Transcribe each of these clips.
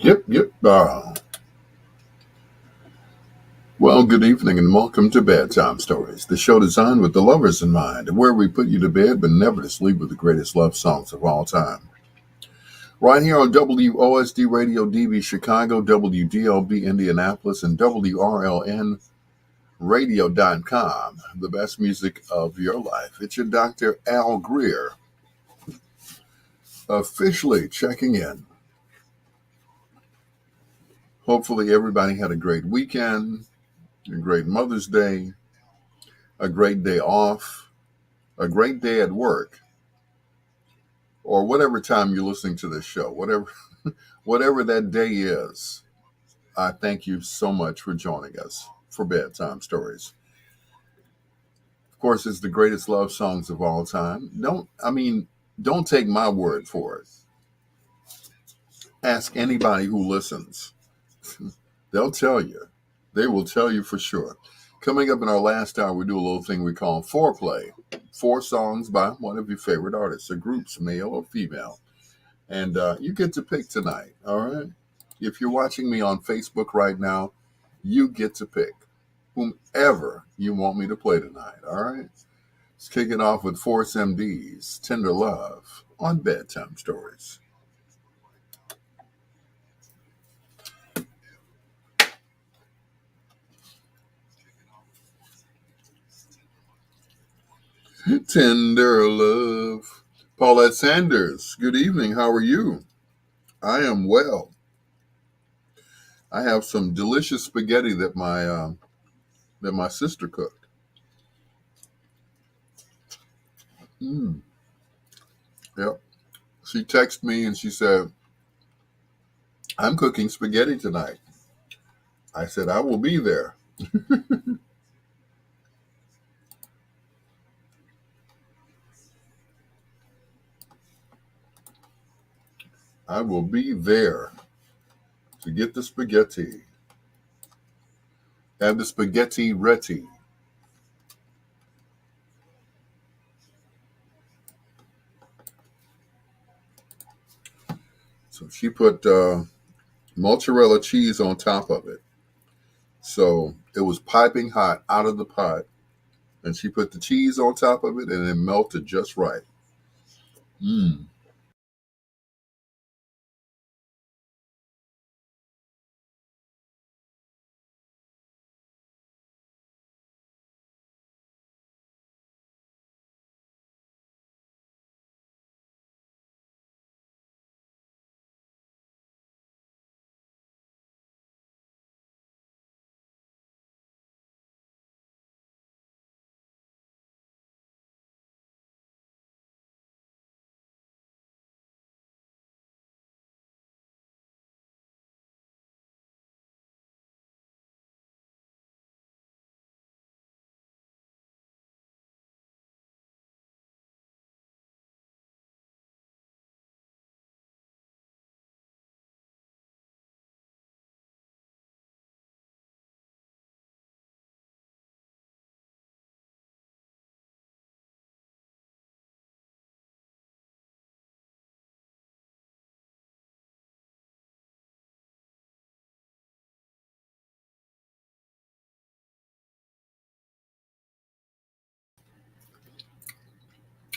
Yep. Well, good evening and welcome to Bedtime Stories, the show designed with the lovers in mind, where we put you to bed but never to sleep with the greatest love songs of all time. Right here on WOSD Radio DB Chicago, WDLB Indianapolis, and WRLN Radio.com, the best music of your life. It's your Dr. Al Greer, officially checking in. Hopefully, everybody had a great weekend, a great Mother's Day, a great day off, a great day at work, or whatever time you're listening to this show, whatever that day is. I thank you so much for joining us for Bedtime Stories. Of course, it's the greatest love songs of all time. Don't take my word for it. Ask anybody who listens. They'll tell you. They will tell you for sure. Coming up in our last hour, we do a little thing we call foreplay. 4 songs by one of your favorite artists, or groups, male or female. And you get to pick tonight, all right? If you're watching me on Facebook right now, you get to pick whomever you want me to play tonight, all right? Let's kick it off with Force MD's Tender Love on Bedtime Stories. Tender Love. Paulette Sanders, good evening. How are you? I am well. I have some delicious spaghetti that my sister cooked. Mm, yep. She texted me and she said, "I'm cooking spaghetti tonight." I said, "I will be there." I will be there to get the spaghetti. Have the spaghetti ready. So she put mozzarella cheese on top of it. So it was piping hot out of the pot. And she put the cheese on top of it and it melted just right. Mm.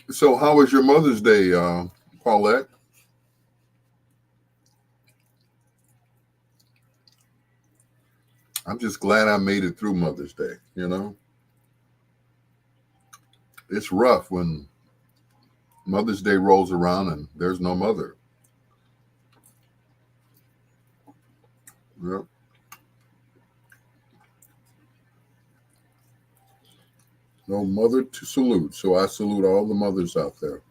So how was your Mother's Day, Paulette? I'm just glad I made it through Mother's Day. It's rough when Mother's Day rolls around and there's no mother. Yep. No mother to salute. So I salute all the mothers out there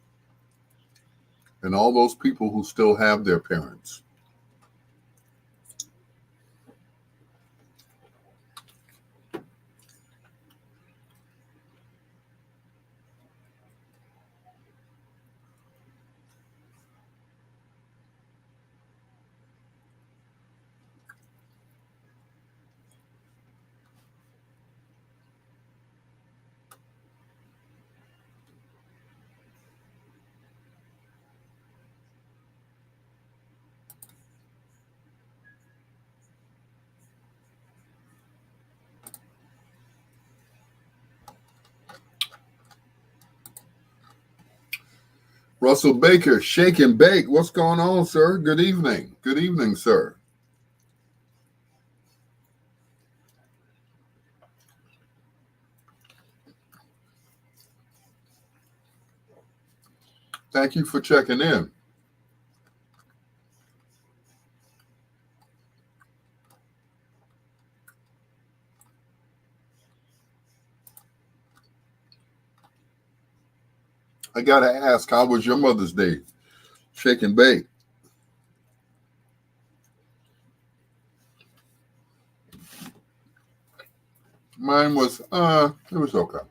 and all those people who still have their parents. Russell Baker, shake and bake. What's going on, sir? Good evening. Good evening, sir. Thank you for checking in. I got to ask, how was your Mother's Day? Shake and bake. Mine was, it was okay.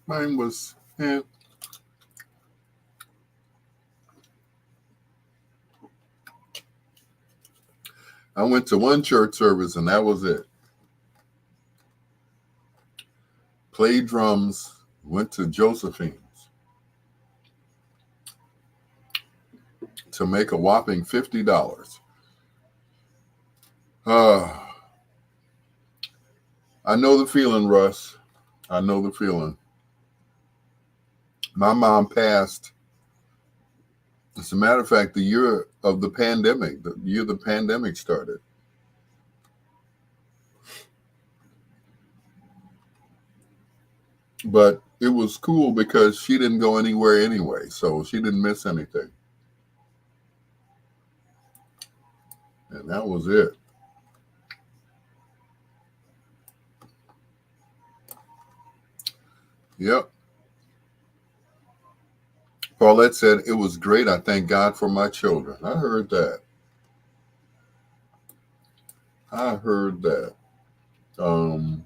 Mine was, eh. I went to one church service and that was it. Played drums, went to Josephine's to make a whopping $50. Uh, I know the feeling, Russ. I know the feeling. My mom passed, as a matter of fact, the year of the pandemic, the year the pandemic started. But it was cool because she didn't go anywhere anyway, so she didn't miss anything. And that was it. Yep. Paulette said, it was great. I thank God for my children. I heard that. I heard that. Um,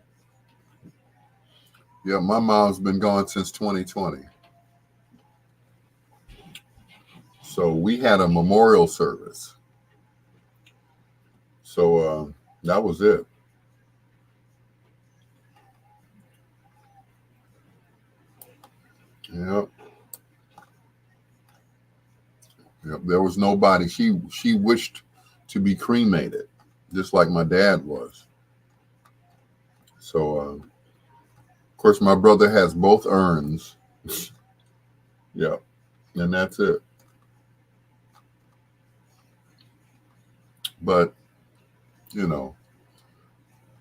yeah, my mom's been gone since 2020. So we had a memorial service. So that was it. Yep. Yep. There was nobody. She wished to be cremated, just like my dad was. So of course my brother has both urns. Yeah, and that's it. But you know,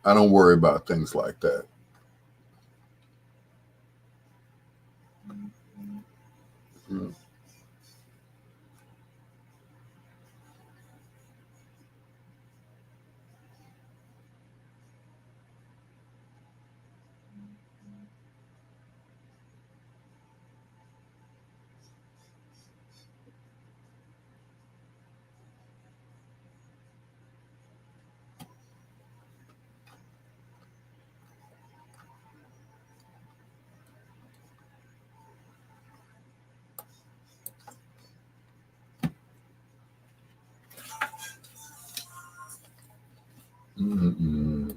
I don't worry about things like that. Mm. Mm-mm.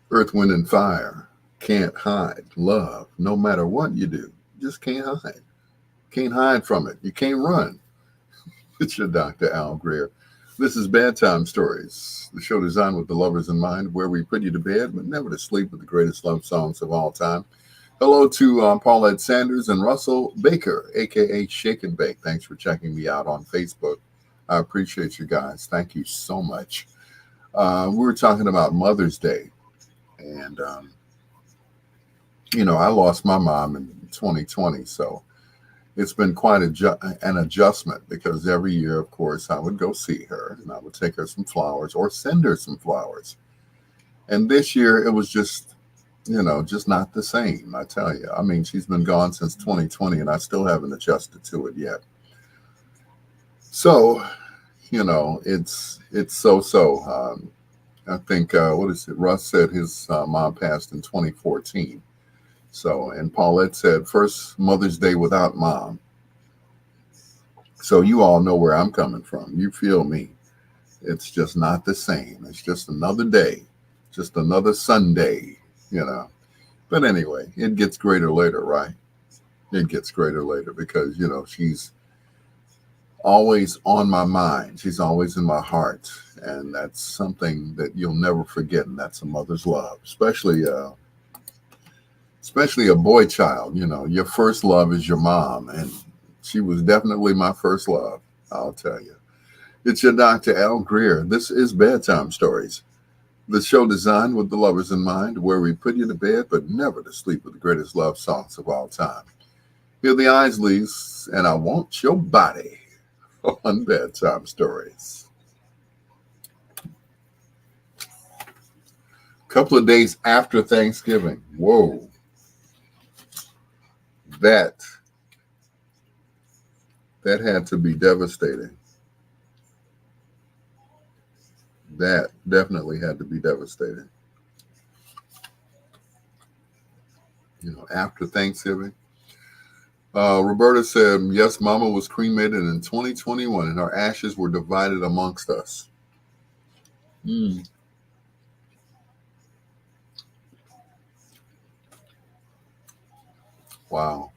Earth, wind, and fire can't hide love, no matter what you do. You just can't hide. Can't hide from it. You can't run. It's your Dr. Al Greer. This is Bedtime Stories, the show designed with the lovers in mind, where we put you to bed, but never to sleep with the greatest love songs of all time. Hello to Paulette Sanders and Russell Baker, aka Shake and Bake. Thanks for checking me out on Facebook. I appreciate you guys. Thank you so much. We were talking about Mother's Day, and I lost my mom in 2020, so it's been quite an adjustment because every year, of course, I would go see her and I would take her some flowers or send her some flowers. And this year, it was just not the same. I tell you, I mean, she's been gone since 2020, and I still haven't adjusted to it yet. So, it's so. I think what is it? Russ said his mom passed in 2014. So, and Paulette said, first Mother's Day without mom. So you all know where I'm coming from. You feel me. It's just not the same. It's just another day, just another Sunday, you know. But anyway, it gets greater later, right? It gets greater later because, she's always on my mind. She's always in my heart. And that's something that you'll never forget. And that's a mother's love, especially a boy child. Your first love is your mom. And she was definitely my first love, I'll tell you. It's your Dr. Al Greer. This is Bedtime Stories, the show designed with the lovers in mind, where we put you to bed but never to sleep with the greatest love songs of all time. Hear the Isleys, and I Want Your Body on Bedtime Stories. A couple of days after Thanksgiving. Whoa. That had to be devastating. That definitely had to be devastating. After Thanksgiving. Roberta said, yes, Mama was cremated in 2021 and her ashes were divided amongst us. Mm. Wow.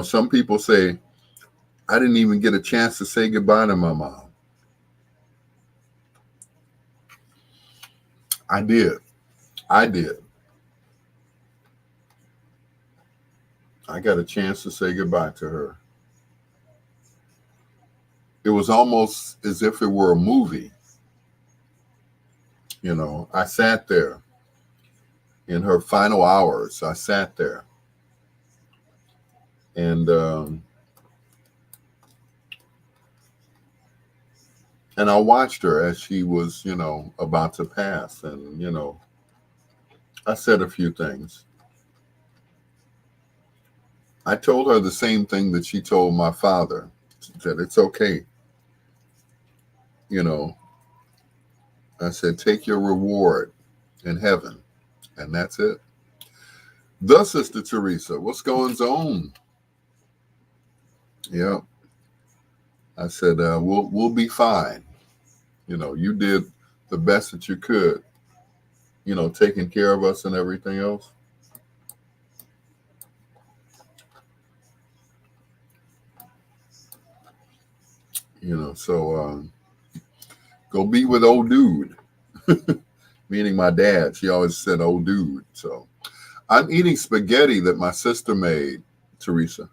Some people say, I didn't even get a chance to say goodbye to my mom. I did. I did. I got a chance to say goodbye to her. It was almost as if it were a movie. I sat there in her final hours. I sat there and I watched her as she was, about to pass. And, I said a few things. I told her the same thing that she told my father, that it's okay. I said, take your reward in heaven. And that's it. The Sister Teresa, what's going on? Yeah. I said, we'll be fine. You did the best that you could, taking care of us and everything else. So go be with old dude, meaning my dad. She always said old dude. So I'm eating spaghetti that my sister made, Teresa.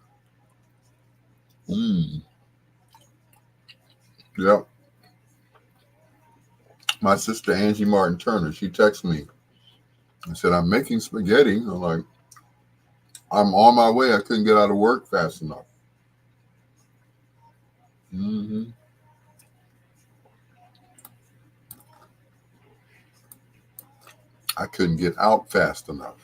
Yep. My sister Angie Martin Turner, she texted me and said, I'm making spaghetti. I'm like, I'm on my way. I couldn't get out of work fast enough. Mm-hmm. I couldn't get out fast enough.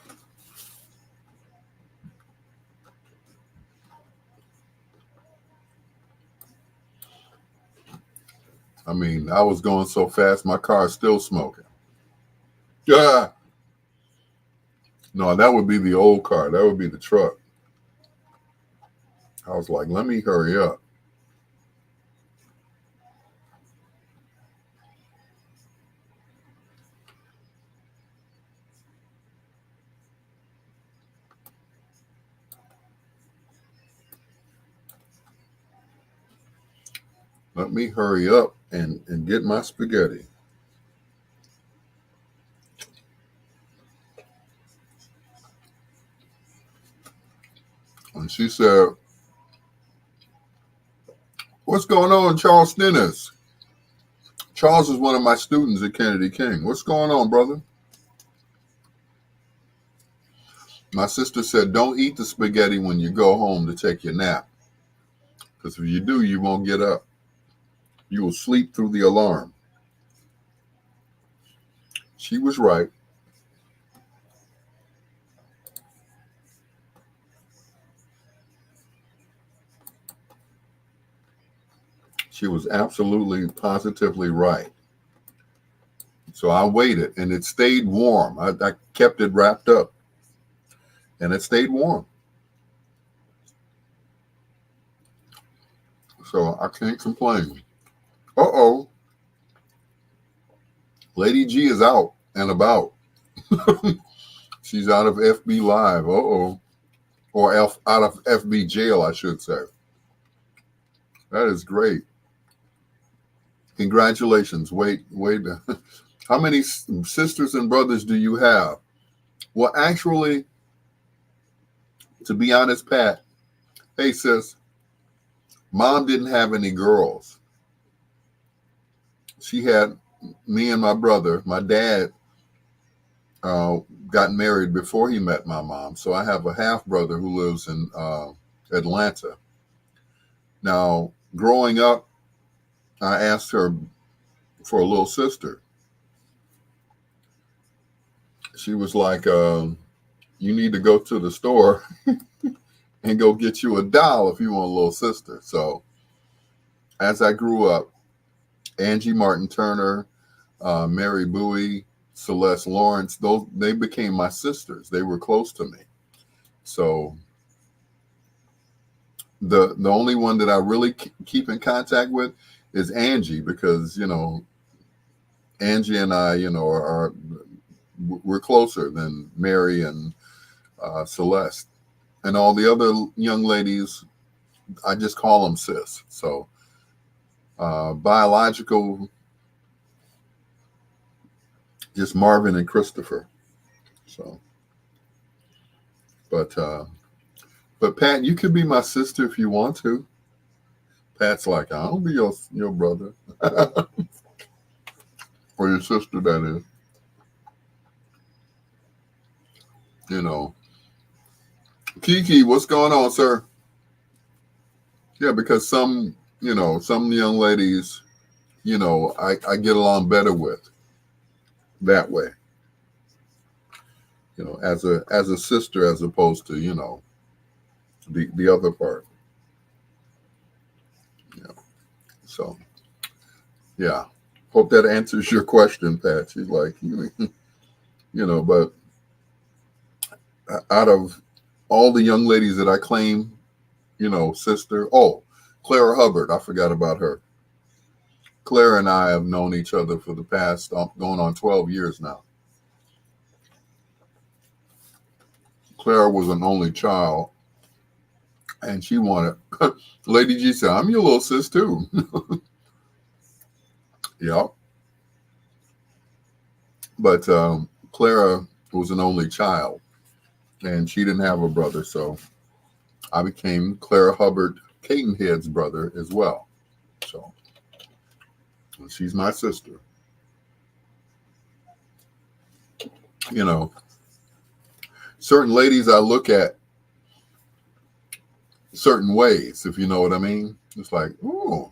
I mean, I was going so fast, my car's still smoking. Yeah. No, that would be the old car. That would be the truck. I was like, let me hurry up. Let me hurry up and get my spaghetti. And she said, what's going on, Charles Stennis? Charles is one of my students at Kennedy King. What's going on, brother? My sister said, don't eat the spaghetti when you go home to take your nap. Because if you do, you won't get up. You will sleep through the alarm. She was right. She was absolutely, positively right. So I waited, and it stayed warm. I kept it wrapped up, and it stayed warm. So I can't complain. Uh-oh, Lady G is out and about. She's out of FB Live. Uh-oh. Or out of FB jail, I should say. That is great. Congratulations. Wait. How many sisters and brothers do you have? Well, actually, to be honest, Pat, hey, sis, mom didn't have any girls. She had me and my brother. My dad uh, got married before he met my mom. So I have a half brother who lives in Atlanta. Now, growing up, I asked her for a little sister. She was like, you need to go to the store and go get you a doll if you want a little sister. So as I grew up, Angie Martin Turner, Mary Bowie, Celeste Lawrence, they became my sisters. They were close to me. So the only one that I really keep in contact with is Angie, because Angie and I we're closer than Mary and Celeste, and all the other young ladies. I just call them sis. So biological, just Marvin and Christopher. So, but Pat, you could be my sister if you want to. Pat's like, I'll be your brother or your sister. That is, Kiki, what's going on, sir? Yeah, because some young ladies, I get along better with that way. As a sister, as opposed to the other part. Yeah. So yeah, hope that answers your question, Pat. She's like, but out of all the young ladies that I claim, sister. Oh, Clara Hubbard. I forgot about her. Clara and I have known each other for the past going on 12 years now. Clara was an only child, and she wanted. Lady G said, "I'm your little sis too." Yeah, but Clara was an only child, and she didn't have a brother, so I became Clara Hubbard Catonhead's brother as well. So she's my sister. Certain ladies I look at certain ways, if you know what I mean. It's like, ooh,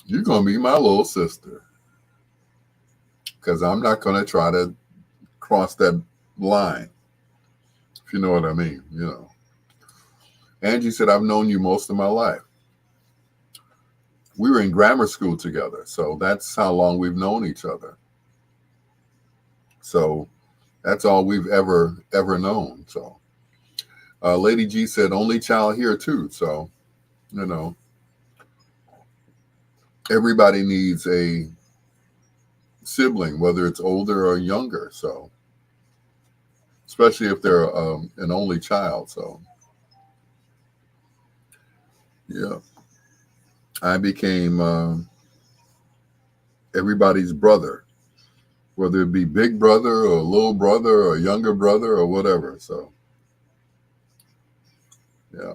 you're going to be my little sister. Because I'm not going to try to cross that line, if you know what I mean. Angie said, I've known you most of my life. We were in grammar school together, so that's how long we've known each other. So that's all we've ever known. So Lady G said, only child here too. So, everybody needs a sibling, whether it's older or younger. So, especially if they're an only child. So, yeah, I became everybody's brother, whether it be big brother or little brother or younger brother or whatever. So, yeah.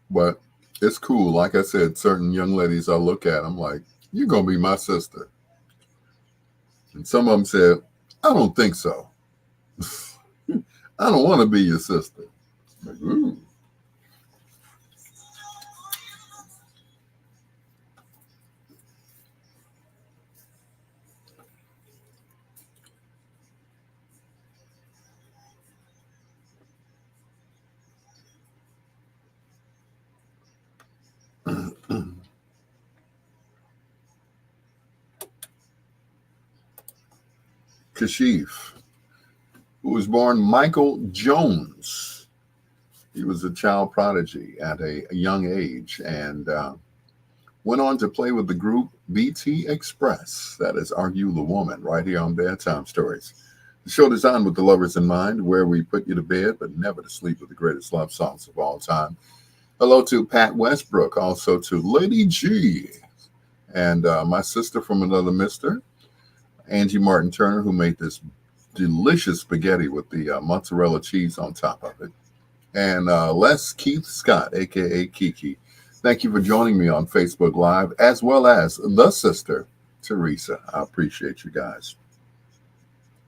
But it's cool. Like I said, certain young ladies I look at, I'm like, you're going to be my sister. And some of them said, I don't think so. I don't want to be your sister. Like, ooh. Kashif, who was born Michael Jones. He was a child prodigy at a young age and went on to play with the group BT Express. That is Are You the Woman, right here on Bedtime Stories. The show designed with the lovers in mind, where we put you to bed, but never to sleep with the greatest love songs of all time. Hello to Pat Westbrook, also to Lady G, and my sister from another mister, Angie Martin Turner, who made this delicious spaghetti with the mozzarella cheese on top of it. And Les Keith Scott, a.k.a. Kiki. Thank you for joining me on Facebook Live, as well as the sister, Teresa. I appreciate you guys.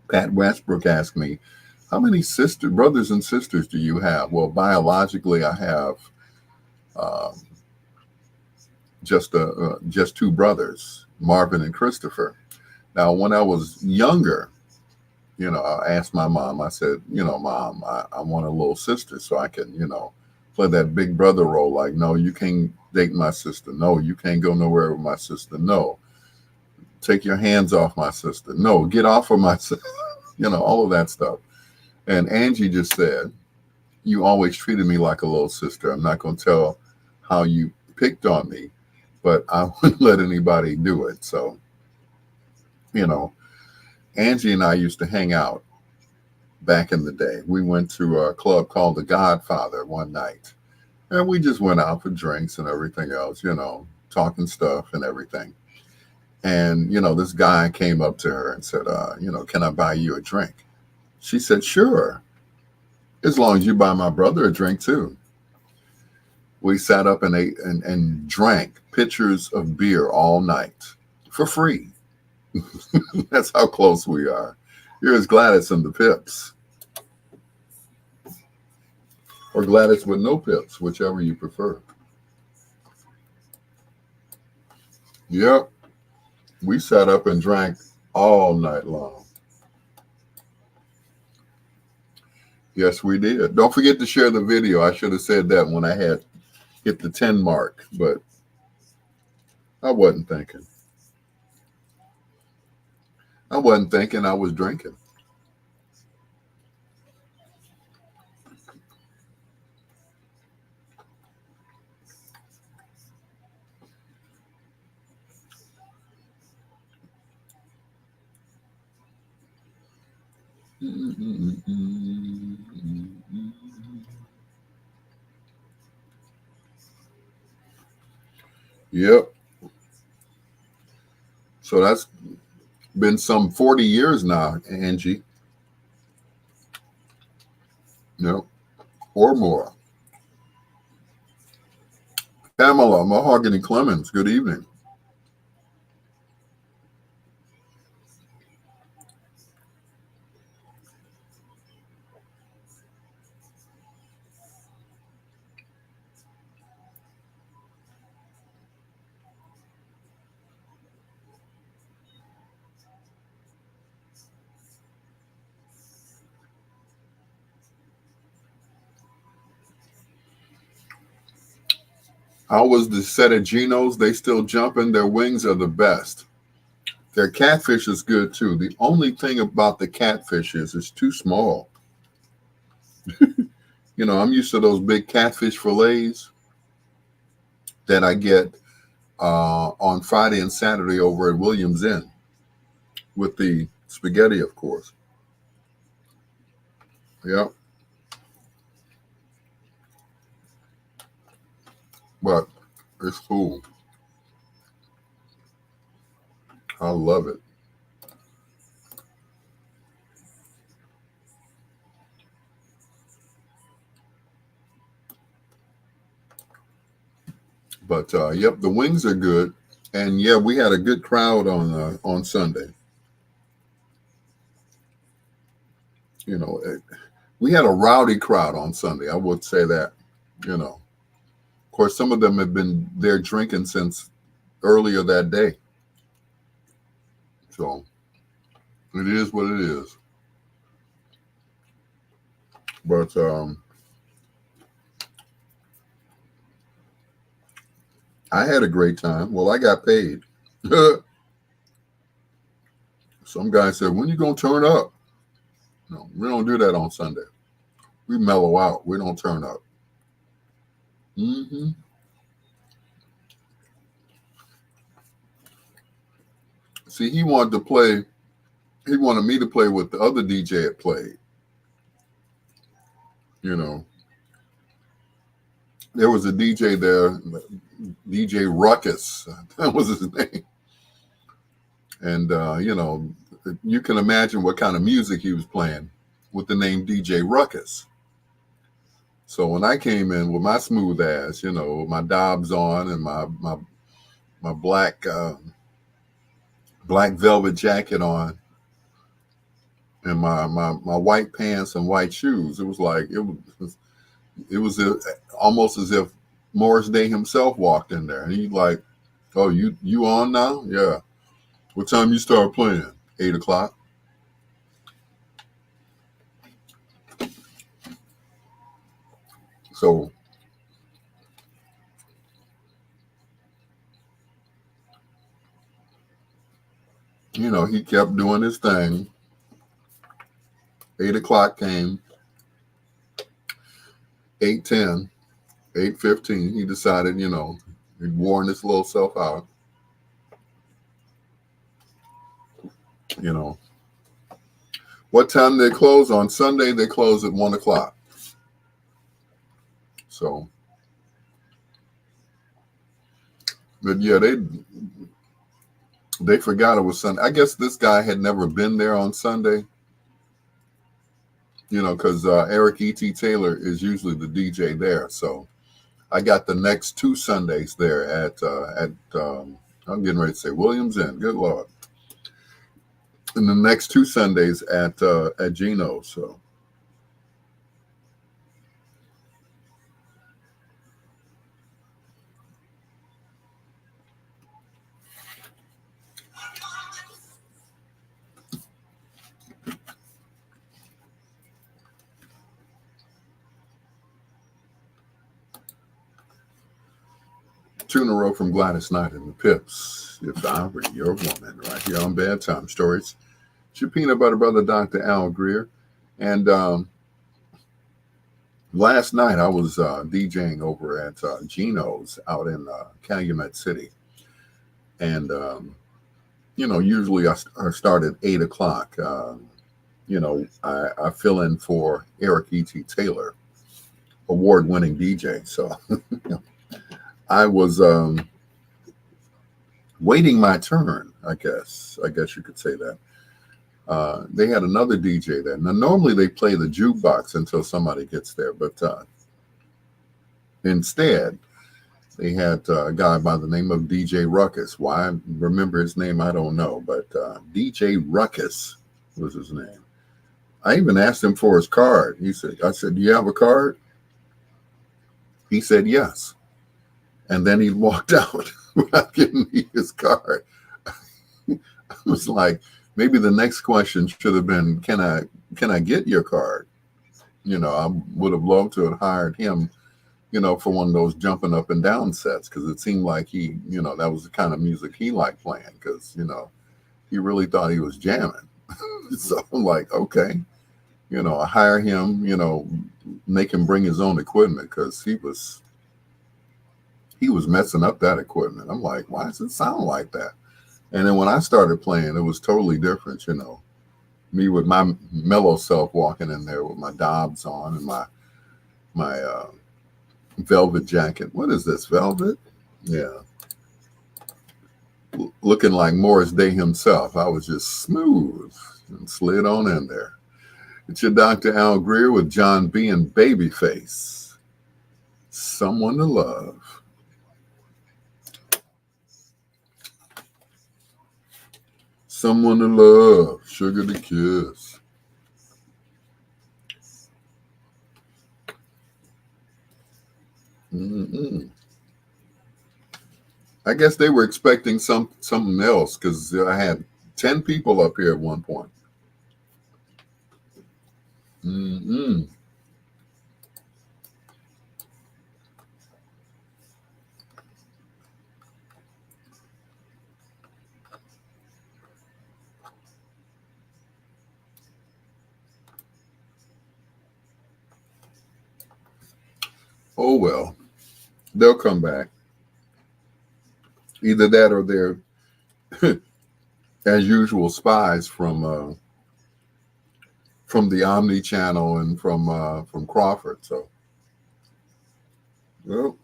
Pat Westbrook asked me, how many brothers and sisters do you have? Well, biologically, I have just two brothers, Marvin and Christopher. Now, when I was younger, I asked my mom, I said, Mom, I want a little sister so I can, play that big brother role. Like, no, you can't date my sister. No, you can't go nowhere with my sister. No, take your hands off my sister. No, get off of my sister. All of that stuff. And Angie just said, you always treated me like a little sister. I'm not going to tell how you picked on me, but I wouldn't let anybody do it. So, Angie and I used to hang out back in the day. We went to a club called The Godfather one night, and we just went out for drinks and everything else, talking stuff and everything. And, this guy came up to her and said, can I buy you a drink? She said, sure, as long as you buy my brother a drink too. We sat up and ate and drank pitchers of beer all night for free. That's how close we are. Here's Gladys and the Pips. Or Gladys with no pips, whichever you prefer. Yep. We sat up and drank all night long. Yes, we did. Don't forget to share the video. I should have said that when I had hit the 10 mark, but I wasn't thinking. I was drinking. Yep. So that's been some 40 years now, Angie. Yep. Or more. Pamela Mahogany Clemens, good evening. How was the set of Genos? They still jumping. Their wings are the best. Their catfish is good too. The only thing about the catfish is it's too small. I'm used to those big catfish fillets that I get on Friday and Saturday over at Williams Inn with the spaghetti, of course. Yep. But it's cool. I love it. But yep, the wings are good, and yeah, we had a good crowd on Sunday. We had a rowdy crowd on Sunday. I would say that. Of course, some of them have been there drinking since earlier that day. So it is what it is. But I had a great time. Well, I got paid. Some guy said, "When you gonna turn up?" No, we don't do that on Sunday. We mellow out. We don't turn up. hmm See, he wanted to play. He wanted me to play what the other DJ had played. You know, there was a DJ there, DJ Ruckus. That was his name. And, you can imagine what kind of music he was playing with the name DJ Ruckus. So when I came in with my smooth ass, my Dobbs on and my black velvet jacket on and my white pants and white shoes, it was like almost as if Morris Day himself walked in there, and he's like, "Oh, you on now? Yeah. What time you start playing? 8 o'clock." So he kept doing his thing. 8 o'clock came, 8:10, 8:15. He decided, he'd worn his little self out. You know, what time they close on Sunday? They close at 1 o'clock. So, but yeah, they forgot it was Sunday. I guess this guy had never been there on Sunday. Because Eric E.T. Taylor is usually the DJ there. So I got the next two Sundays there at I'm getting ready to say Williams Inn. Good Lord. And the next two Sundays at Gino's. So two in a row from Gladys Knight and the Pips. If I Were Your Woman, right here on Bedtime Stories. It's your peanut butter brother, Dr. Al Greer. And last night I was DJing over at Gino's out in Calumet City. And, usually I start at 8 o'clock. I fill in for Eric E.T. Taylor, award-winning DJ. So I was waiting my turn, I guess. I guess you could say that. They had another DJ there. Now, normally they play the jukebox until somebody gets there, but instead, they had a guy by the name of DJ Ruckus. Why I remember his name, I don't know, but DJ Ruckus was his name. I even asked him for his card. I said, "Do you have a card?" He said, "Yes." And then he walked out without giving me his card. I was like, maybe the next question should have been, "Can I get your card?" I would have loved to have hired him, for one of those jumping up and down sets, because it seemed like he, that was the kind of music he liked playing, because, he really thought he was jamming. So I'm like, okay, I hire him, make him bring his own equipment, because he was messing up that equipment. I'm like, why does it sound like that? And then when I started playing, it was totally different, me with my mellow self walking in there with my Dobbs on and my velvet jacket. What is this, velvet? Yeah. Looking like Morris Day himself. I was just smooth and slid on in there. It's your Dr. Al Greer with John B. and Babyface. Someone to Love. Someone to Love. Sugar to Kiss. Mm-mm. I guess they were expecting something else, because I had 10 people up here at one point. Mm-mm. Oh well, they'll come back. Either that or they're, as usual, spies from the Omni Channel and from Crawford. So, well,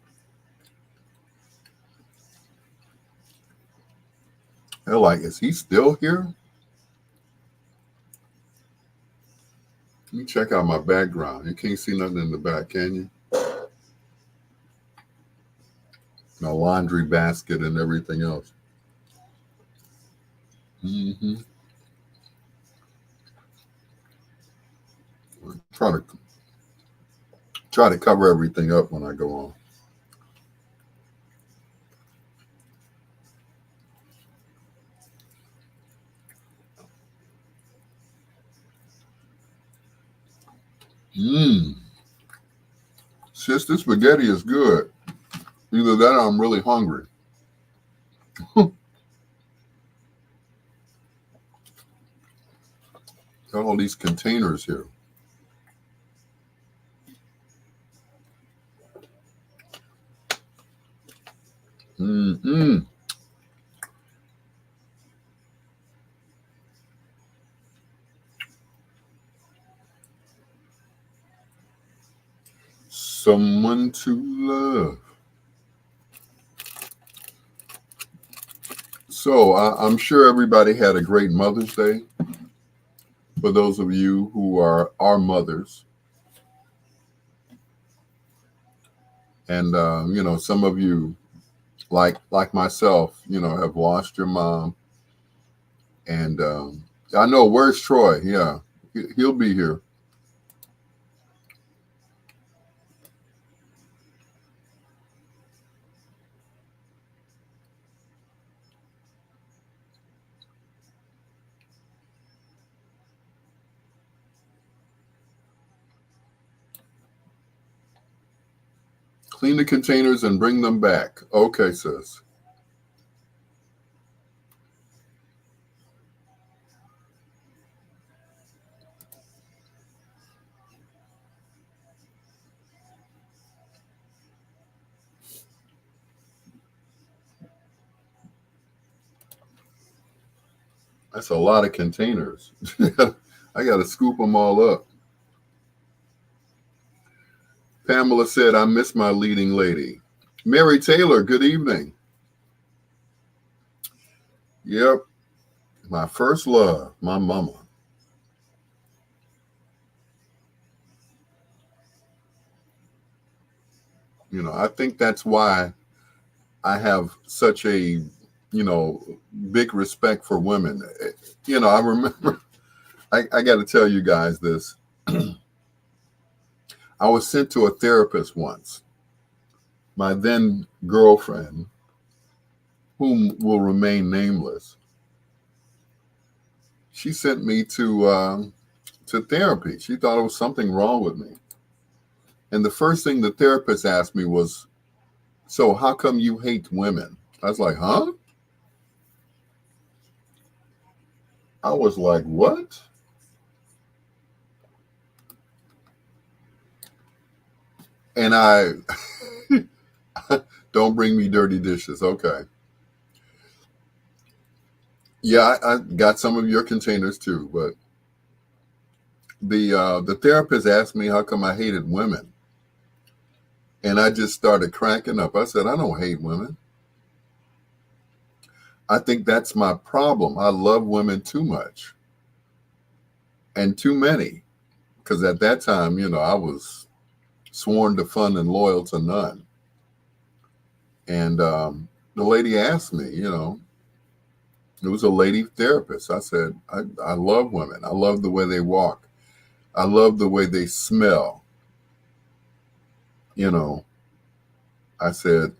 they're like, is he still here? Let me check out my background. You can't see nothing in the back, can you? My laundry basket and everything else. Hmm. Try to cover everything up when I go on. Mmm. Sis, this spaghetti is good. Either that or I'm really hungry. Got all these containers here. Mm-mm. Someone to love. So I'm sure everybody had a great Mother's Day. For those of you who are our mothers, and some of you, like myself, have lost your mom. And I know, where's Troy? Yeah, he'll be here. Clean the containers and bring them back. Okay, sis. That's a lot of containers. I got to scoop them all up. Pamela said, I miss my leading lady. Mary Taylor, good evening. Yep, my first love, my mama. I think that's why I have such a, you know, big respect for women. I remember, I got to tell you guys this. I was sent to a therapist once. My then girlfriend, whom will remain nameless, she sent me to therapy. She thought there was something wrong with me. And the first thing the therapist asked me was, so how come you hate women? I was like, huh? I was like, what? And I don't bring me dirty dishes. Okay. Yeah, I got some of your containers too, but the therapist asked me how come I hated women. And I just started cracking up. I said, I don't hate women. I think that's my problem. I love women too much and too many. Because at that time, I was sworn to fun and loyal to none. And the lady asked me, it was a lady therapist. I said, I love women. I love the way they walk. I love the way they smell. You know, I said,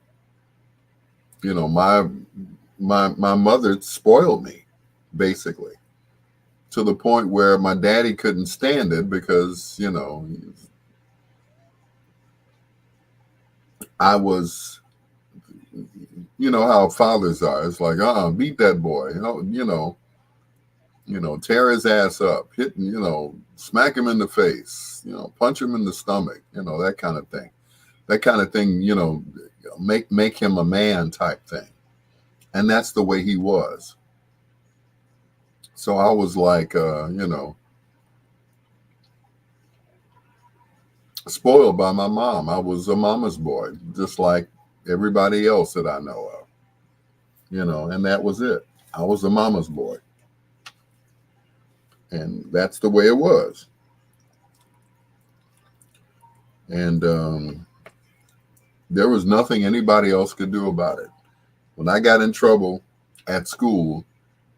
my mother spoiled me, basically, to the point where my daddy couldn't stand it because, I was, how fathers are. It's like, beat that boy, tear his ass up, hit, smack him in the face, punch him in the stomach, that kind of thing. that kind of thing, make him a man type thing. And that's the way he was. So I was like, spoiled by my mom. I was a mama's boy, just like everybody else that I know of, and that was it. I was a mama's boy. And that's the way it was. And there was nothing anybody else could do about it. When I got in trouble at school,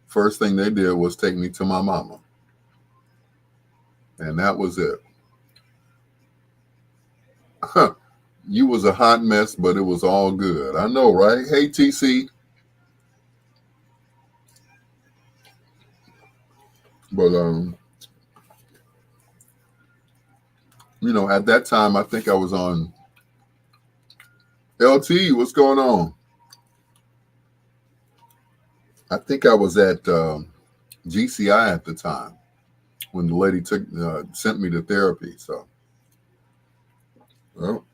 first thing they did was take me to my mama. And that was it. You was a hot mess, but it was all good. I know, right? Hey, TC. But, at that time, I think I was on LT. What's going on? I think I was at GCI at the time when the lady sent me to therapy. So, well,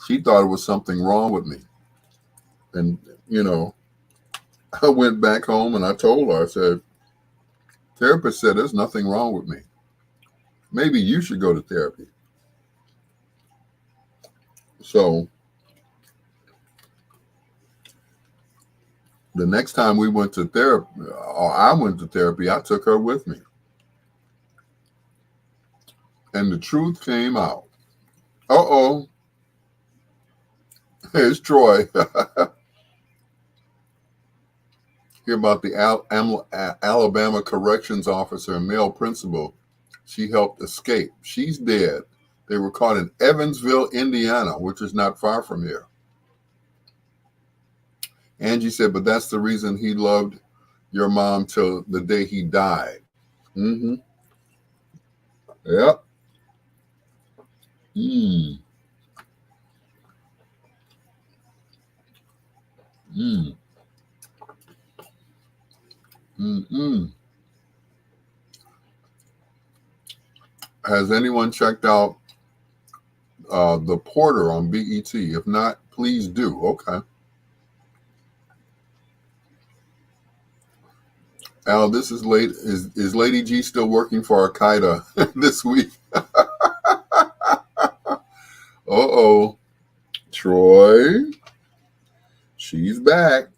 she thought it was something wrong with me. And, I went back home and I told her, I said, therapist said there's nothing wrong with me. Maybe you should go to therapy. So the next time we went to therapy, or I went to therapy, I took her with me. And the truth came out. Uh-oh. Here's Troy. Hear about the Alabama corrections officer and male principal. She helped escape. She's dead. They were caught in Evansville, Indiana, which is not far from here. Angie said, but that's the reason he loved your mom till the day he died. Mm-hmm. Yep. Mm. Mm. Mm-mm. Has anyone checked out The Porter on BET? If not, please do. Okay. Al, this is late. Is Lady G still working for Al-Qaeda this week? Uh-oh. Troy. She's back.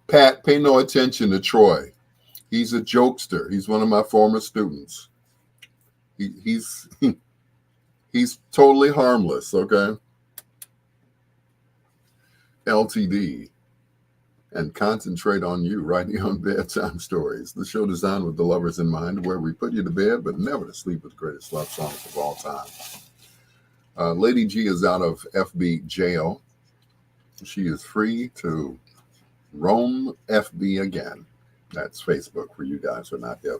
Pat, pay no attention to Troy. He's a jokester. He's one of my former students. He's totally harmless, okay? LTD. And concentrate on you, right here on Bedtime Stories, the show designed with the lovers in mind, where we put you to bed, but never to sleep with the greatest love songs of all time. Lady G is out of FB jail. She is free to roam FB again. That's Facebook for you guys who are not yet.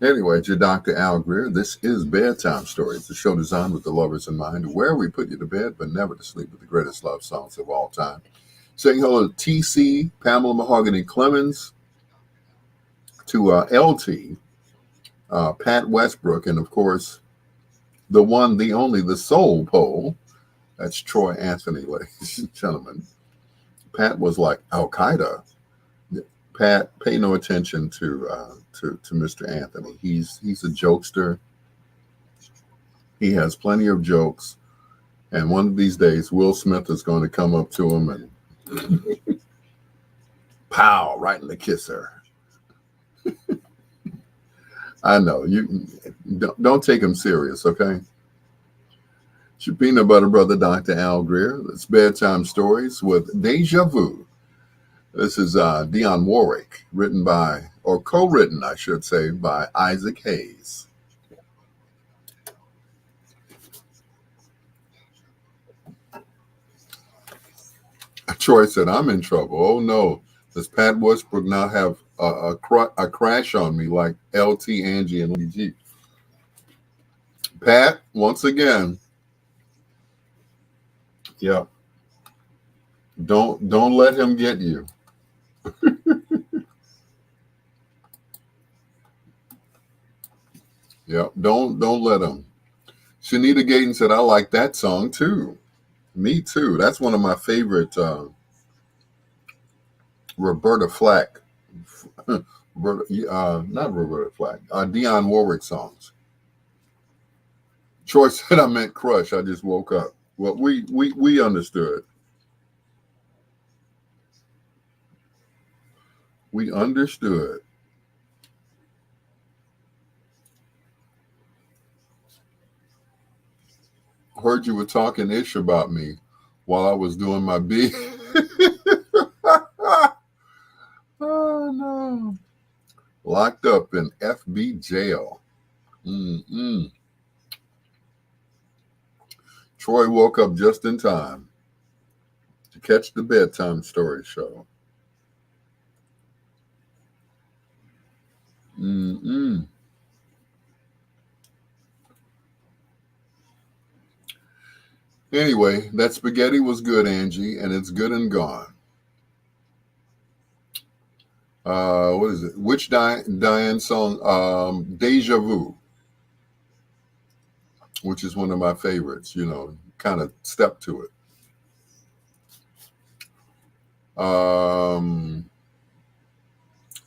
Anyway, it's your Dr. Al Greer. This is Bedtime Stories, the show designed with the lovers in mind, where we put you to bed, but never to sleep with the greatest love songs of all time. Saying hello to TC, Pamela Mahogany Clemens, to LT, Pat Westbrook, and of course, the one, the only, the soul pole. That's Troy Anthony, ladies and gentlemen. Pat was like Al-Qaeda. Pat, pay no attention to Mr. Anthony. He's a jokester. He has plenty of jokes, and one of these days, Will Smith is going to come up to him and pow, right in the kisser. I know you don't take him serious, okay? It's your peanut butter brother, Dr. Al Greer. It's Bedtime Stories with Deja Vu. This is Dionne Warwick, written by, or co-written, I should say, by Isaac Hayes. Troy said, I'm in trouble. Oh, no. Does Pat Westbrook now have a crash on me like LT, Angie, and Lady G? Pat, once again, yeah, don't let him get you. Yeah, don't let him. Shanita Gayton said, "I like that song too." Me too. That's one of my favorite Roberta Flack, not Roberta Flack, Dionne Warwick songs. Troy said I meant crush. I just woke up. Well, we understood. We understood. Heard you were talking ish about me while I was doing my B. Oh no! Locked up in FB jail. Mm-mm. Troy woke up just in time to catch the bedtime story show. Mm-mm. Anyway, that spaghetti was good, Angie, and it's good and gone. What is it? Which Diane song? Deja Vu, which is one of my favorites. You know, kind of step to it.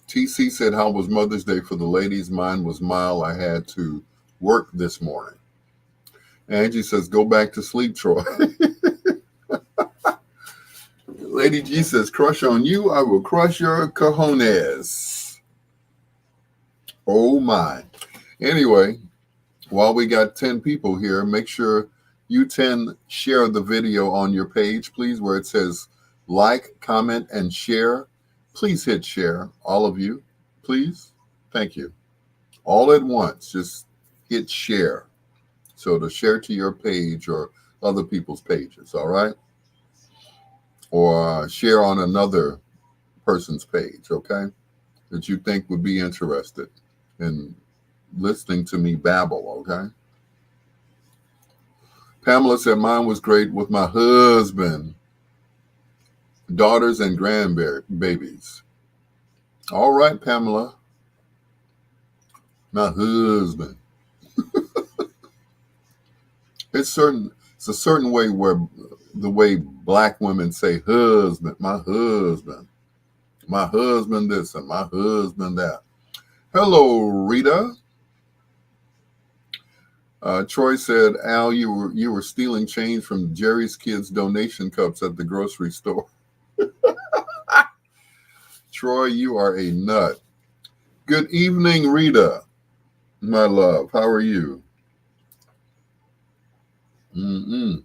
TC said, "How was Mother's Day for the ladies? Mine was mild. I had to work this morning." Angie says, "Go back to sleep, Troy." Lady G says, "Crush on you, I will crush your cojones." Oh my. Anyway, while we got 10 people here, make sure you 10 share the video on your page, please, where it says like, comment, and share. Please hit share, all of you, please. Thank you. All at once, just hit share. So to share to your page or other people's pages, all right? Or share on another person's page, okay? That you think would be interested in listening to me babble, okay? Pamela said mine was great with my husband, daughters, and grandbabies. All right, Pamela, my husband. It's a certain way where the way black women say husband, my husband this and my husband that. Hello, Rita. Troy said, "Al, you were stealing change from Jerry's kids' donation cups at the grocery store." Troy, you are a nut. Good evening, Rita, my love. How are you? Mm-mm.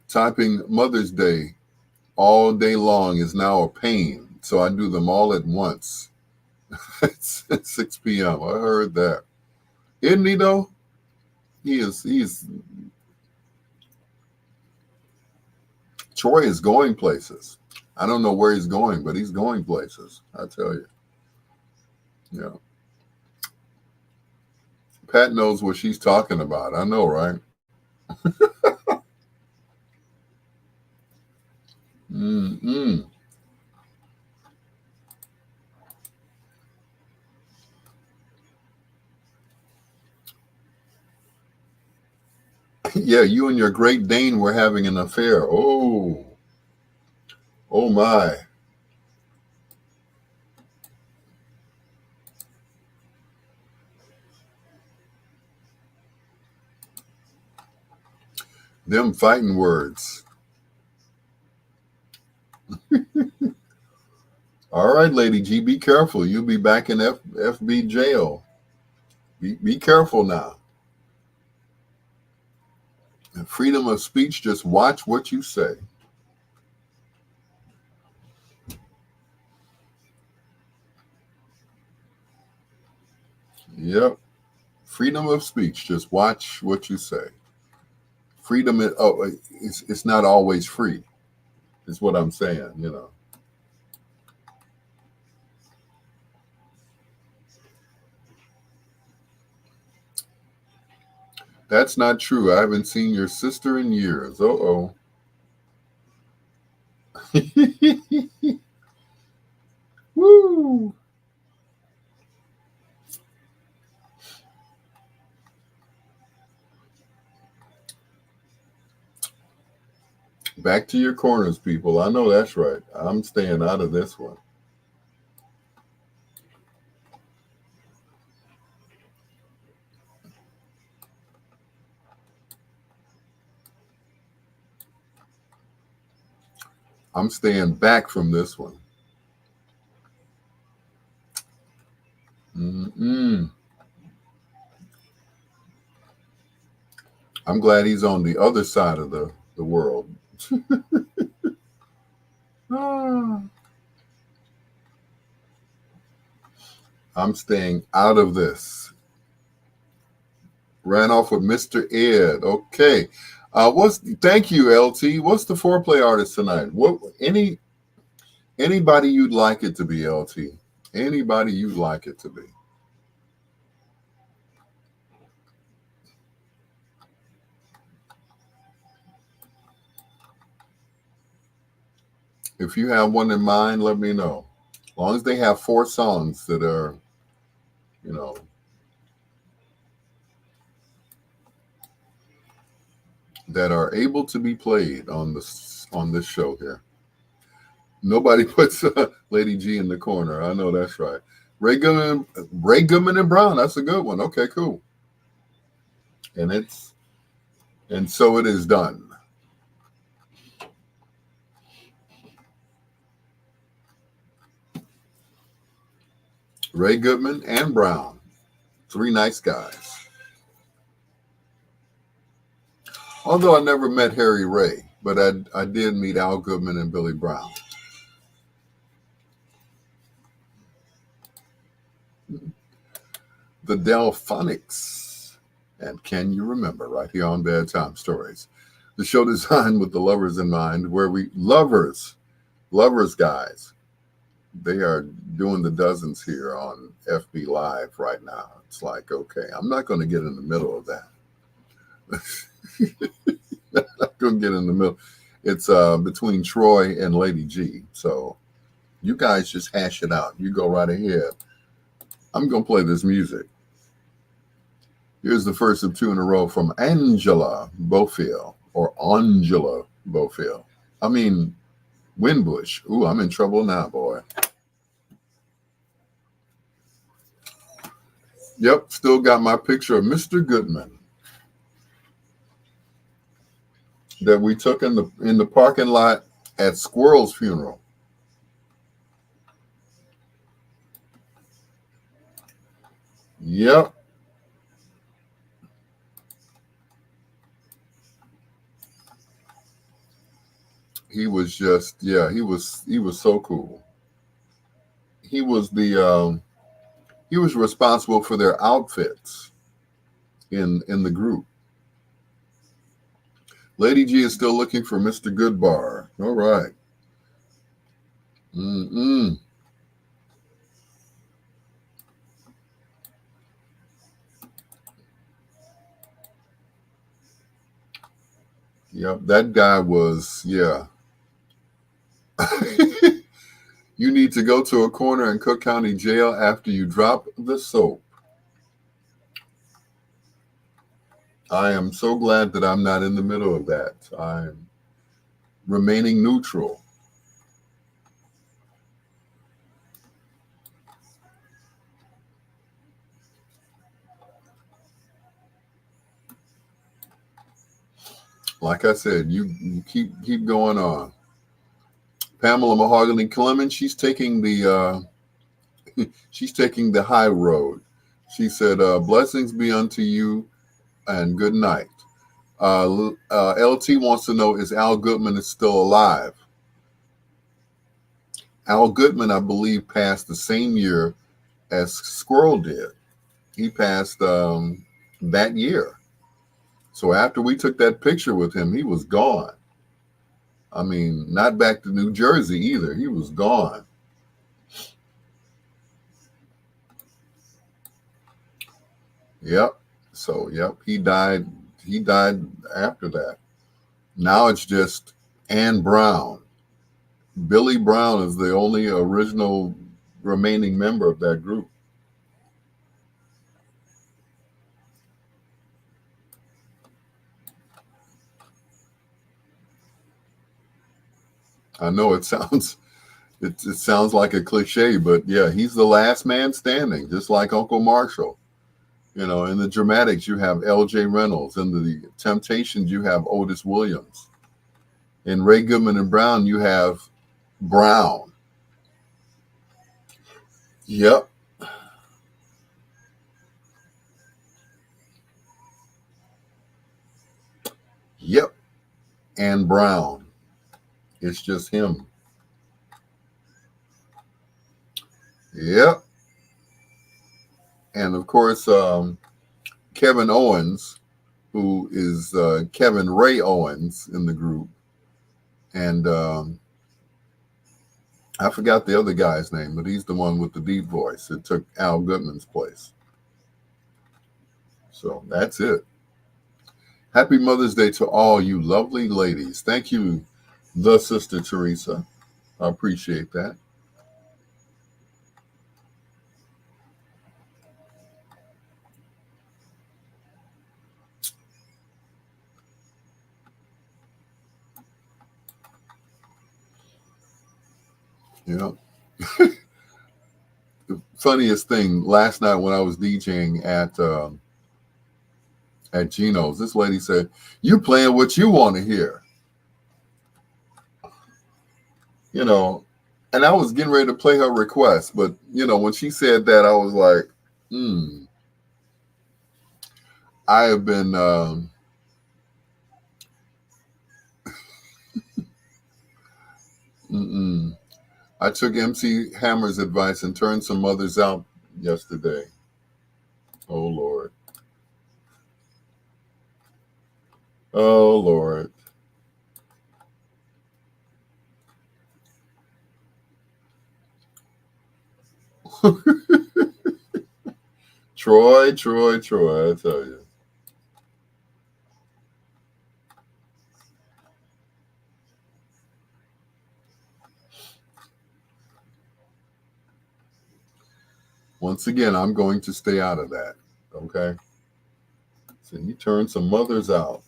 Typing Mother's Day all day long is now a pain, so I do them all at once. It's at 6 p.m. I heard that. Isn't he though? He's Troy is going places. I don't know where he's going, but he's going places. I tell you. Yeah. Pat knows what she's talking about. I know, right? Mm-mm. Yeah, you and your Great Dane were having an affair. Oh, oh my. Them fighting words. All right, Lady G, be careful. You'll be back in FB jail. Be careful now. And freedom of speech, just watch what you say. Yep. Freedom of speech, just watch what you say. Freedom is, oh, it's not always free, is what I'm saying, you know. That's not true. I haven't seen your sister in years. Uh-oh. Woo! Back to your corners, people. I know that's right. I'm staying out of this one. I'm staying back from this one. Mm-mm. I'm glad he's on the other side of the world. Ah. I'm staying out of this. Ran off with Mr. Ed. Okay. What's thank you, LT. What's the foreplay artist tonight? What anybody you'd like it to be, LT? Anybody you'd like it to be? If you have one in mind, let me know. As long as they have four songs that are, you know, that are able to be played on this show here. Nobody puts Lady G in the corner. I know that's right. Ray Goodman and Brown. That's a good one. Okay, cool. And it's and so it is done. Ray Goodman and Brown, three nice guys. Although I never met Harry Ray, but I did meet Al Goodman and Billy Brown. The Delphonics. And Can You Remember? Right here on Bedtime Stories. The show designed with the lovers in mind, where lovers guys, they are doing the dozens here on FB Live right now. It's like, okay, I'm not going to get in the middle of that. I'm not going to get in the middle. It's between Troy and Lady G. So you guys just hash it out. You go right ahead. I'm going to play this music. Here's the first of two in a row from Angela Bofill, or Angela Bofill. I mean, Winbush. Ooh, I'm in trouble now, boy. Yep, still got my picture of Mr. Goodman that we took in the parking lot at Squirrel's funeral. Yep. He was just he was so cool. He was he was responsible for their outfits in the group. Lady G is still looking for Mr. Goodbar. All right. Mm-mm. Yep, that guy was, yeah. You need to go to a corner in Cook County Jail after you drop the soap. I am so glad that I'm not in the middle of that. I'm remaining neutral. Like I said, you keep going on. Pamela Mahogany Clemens, she's taking the high road. She said, "Blessings be unto you, and good night." LT wants to know, is Al Goodman is still alive? Al Goodman, I believe, passed the same year as Squirrel did. He passed that year. So after we took that picture with him, he was gone. I mean, not back to New Jersey either. He was gone. Yep. So, yep, he died He died after that. Now it's just Ann Brown. Billy Brown is the only original remaining member of that group. I know it sounds like a cliche, but yeah, he's the last man standing, just like Uncle Marshall. In the Dramatics, you have L.J. Reynolds. In the Temptations, you have Otis Williams. In Ray Goodman and Brown, you have Brown. Yep. Yep. And Brown. It's just him. Yep. And of course, Kevin Owens, who is Kevin Ray Owens in the group. And I forgot the other guy's name, but he's the one with the deep voice. It took Al Goodman's place. So that's it. Happy Mother's Day to all you lovely ladies. Thank you, the Sister Teresa. I appreciate that. The funniest thing last night when I was DJing at Gino's, this lady said, "You playing what you want to hear," and I was getting ready to play her request, but when she said that, I was like, I have been I took MC Hammer's advice and turned some mothers out yesterday. Oh Lord. Oh Lord. Troy, I tell you. Once again, I'm going to stay out of that. Okay. So you turn some mothers out.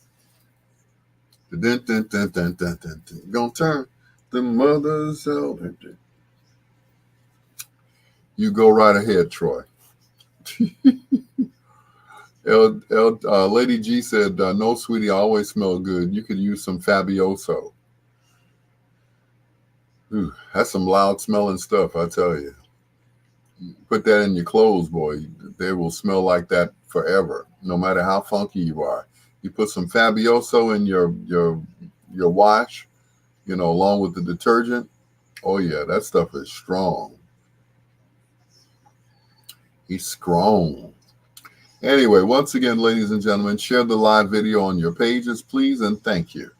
Dun, dun, dun, dun, dun, dun, dun. Gonna turn the mothers out. You go right ahead, Troy. Lady G said, "No, sweetie, I always smell good. You could use some Fabioso." Ooh, that's some loud smelling stuff, I tell you. Put that in your clothes, boy. They will smell like that forever, no matter how funky you are. You put some Fabioso in your wash, along with the detergent. Oh yeah, that stuff is strong. He's strong. Anyway, once again, ladies and gentlemen, share the live video on your pages, please, and thank you,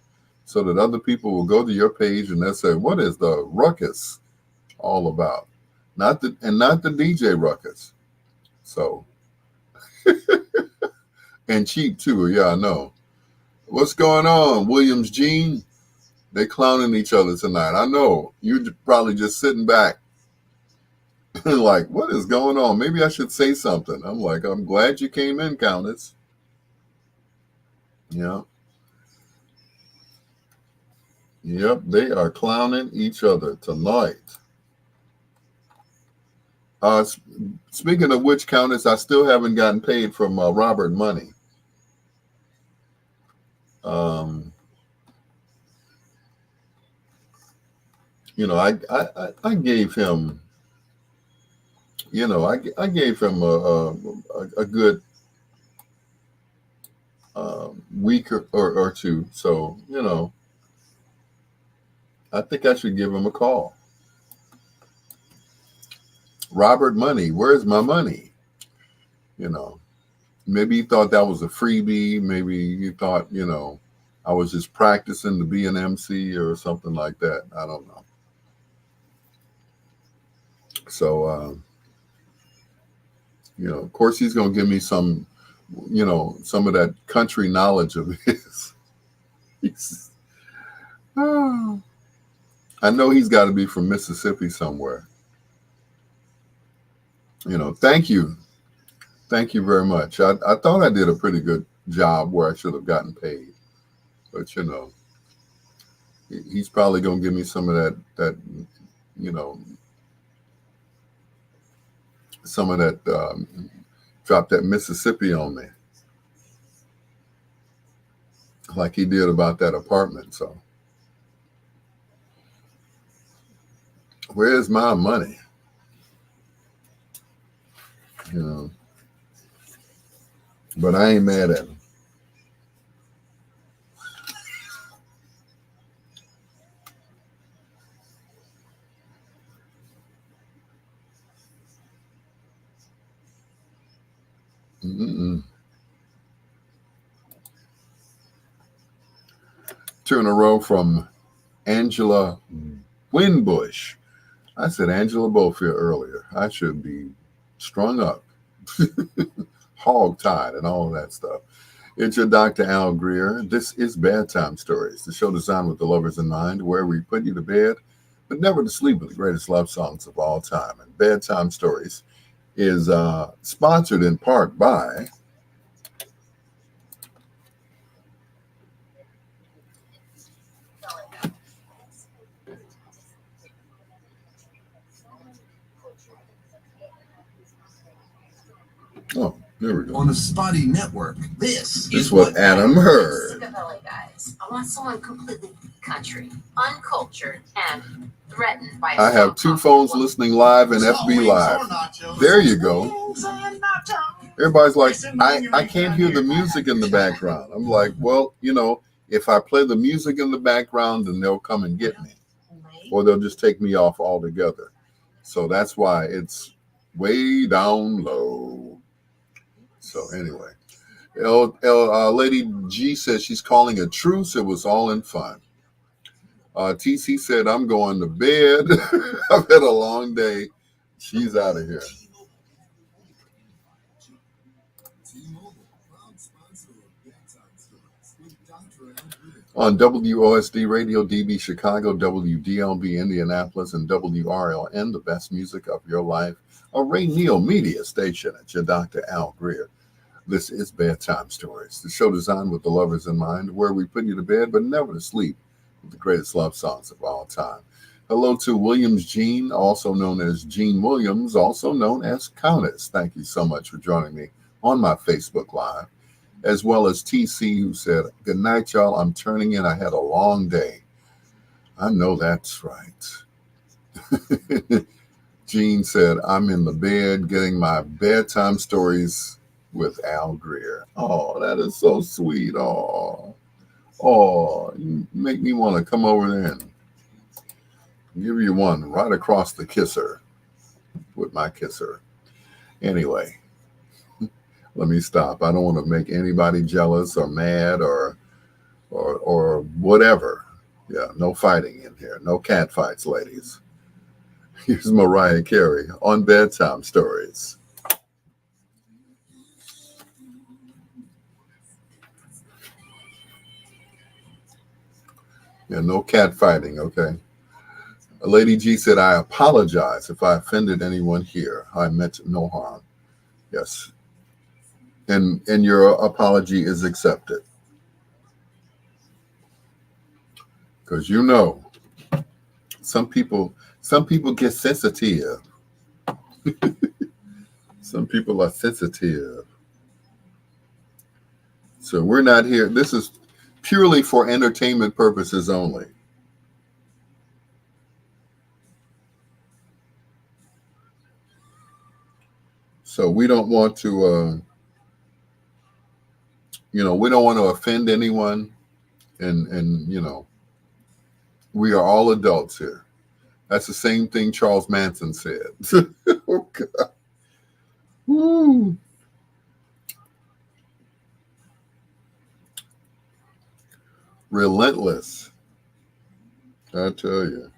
so that other people will go to your page and they'll say, "What is the ruckus all about?" Not the DJ ruckus. So, and cheap too. Yeah, I know. What's going on, Williams Jean? They clowning each other tonight. I know. You're probably just sitting back like, what is going on? Maybe I should say something. I'm like, I'm glad you came in, Countess. Yeah. Yep, they are clowning each other tonight. Speaking of which, Countess, I still haven't gotten paid from Robert Money. I gave him, I gave him a good week or two. So, I think I should give him a call. Robert Money, where's my money? Maybe you thought that was a freebie. Maybe you thought, I was just practicing to be an MC or something like that. I don't know. So, of course, he's going to give me some some of that country knowledge of his. He's, oh, I know he's got to be from Mississippi somewhere. Thank you. Thank you very much. I thought I did a pretty good job where I should have gotten paid. But, he's probably going to give me some of you know, some of that, drop that Mississippi on me like he did about that apartment. So, where's my money? You know, but I ain't mad at him. Mm-mm. Two in a row from Angela Winbush. I said Angela Bofield earlier. I should be strung up, hog tied, and all of that stuff. It's your Dr. Al Greer. This is Bedtime Stories, the show designed with the lovers in mind, where we put you to bed, but never to sleep with the greatest love songs of all time. And Bedtime Stories is sponsored in part by Oh, there we go. On a spotty network, this is what Adam heard. Guys, I want someone completely country, uncultured, and threatened by. I have two phones listening live and FB Live. There you go. Everybody's like, I can't hear the music in the background. I'm like, well, if I play the music in the background, then they'll come and get me, or they'll just take me off altogether. So that's why it's way down low. So anyway, Lady G says she's calling a truce. It was all in fun. TC said, I'm going to bed. I've had a long day. She's out of here. On WOSD Radio DB Chicago, WDLB Indianapolis, and WRLN, the best music of your life, a Ray Neal media station. It's your Dr. Al Greer. This is Bedtime Stories, the show designed with the lovers in mind, where we put you to bed but never to sleep with the greatest love songs of all time. Hello to Williams Jean, also known as Jean Williams, also known as Countess. Thank you so much for joining me on my Facebook Live, as well as TC, who said, good night, y'all. I'm turning in. I had a long day. I know that's right. Jean said, I'm in the bed getting my bedtime stories with Al Greer. Oh, that is so sweet. Oh, you make me want to come over there and give you one right across the kisser with my kisser. Anyway, let me stop. I don't want to make anybody jealous or mad or whatever. Yeah, no fighting in here. No cat fights, ladies. Here's Mariah Carey on Bedtime Stories. Yeah, no cat fighting, okay? Lady G said, I apologize if I offended anyone here. I meant no harm. Yes. And your apology is accepted. Because some people get sensitive. Some people are sensitive. So we're not here. This is purely for entertainment purposes only. So we don't want to, we don't want to offend anyone. And we are all adults here. That's the same thing Charles Manson said. Oh, God. Woo. Relentless. I tell you.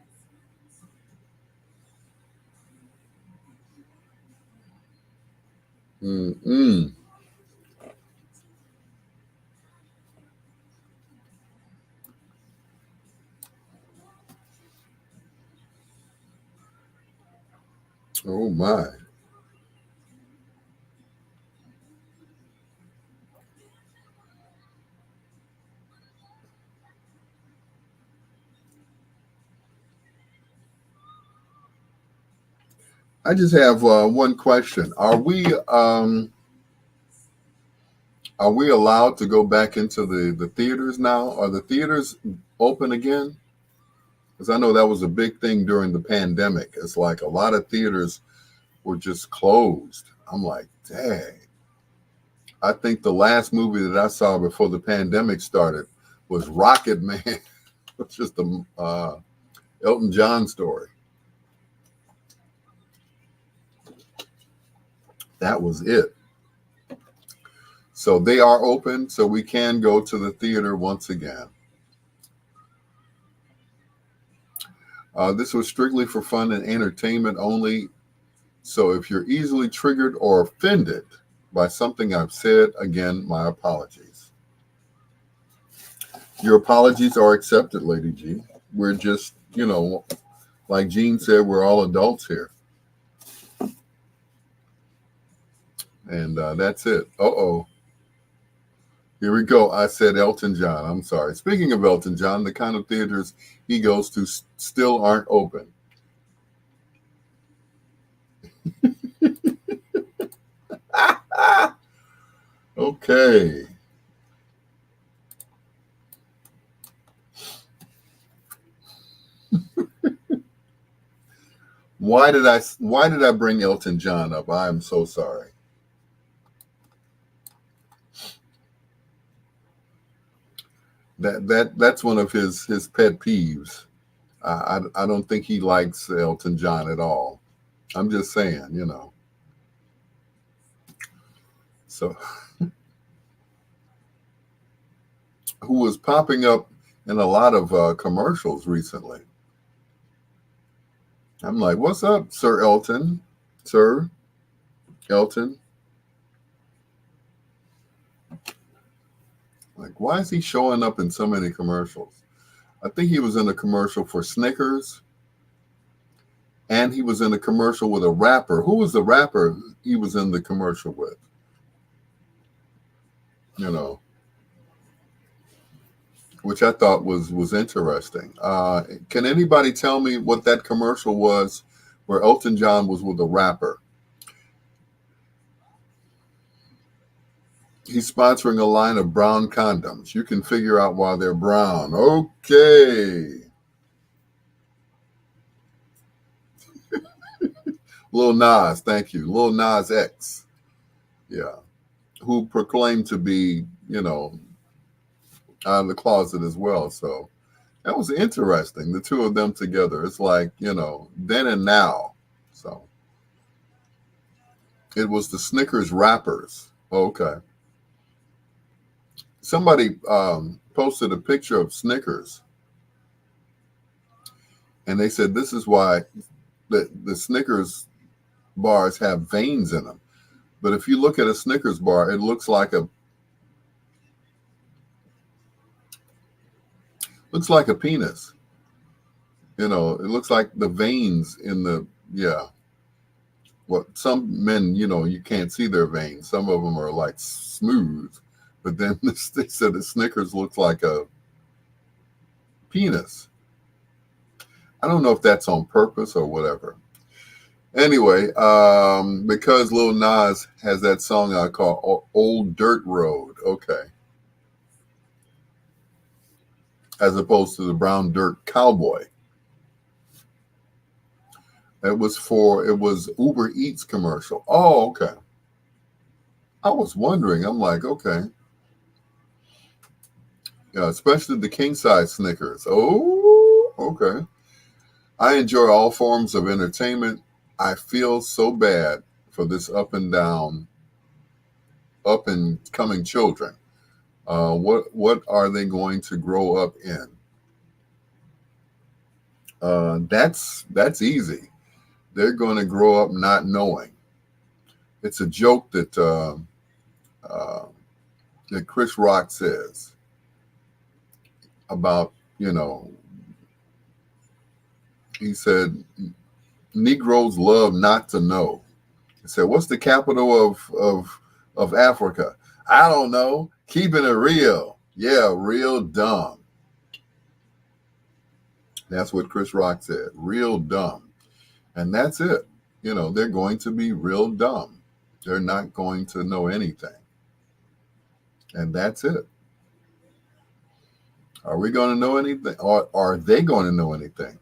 Mm-mm. Oh my. I just have one question. Are we allowed to go back into the theaters now? Are the theaters open again? Because I know that was a big thing during the pandemic. It's like a lot of theaters were just closed. I'm like, dang. I think the last movie that I saw before the pandemic started was Rocket Man. It's just a Elton John story. That was it. So they are open, so we can go to the theater once again. This was strictly for fun and entertainment only. So if you're easily triggered or offended by something I've said, again, my apologies. Your apologies are accepted, Lady G. We're just, like Gene said, we're all adults here. And that's it. Uh-oh. Here we go. I said Elton John. I'm sorry. Speaking of Elton John, the kind of theaters he goes to still aren't open. Okay. Why did I bring Elton John up? I am so sorry. That's one of his pet peeves. I don't think he likes Elton John at all. I'm just saying. So who was popping up in a lot of commercials recently? I'm like, what's up, Sir Elton? Sir Elton? Like, why is he showing up in so many commercials? I think he was in a commercial for Snickers, and he was in a commercial with a rapper. Who was the rapper he was in the commercial with? You know, which I thought was interesting. Can anybody tell me what that commercial was where Elton John was with a rapper? He's sponsoring a line of brown condoms. You can figure out why they're brown. Okay. Lil Nas, thank you. Lil Nas X. Yeah. Who proclaimed to be, out of the closet as well. So that was interesting. The two of them together. It's like, then and now. So it was the Snickers rappers. Okay. Somebody posted a picture of Snickers, and they said this is why the Snickers bars have veins in them. But if you look at a Snickers bar, it looks like a penis. It looks like the veins in the yeah. Well, some men, you can't see their veins. Some of them are like smooth, but then they said the Snickers looks like a penis. I don't know if that's on purpose or whatever. Anyway, because Lil Nas has that song I call Old Dirt Road, okay, as opposed to the Brown Dirt Cowboy. It was Uber Eats commercial. Oh, okay. I was wondering. I'm like, okay. Yeah, especially the king size Snickers. Oh, okay. I enjoy all forms of entertainment. I feel so bad for this up and coming children. What are they going to grow up in? That's easy. They're going to grow up not knowing. It's a joke uh, that Chris Rock says about he said Negroes love not to know. He said, "What's the capital of Africa?" I don't know. Keeping it real. Yeah, real dumb. That's what Chris Rock said. Real dumb. And that's it. They're going to be real dumb. They're not going to know anything. And that's it. Are we going to know anything? Or are they going to know anything?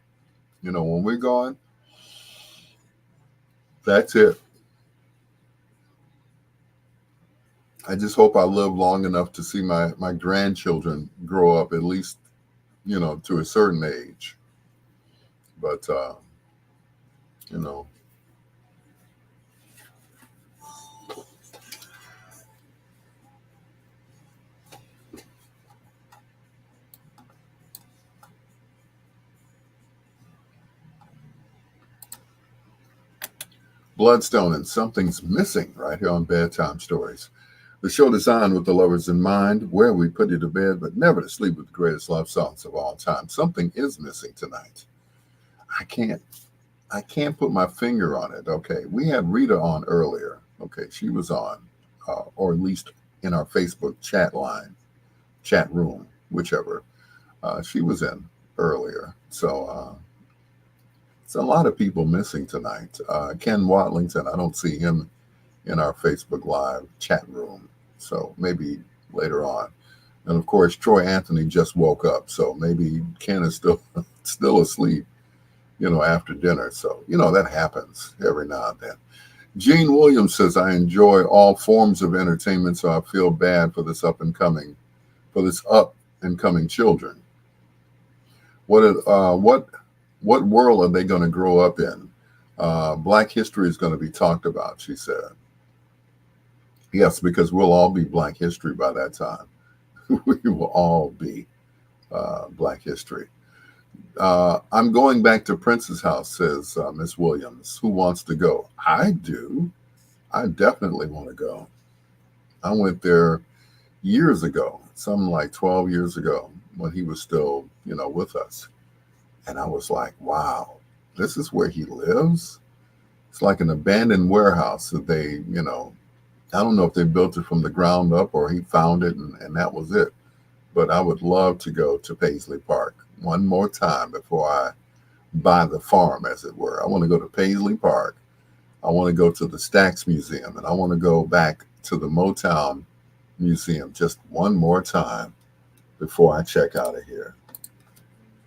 When we're gone, that's it. I just hope I live long enough to see my grandchildren grow up, at least, to a certain age. But, you know, Bloodstone and Something's Missing right here on Bedtime Stories. The show designed with the lovers in mind, where we put you to bed, but never to sleep with the greatest love songs of all time. Something is missing tonight. I can't put my finger on it. Okay, we had Rita on earlier. Okay, she was on, or at least in our Facebook chat room, whichever. She was in earlier. So it's a lot of people missing tonight. Ken Watlington, I don't see him in our Facebook Live chat room. So maybe later on. And of course, Troy Anthony just woke up. So maybe Ken is still asleep, after dinner. So, that happens every now and then. Gene Williams says, I enjoy all forms of entertainment, so I feel bad for this up and coming children. What world are they going to grow up in? Black history is going to be talked about, she said. Yes, because we'll all be Black history by that time. We will all be Black history. I'm going back to Prince's house, says Miss Williams. Who wants to go? I do. I definitely want to go. I went there years ago, something like 12 years ago, when he was still, with us. And I was like, wow, this is where he lives? It's like an abandoned warehouse that they, I don't know if they built it from the ground up or he found it and that was it. But I would love to go to Paisley Park one more time before I buy the farm, as it were. I want to go to Paisley Park. I want to go to the Stax Museum, and I want to go back to the Motown Museum just one more time before I check out of here.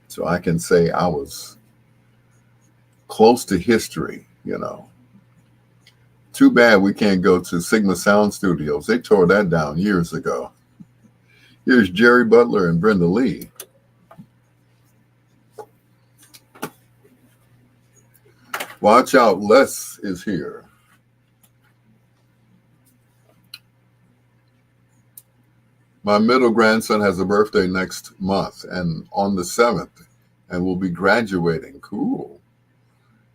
So I can say I was close to history, Too bad we can't go to Sigma Sound Studios. They tore that down years ago. Here's Jerry Butler and Brenda Lee. Watch out, Les is here. My middle grandson has a birthday next month and on the 7th and will be graduating. Cool.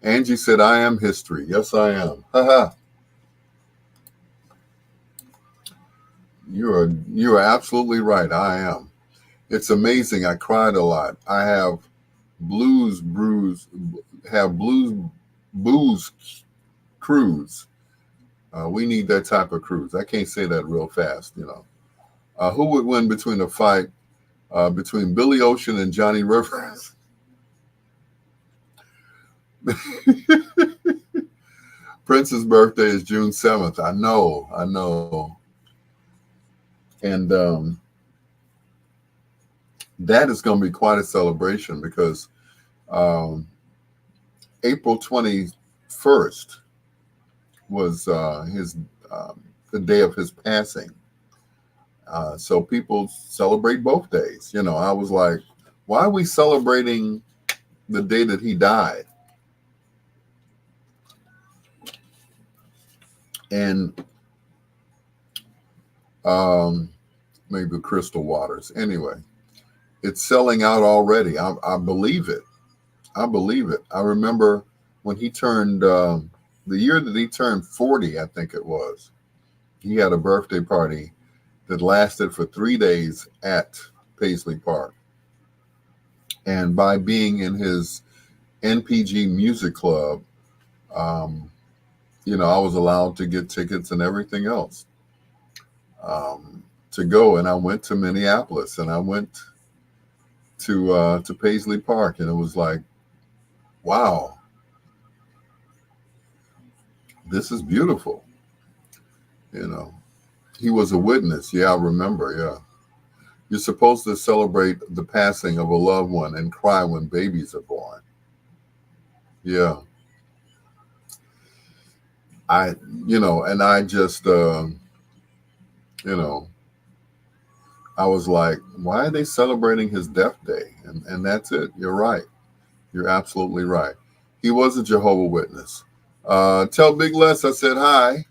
Angie said, I am history. Yes, I am. Haha. You are absolutely right. I am. It's amazing. I cried a lot. I have booze cruise. We need that type of cruise. I can't say that real fast, Who would win between a fight between Billy Ocean and Johnny Rivers? Prince's birthday is June 7th. I know. And that is going to be quite a celebration because April 21st was the day of his passing. So people celebrate both days. I was like, why are we celebrating the day that he died? And maybe Crystal Waters. Anyway, it's selling out already. I believe it. I remember when he turned, the year that he turned 40, I think it was, he had a birthday party that lasted for 3 days at Paisley Park. And by being in his NPG Music Club, Um, I was allowed to get tickets and everything else to go, and I went to Minneapolis, and I went to Paisley Park, and it was like, wow, this is beautiful. You know, he was a witness. Yeah, I remember. Yeah, you're supposed to celebrate the passing of a loved one and cry when babies are born. Yeah, I, and I just, you know, I was like, why are they celebrating his death day? And that's it. You're right. You're absolutely right. He was a Jehovah Witness. Tell Big Les I said hi.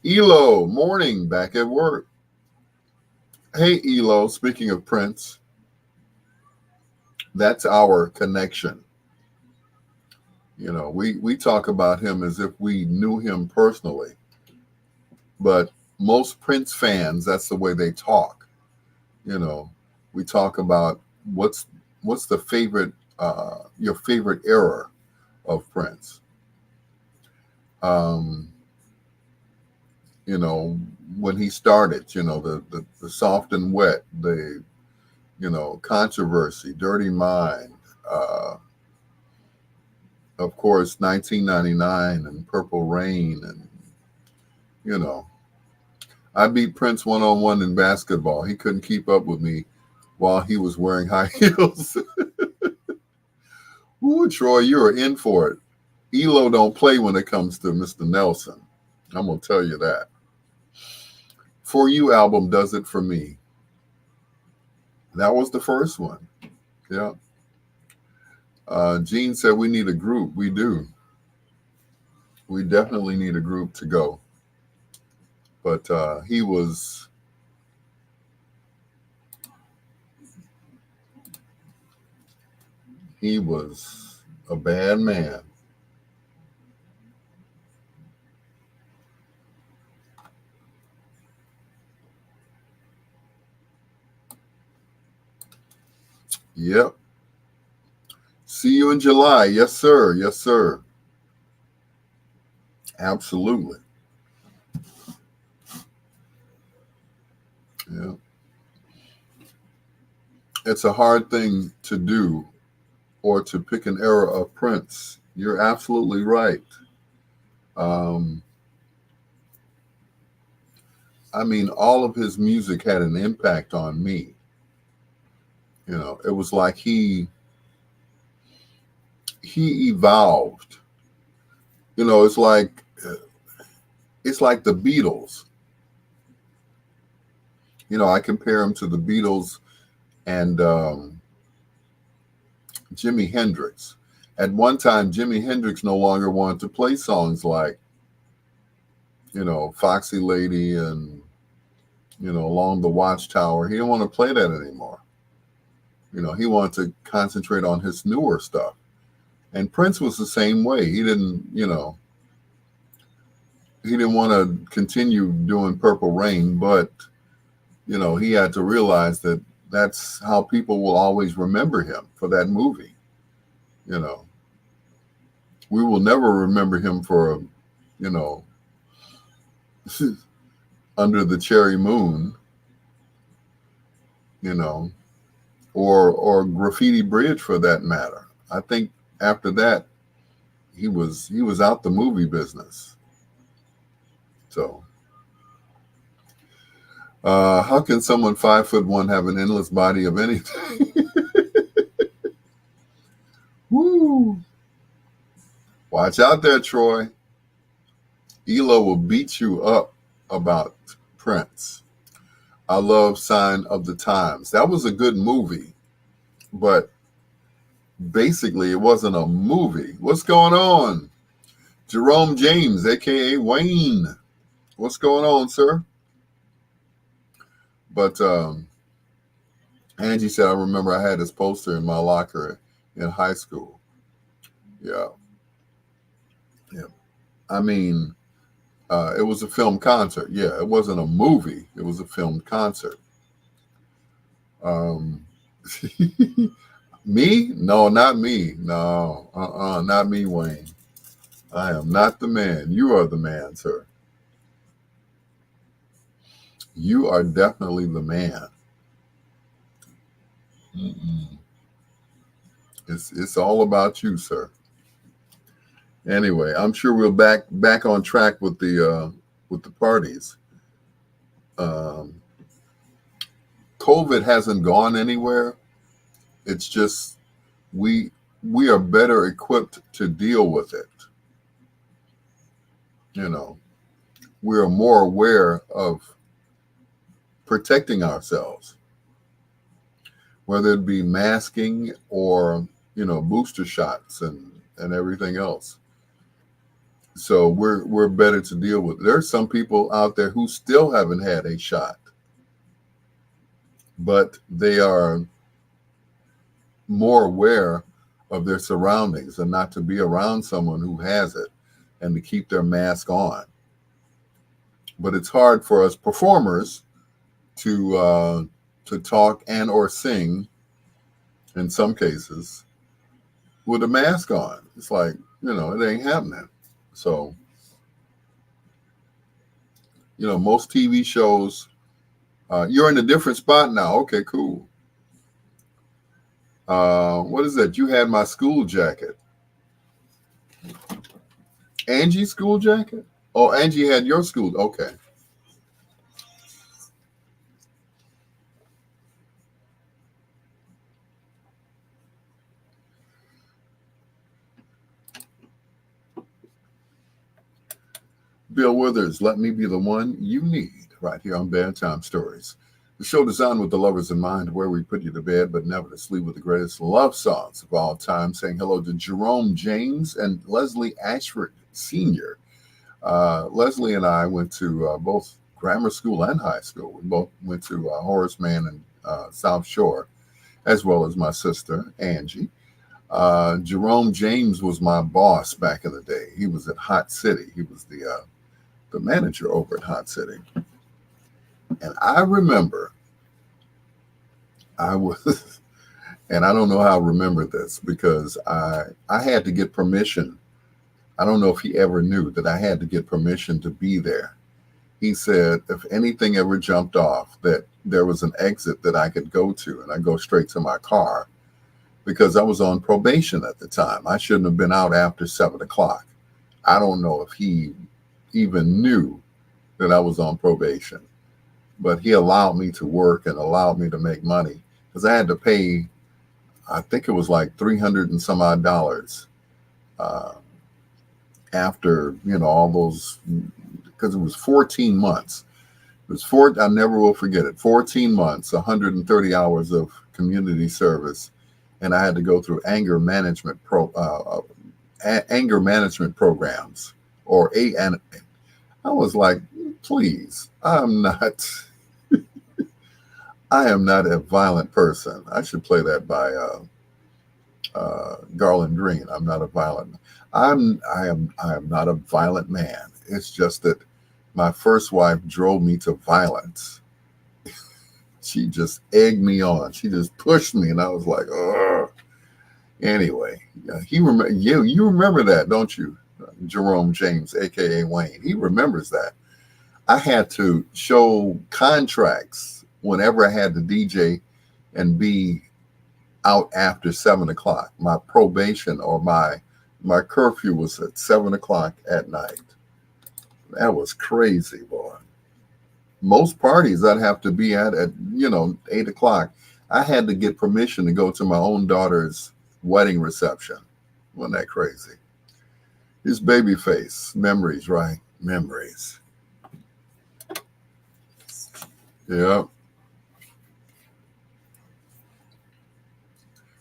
Elo, morning, back at work. Hey, Elo, speaking of Prince, that's our connection. We talk about him as if we knew him personally, but most Prince fans, that's the way they talk. You know, we talk about what's the favorite, your favorite era of Prince. Um, when he started, the soft and wet, the, controversy, dirty mind, uh, of course, 1999 and Purple Rain. And, you know, I beat Prince one-on-one in basketball. He couldn't keep up with me while he was wearing high heels. Ooh, Troy, you're in for it. Elo don't play when it comes to Mr. Nelson. I'm going to tell you that. For You album does it for me. That was the first one. Yeah. Gene said we need a group. We do. We definitely need a group to go. But he was a bad man. Yep. See you in July. Yes, sir. Yes, sir. Absolutely. Yeah. It's a hard thing to do or to pick an era of Prince. You're absolutely right. Um, I mean, all of his music had an impact on me. It was like he evolved. It's like the Beatles. I compare him to the Beatles and Jimi Hendrix. At one time, Jimi Hendrix no longer wanted to play songs like, Foxy Lady and, Along the Watchtower. He didn't want to play that anymore. He wanted to concentrate on his newer stuff. And Prince was the same way. He didn't want to continue doing Purple Rain, but, he had to realize that that's how people will always remember him, for that movie. We will never remember him for, Under the Cherry Moon, you know, or Graffiti Bridge for that matter. I think after that, he was out the movie business. So, how can someone 5'1" have an endless body of anything? Woo! Watch out there, Troy. Elo will beat you up about Prince. I love Sign of the Times. That was a good movie, but basically it wasn't a movie. What's going on? Jerome James, aka Wayne. What's going on, sir? But Angie said, I remember I had his poster in my locker in high school. Yeah. Yeah. I mean, it was a film concert. Yeah, it wasn't a movie. It was a filmed concert. Me? No, not me. No, not me, Wayne. I am not the man. You are the man, sir. You are definitely the man. Mm-mm. It's all about you, sir. Anyway, I'm sure we'll back on track with the parties. Um, COVID hasn't gone anywhere. It's just we we are better equipped to deal with it. You know, we are more aware of protecting ourselves, whether it be masking or booster shots and everything else. So we're better to deal with. There's some people out there who still haven't had a shot, but they are more aware of their surroundings and not to be around someone who has it and to keep their mask on. But it's hard for us performers to talk and or sing in some cases with a mask on. It's like, it ain't happening. So, most TV shows, you're in a different spot now. Okay, cool. What is that? You had my school jacket. Angie's school jacket? Oh, Angie had your school. Okay. Bill Withers, let me be the one you need right here on Bedtime Stories. The show designed with the lovers in mind, where we put you to bed but never to sleep with the greatest love songs of all time. Saying hello to Jerome James and Leslie Ashford Sr. Leslie and I went to both grammar school and high school. We both went to Horace Mann and South Shore, as well as my sister, Angie. Jerome James was my boss back in the day. He was at Hot City. He was the manager over at Hot City. And I remember I was, and I don't know how I remember this because I had to get permission. I don't know if he ever knew that I had to get permission to be there. He said if anything ever jumped off, that there was an exit that I could go to, and I go straight to my car because I was on probation at the time. I shouldn't have been out after 7 o'clock. I don't know if he even knew that I was on probation, but he allowed me to work and allowed me to make money because I had to pay, I think it was like 300 and some odd dollars after, all those, because it was 14 months. It was I never will forget it. 14 months, 130 hours of community service. And I had to go through anger management programs and I was like, please, I am not a violent person. I should play that by Garland Green. I'm not a violent. I am not a violent man. It's just that my first wife drove me to violence. She just egged me on. She just pushed me, and I was like, ugh. Anyway, you remember that, don't you? Jerome James, aka Wayne. He remembers that. I had to show contracts whenever I had to DJ and be out after 7 o'clock. My probation or my curfew was at 7 o'clock at night. That was crazy, boy. Most parties I'd have to be at 8 o'clock. I had to get permission to go to my own daughter's wedding reception. Wasn't that crazy? His baby face. Memories, right? Memories. Yeah.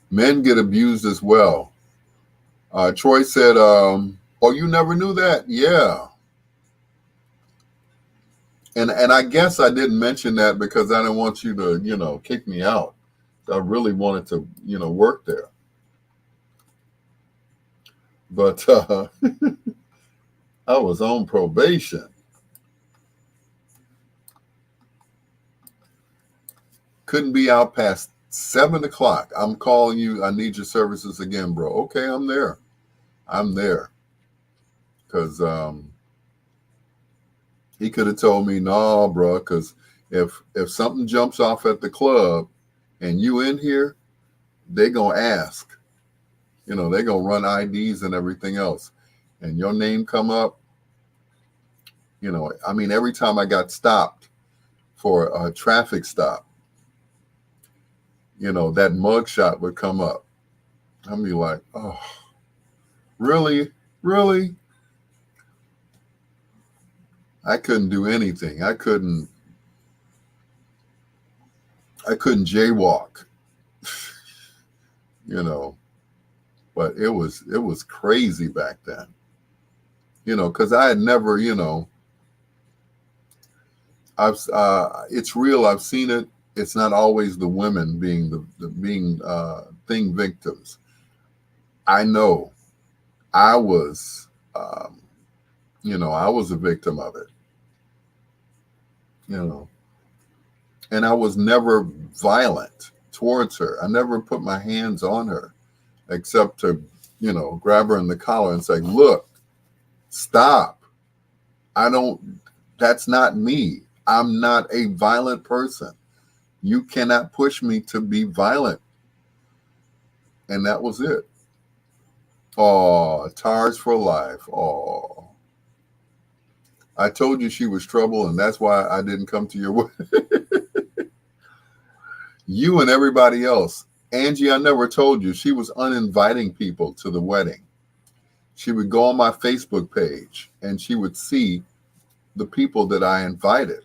Men get abused as well. Troy said, oh, you never knew that? Yeah. And I guess I didn't mention that because I didn't want you to, kick me out. I really wanted to, work there. But I was on probation. Couldn't be out past 7 o'clock. I'm calling you. I need your services again, bro. Okay, I'm there. I'm there. because he could have told me, no, bro, because if something jumps off at the club and you in here, they gonna ask. They gonna run IDs and everything else, and your name come up. I mean, every time I got stopped for a traffic stop, that mugshot would come up. I'd be like, oh, really, really? I couldn't do anything. I couldn't jaywalk. But it was crazy back then. Because I had never, it's real. I've seen it. It's not always the women being thing victims. I know I was, I was a victim of it, and I was never violent towards her. I never put my hands on her except to, grab her in the collar and say, look, stop. That's not me. I'm not a violent person. You cannot push me to be violent. And that was it. Oh, Tars for life. Oh, I told you she was trouble, and that's why I didn't come to your wedding. You and everybody else. Angie, I never told you, she was uninviting people to the wedding. She would go on my Facebook page, and she would see the people that I invited.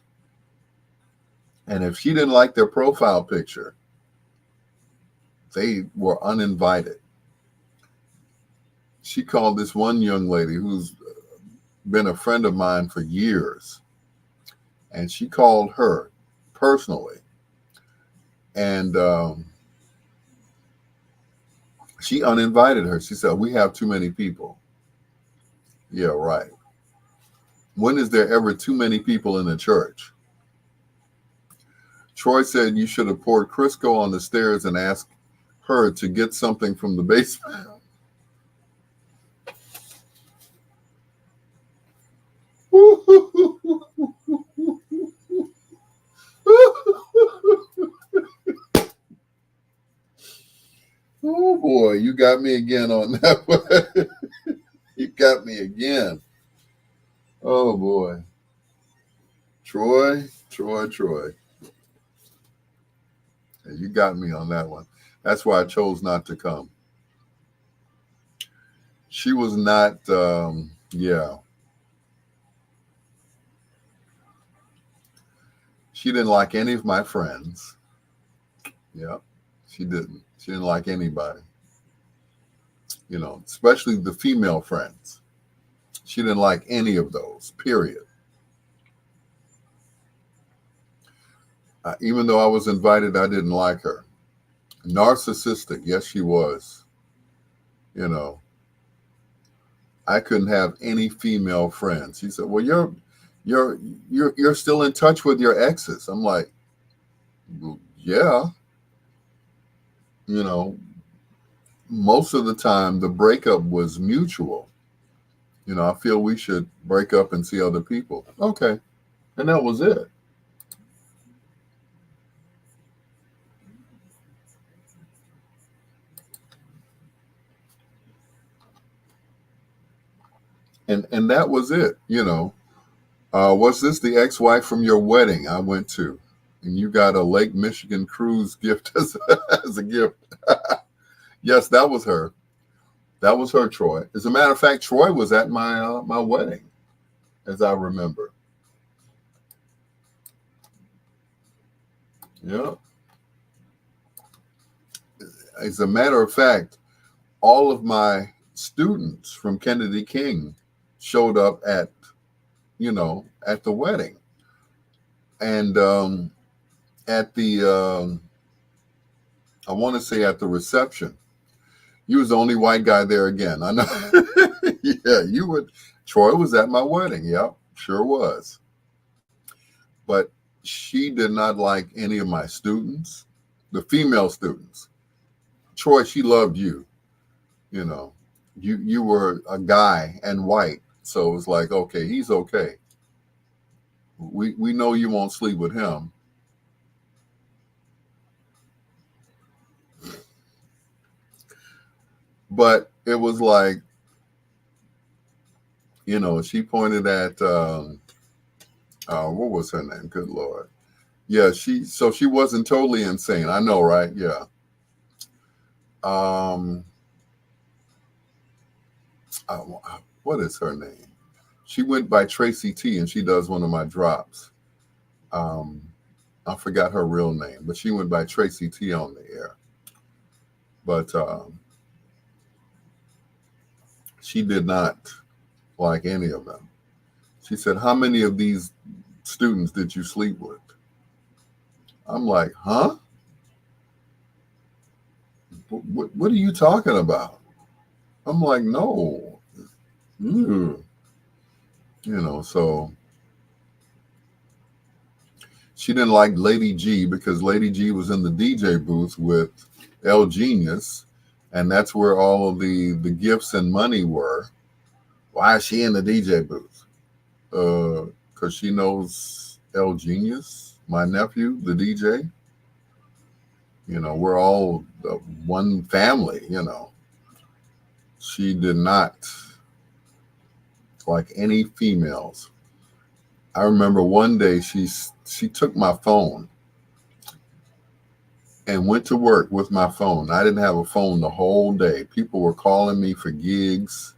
And if she didn't like their profile picture, they were uninvited. She called this one young lady who's been a friend of mine for years, and she called her personally, and she uninvited her. She said, we have too many people. Yeah, right. When is there ever too many people in a church? Troy said you should have poured Crisco on the stairs and asked her to get something from the basement. Oh boy, you got me again on that one. You got me again. Oh boy. Troy. You got me on that one. That's why I chose not to come. She was not, yeah. She didn't like any of my friends. Yeah, she didn't. She didn't like anybody. Especially the female friends. She didn't like any of those, period. Even though I was invited, I didn't like her. Narcissistic, yes, she was. I couldn't have any female friends. She said, "Well, you're still in touch with your exes." I'm like, well, yeah. Most of the time the breakup was mutual. I feel we should break up and see other people. Okay. And that was it. And that was it. Was this the ex-wife from your wedding I went to? And you got a Lake Michigan cruise gift as a gift. Yes, that was her. That was her, Troy. As a matter of fact, Troy was at my my wedding, as I remember. Yeah. As a matter of fact, all of my students from Kennedy King showed up at the wedding. And at the, I want to say at the reception, you was the only white guy there again. I know. Yeah, you were. Troy was at my wedding. Yep, sure was. But she did not like any of my students, the female students. Troy, she loved you. You were a guy and white, So it's like, okay, he's okay. We know you won't sleep with him. But it was like, she pointed at what was her name? Good Lord. Yeah, she wasn't totally insane. I know, right? Yeah. Um, uh, what is her name? She went by Tracy T, and she does one of my drops. Um, I forgot her real name, but she went by Tracy T on the air. But she did not like any of them. She said, "How many of these students did you sleep with?" I'm like, "Huh? What are you talking about?" I'm like, "No." Ew. So she didn't like Lady G because Lady G was in the DJ booth with L Genius, and that's where all of the gifts and money were. Why is she in the DJ booth? Because she knows L Genius, my nephew, the DJ. We're all one family. She did not like any females. I remember one day she took my phone and went to work with my phone. I didn't have a phone the whole day. People were calling me for gigs,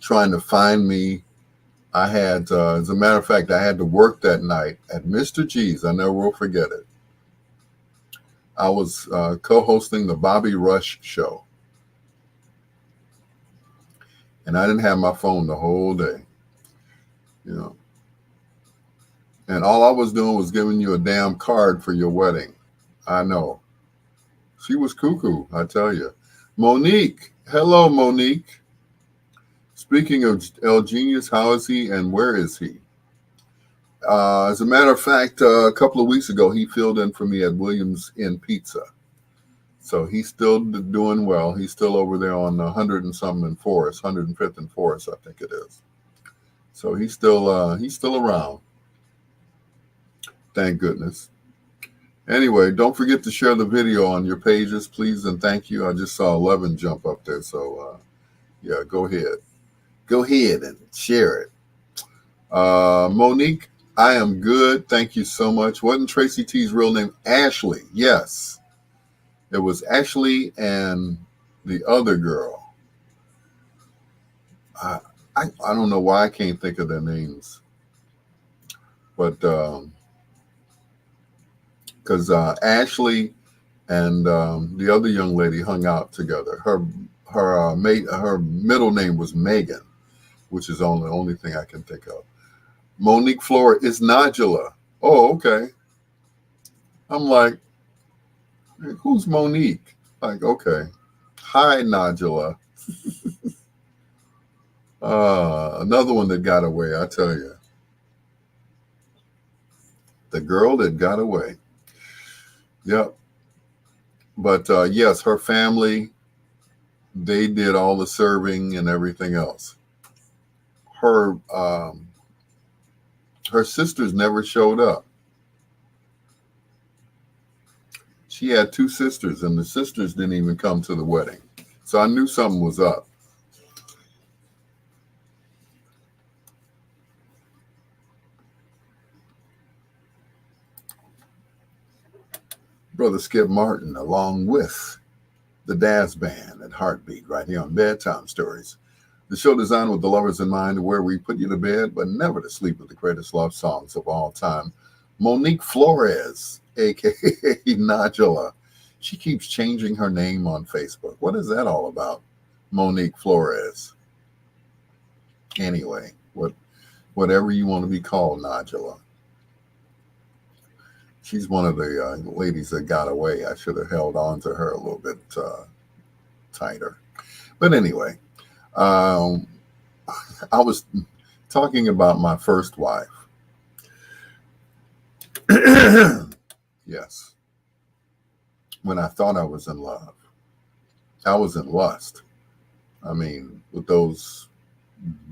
trying to find me. I had, as a matter of fact, I had to work that night at Mr. G's. I never will forget it. I was co-hosting the Bobby Rush show, and I didn't have my phone the whole day. You know, and all I was doing was giving you a damn card for your wedding. I know. She was cuckoo, I tell you. Monique. Hello, Monique. Speaking of El Genius, how is he and where is he? As a matter of fact, a couple of weeks ago, he filled in for me at Williams Inn Pizza. So he's still doing well. He's still over there on 100 and something in Forest, 105th and Forest, I think it is. So he's still around. Thank goodness. Anyway, don't forget to share the video on your pages, please, and thank you. I just saw 11 jump up there, so yeah, go ahead. Go ahead and share it. Monique, I am good. Thank you so much. Wasn't Tracy T's real name Ashley? Yes. It was Ashley and the other girl. I I don't know why I can't think of their names, but because Ashley and the other young lady hung out together. Her middle name was Megan, which is the only thing I can think of. Monique Flora is Nodula. Oh, okay. I'm like, who's Monique? Like, okay. Hi, Nodula. Another one that got away, I tell you. The girl that got away. Yep. But yes, her family, they did all the serving and everything else. Her her sisters never showed up. She had two sisters, and the sisters didn't even come to the wedding. So I knew something was up. Brother Skip Martin, along with the Daz Band at Heartbeat, right here on Bedtime Stories. The show designed with the lovers in mind, where we put you to bed, but never to sleep with the greatest love songs of all time. Monique Flores, aka Nodula. She keeps changing her name on Facebook. What is that all about? Monique Flores. Anyway, whatever you want to be called, Nodula. She's one of the ladies that got away. I should have held on to her a little bit tighter. But anyway, um, I was talking about my first wife. Yes. When I thought I was in love, I was in lust. I mean, with those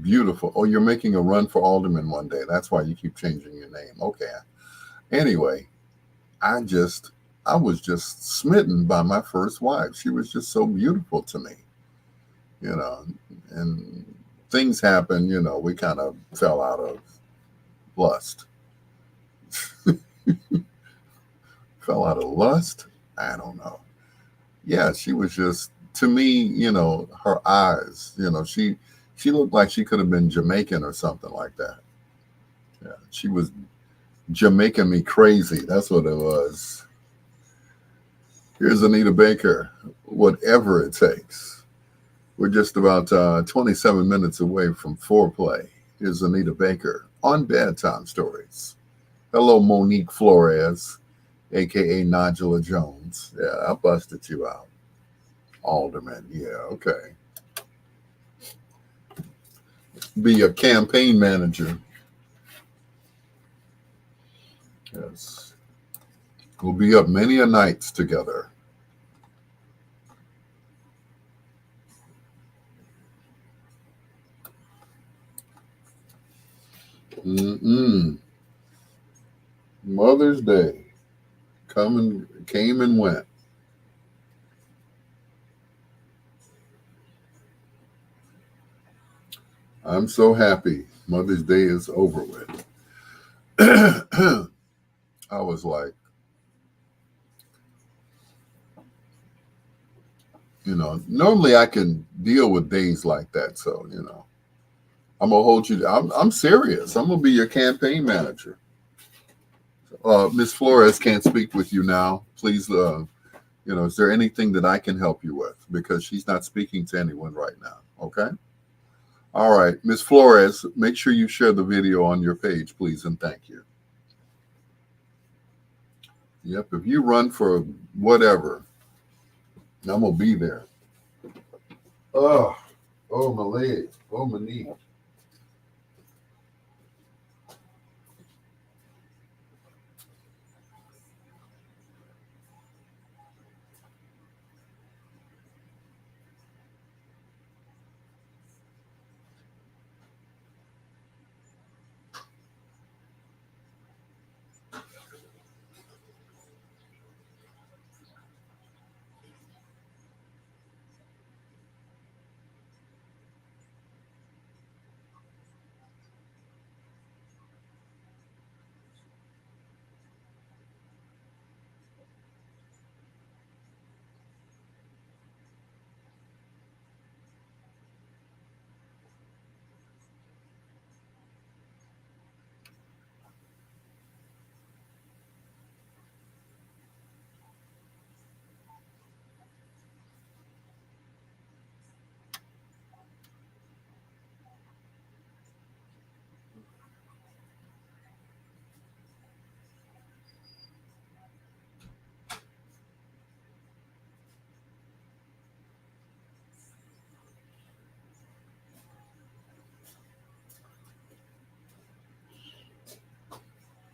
Beautiful. Oh, you're making a run for alderman one day. That's why you keep changing your name. Okay. Anyway, I just, I was just smitten by my first wife. She was just so beautiful to me, you know, and things happened, we kind of fell out of lust. Fell out of lust? I don't know. Yeah, she was just, to me, her eyes, she looked like she could have been Jamaican or something like that. Yeah, she was Jamaican me crazy. That's what it was. Here's Anita Baker, Whatever It Takes. We're just about 27 minutes away from foreplay. Here's Anita Baker on Bedtime Stories. Hello, Monique Flores, a.k.a. Nigella Jones. Yeah, I busted you out. Alderman, yeah, okay. Be a campaign manager. Yes. We'll be up many a nights together. Mm-mm. Mother's Day came and went. I'm so happy Mother's Day is over with. I was like, normally I can deal with days like that. So, I'm going to hold you. I'm serious. I'm going to be your campaign manager. Miss Flores can't speak with you now. Please, is there anything that I can help you with? Because she's not speaking to anyone right now. Okay. All right. Miss Flores, make sure you share the video on your page, please, and thank you. Yep. If you run for whatever, I'm going to be there. Oh, my leg. Oh, my knee.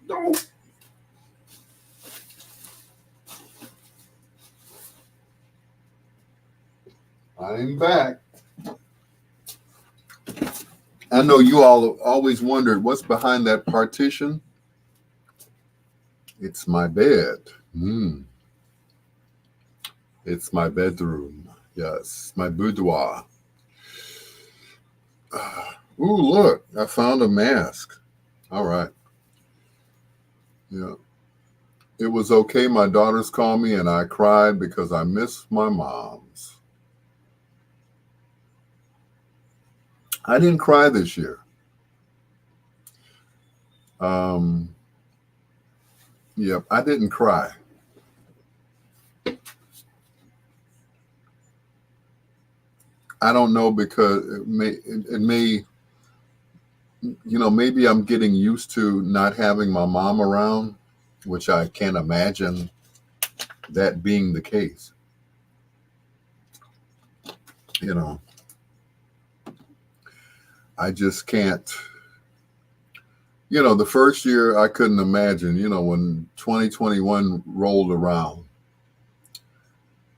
No. I'm back. I know you all always wondered what's behind that partition. It's my bed. It's my bedroom. Yes, my boudoir. Ooh, look, I found a mask. All right. Yeah. It was okay. My daughters called me and I cried because I miss my moms. I didn't cry this year. Yep, I didn't cry. I don't know because it may maybe I'm getting used to not having my mom around, which I can't imagine that being the case. You know, I just can't. The first year I couldn't imagine, when 2021 rolled around,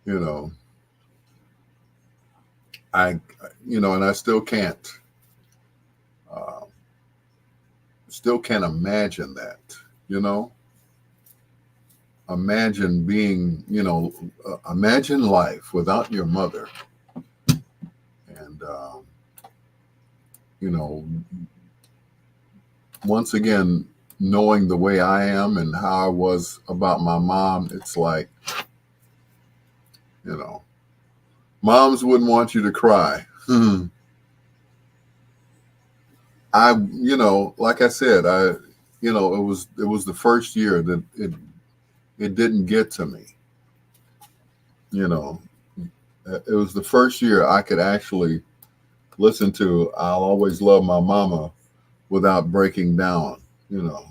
you know, I, and I still can't. still can't imagine that, you know? Imagine being, imagine life without your mother. And, you know, once again, knowing the way I am and how I was about my mom, it's like, you know, moms wouldn't want you to cry. Like I said, it was the first year that it didn't get to me. You know, it was the first year I could actually listen to "I'll Always Love My Mama" without breaking down. You know,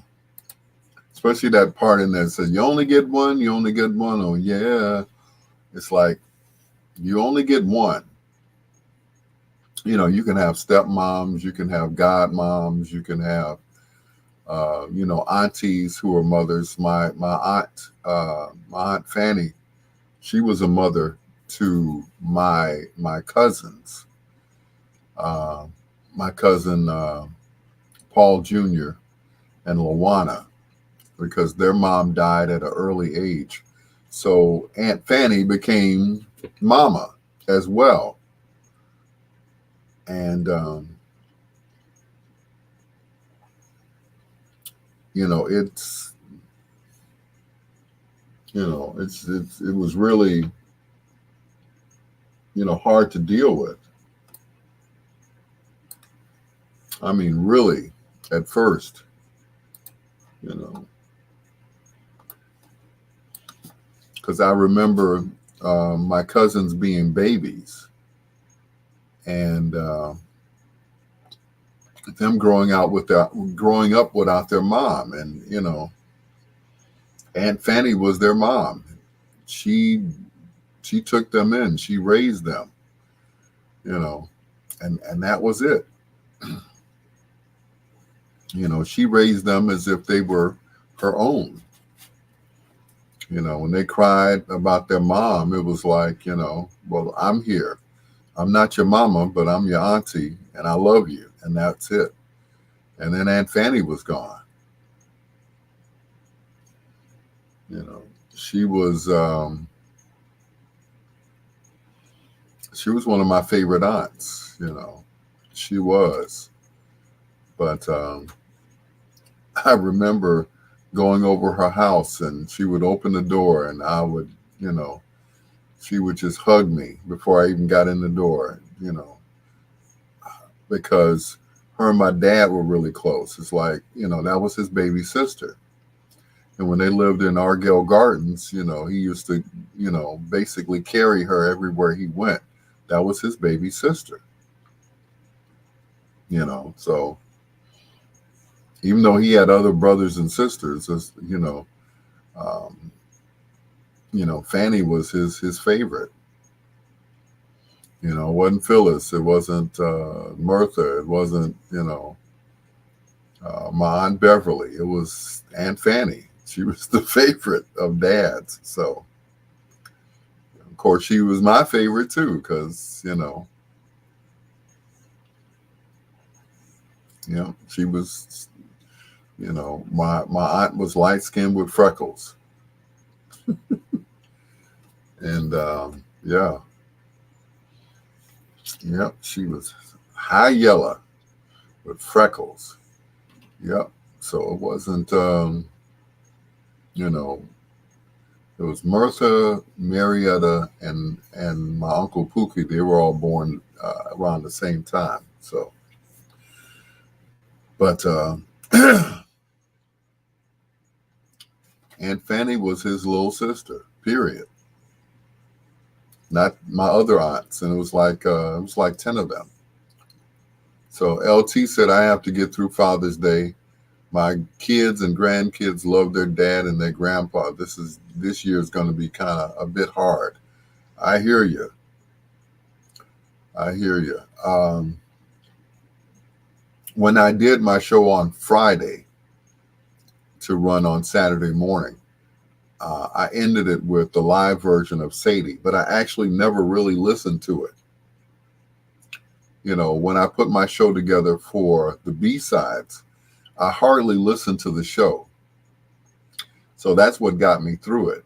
especially that part in there that says, "You only get one, you only get one." Oh yeah, it's like you only get one. You know, you can have stepmoms, you can have godmoms, you can have aunties who are mothers. My aunt Fanny, she was a mother to my cousins. Uh, my cousin Paul Jr. and Lawana, because their mom died at an early age. So Aunt Fanny became Mama as well, and you know it's it was really hard to deal with. I mean, really, at first, you know, because I remember my cousins being babies and them growing up without their mom, and Aunt Fanny was their mom. She took them in, she raised them, you know, and that was it. She raised them as if they were her own. When they cried about their mom, it was like, well, I'm here. I'm not your mama, but I'm your auntie, and I love you, and that's it. And then Aunt Fanny was gone. She was one of my favorite aunts. She was. But I remember going over her house, and she would open the door, and I would, she would just hug me before I even got in the door, because her and my dad were really close. It's like, that was his baby sister. And when they lived in Argyle Gardens, he used to, basically carry her everywhere he went. That was his baby sister. So even though he had other brothers and sisters, Fanny was his favorite. It wasn't Phyllis, it wasn't Martha, it wasn't my Aunt Beverly. It was Aunt Fanny. She was the favorite of Dad's. So of course she was my favorite too, because she was. My aunt was light skinned with freckles. And she was high yellow with freckles. Yep. So it wasn't, it was Martha, Marietta, and my Uncle Pookie. They were all born around the same time. So, but Aunt Fanny was his little sister, period. Not my other aunts, and it was like 10 of them. So LT said, I have to get through Father's Day. My kids and grandkids love their dad and their grandpa. This year is going to be kind of a bit hard. I hear you. When I did my show on Friday to run on Saturday morning, I ended it with the live version of Sadie, but I actually never really listened to it. When I put my show together for the B-sides, I hardly listened to the show. So that's what got me through it.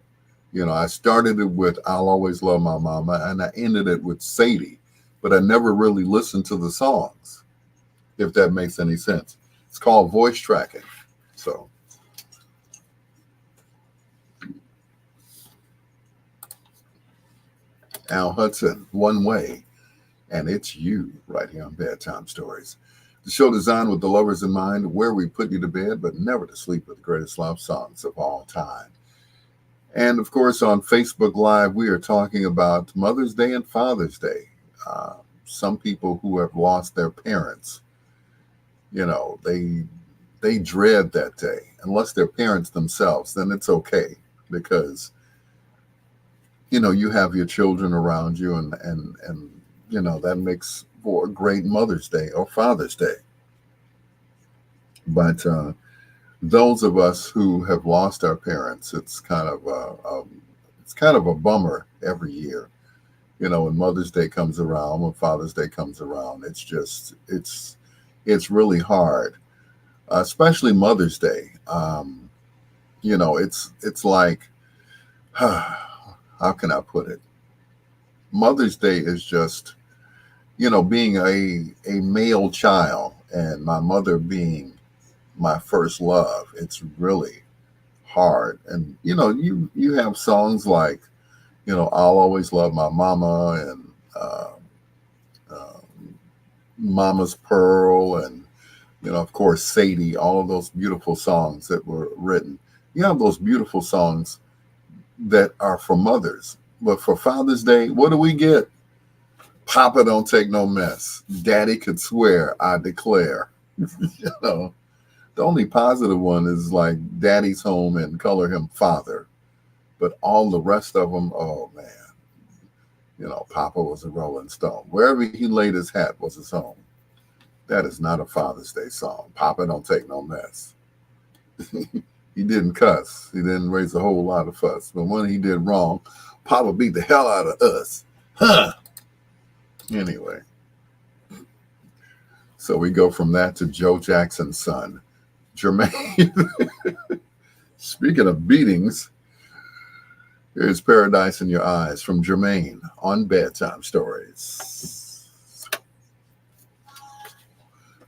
I started it with I'll Always Love My Mama, and I ended it with Sadie, but I never really listened to the songs, if that makes any sense. It's called voice tracking. So, Al Hudson, One Way, and it's you right here on Bedtime Stories. The show designed with the lovers in mind, where we put you to bed, but never to sleep with the greatest love songs of all time. And of course, on Facebook Live, we are talking about Mother's Day and Father's Day. Uh, some people who have lost their parents, they dread that day. Unless they're parents themselves, then it's okay because you have your children around you, and that makes for a great Mother's Day or Father's Day. But those of us who have lost our parents, it's kind of a bummer every year. When Mother's Day comes around, when Father's Day comes around, it's really hard, especially Mother's Day. It's like, how can I put it? Mother's Day is just, being a male child and my mother being my first love. It's really hard. And you have songs like, I'll Always Love My Mama, and uh, uh, Mama's Pearl, and of course Sadie, all of those beautiful songs that were written. You have those beautiful songs that are for mothers. But for Father's Day, what do we get? Papa don't take no mess. Daddy could swear, I declare. know, the only positive one is like Daddy's home and color him father. But all the rest of them, oh man, Papa was a Rolling Stone. Wherever he laid his hat was his home. That is not a Father's Day song. Papa don't take no mess. He didn't cuss. He didn't raise a whole lot of fuss. But when he did wrong, Papa beat the hell out of us. Huh. Anyway. So we go from that to Joe Jackson's son, Jermaine. Speaking of beatings, here's Paradise in Your Eyes from Jermaine on Bedtime Stories.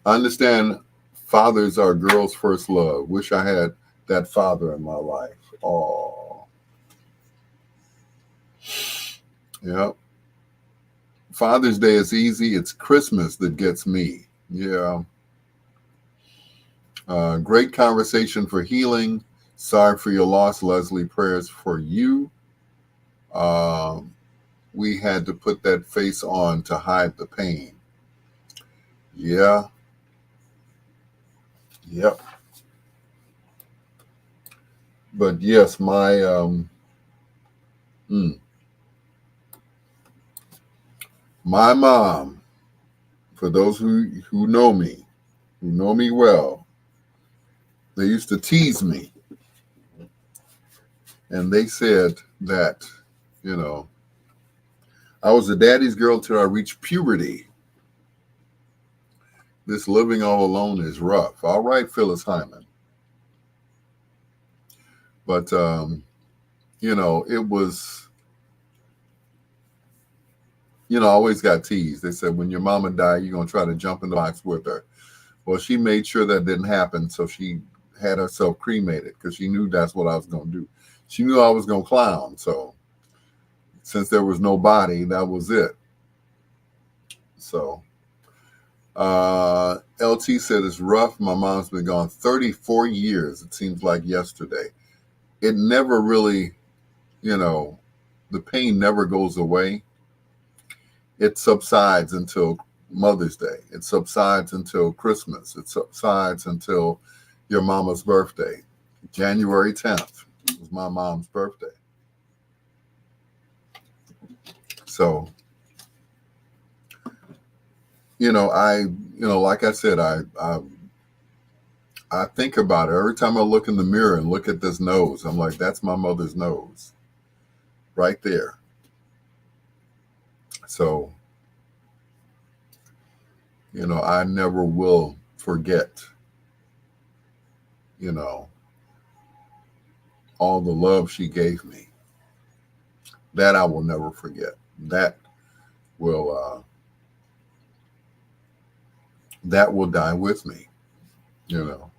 I understand fathers are girls' first love. Wish I had that father in my life. Oh. Yeah. Father's Day is easy. It's Christmas that gets me. Yeah. Great conversation for healing. Sorry for your loss, Leslie. Prayers for you. We had to put that face on to hide the pain. Yeah. Yep. But yes, my mom, for those who know me well, they used to tease me. And they said that, I was a daddy's girl till I reached puberty. This living all alone is rough. All right, Phyllis Hyman. But, it was, I always got teased. They said, when your mama died, you're going to try to jump in the box with her. Well, she made sure that didn't happen. So she had herself cremated because she knew that's what I was going to do. She knew I was going to clown. So since there was no body, that was it. So LT said it's rough. My mom's been gone 34 years. It seems like yesterday. It never really, the pain never goes away. It subsides until Mother's Day. It subsides until Christmas. It subsides until your mama's birthday. January 10th was my mom's birthday. So, like I said, I think about it every time I look in the mirror and look at this nose. I'm like, that's my mother's nose right there. So, I never will forget you know, all the love she gave me. That I will never forget. That will that will die with me, you know,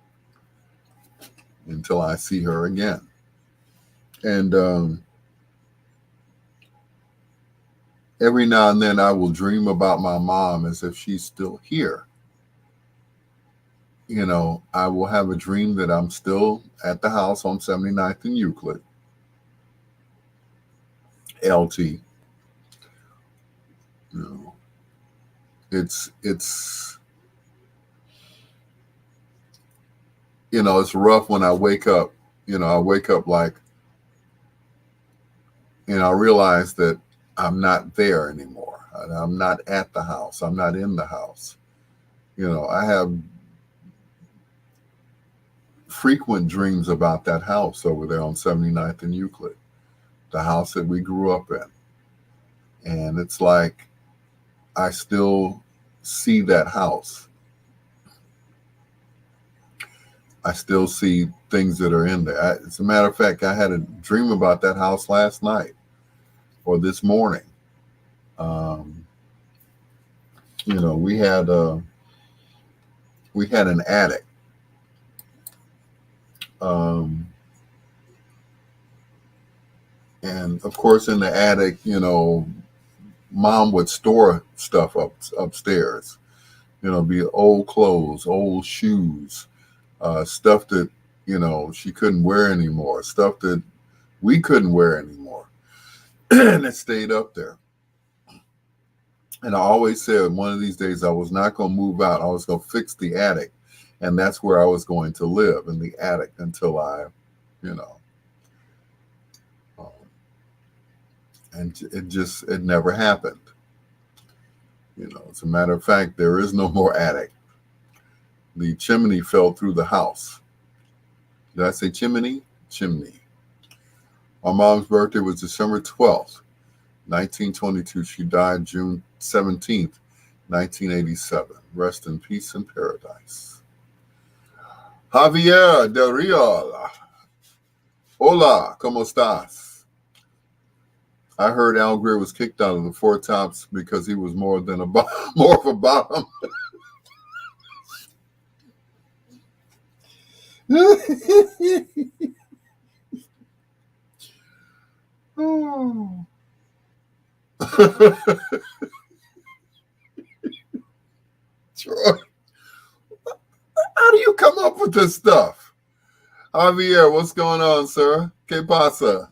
until I see her again. And every now and then I will dream about my mom as if she's still here. You know, I will have a dream that I'm still at the house on 79th and Euclid, LT. You know, it's it's rough when I wake up. I wake up like, I realize that I'm not there anymore. I'm not at the house. I'm not in the house. I have frequent dreams about that house over there on 79th and Euclid, the house that we grew up in. And it's like I still see that house. I still see things that are in there. As a matter of fact, I had a dream about that house last night or this morning. We had an attic. And of course, in the attic, Mom would store stuff upstairs. Be old clothes, old shoes, stuff that she couldn't wear anymore, stuff that we couldn't wear anymore, and it stayed up there. And I always said one of these days I was not going to move out. I was going to fix the attic, and that's where I was going to live, in the attic, until I, and it never happened. As a matter of fact, there is no more attic. The chimney fell through the house. Did I say chimney? Chimney. My mom's birthday was December 12th, 1922. She died June 17th, 1987. Rest in peace and paradise. Javier Del Real. Hola, ¿cómo estás? I heard Al Greer was kicked out of the Four Tops because he was more of a bottom. Oh. Troy, how do you come up with this stuff? Javier, what's going on, sir? ¿Qué pasa?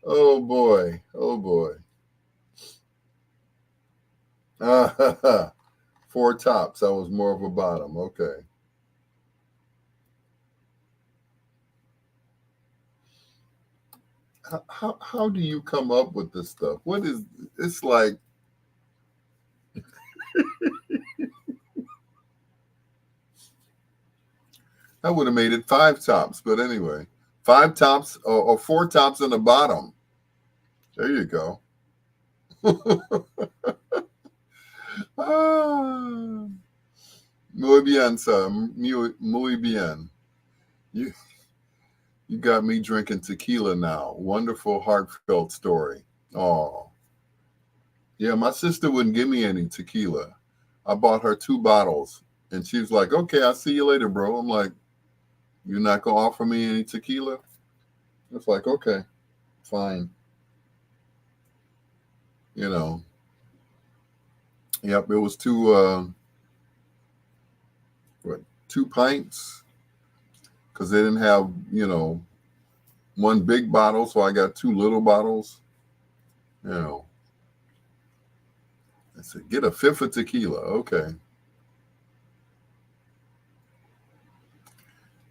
Oh boy. Four Tops. I was more of a bottom. Okay. How do you come up with this stuff? It's like I would have made it Five Tops, but anyway, Five Tops or Four Tops in the bottom. There you go. Ah, muy bien, sir. Muy bien. You got me drinking tequila now. Wonderful, heartfelt story. Oh, yeah. My sister wouldn't give me any tequila. I bought her 2 bottles, and she was like, "Okay, I'll see you later, bro." I'm like, "You're not gonna offer me any tequila?" It's like, okay, fine. Yep. It was 2 pints, because they didn't have, 1 big bottle, so I got 2 little bottles. I said, get a 5th of tequila. Okay.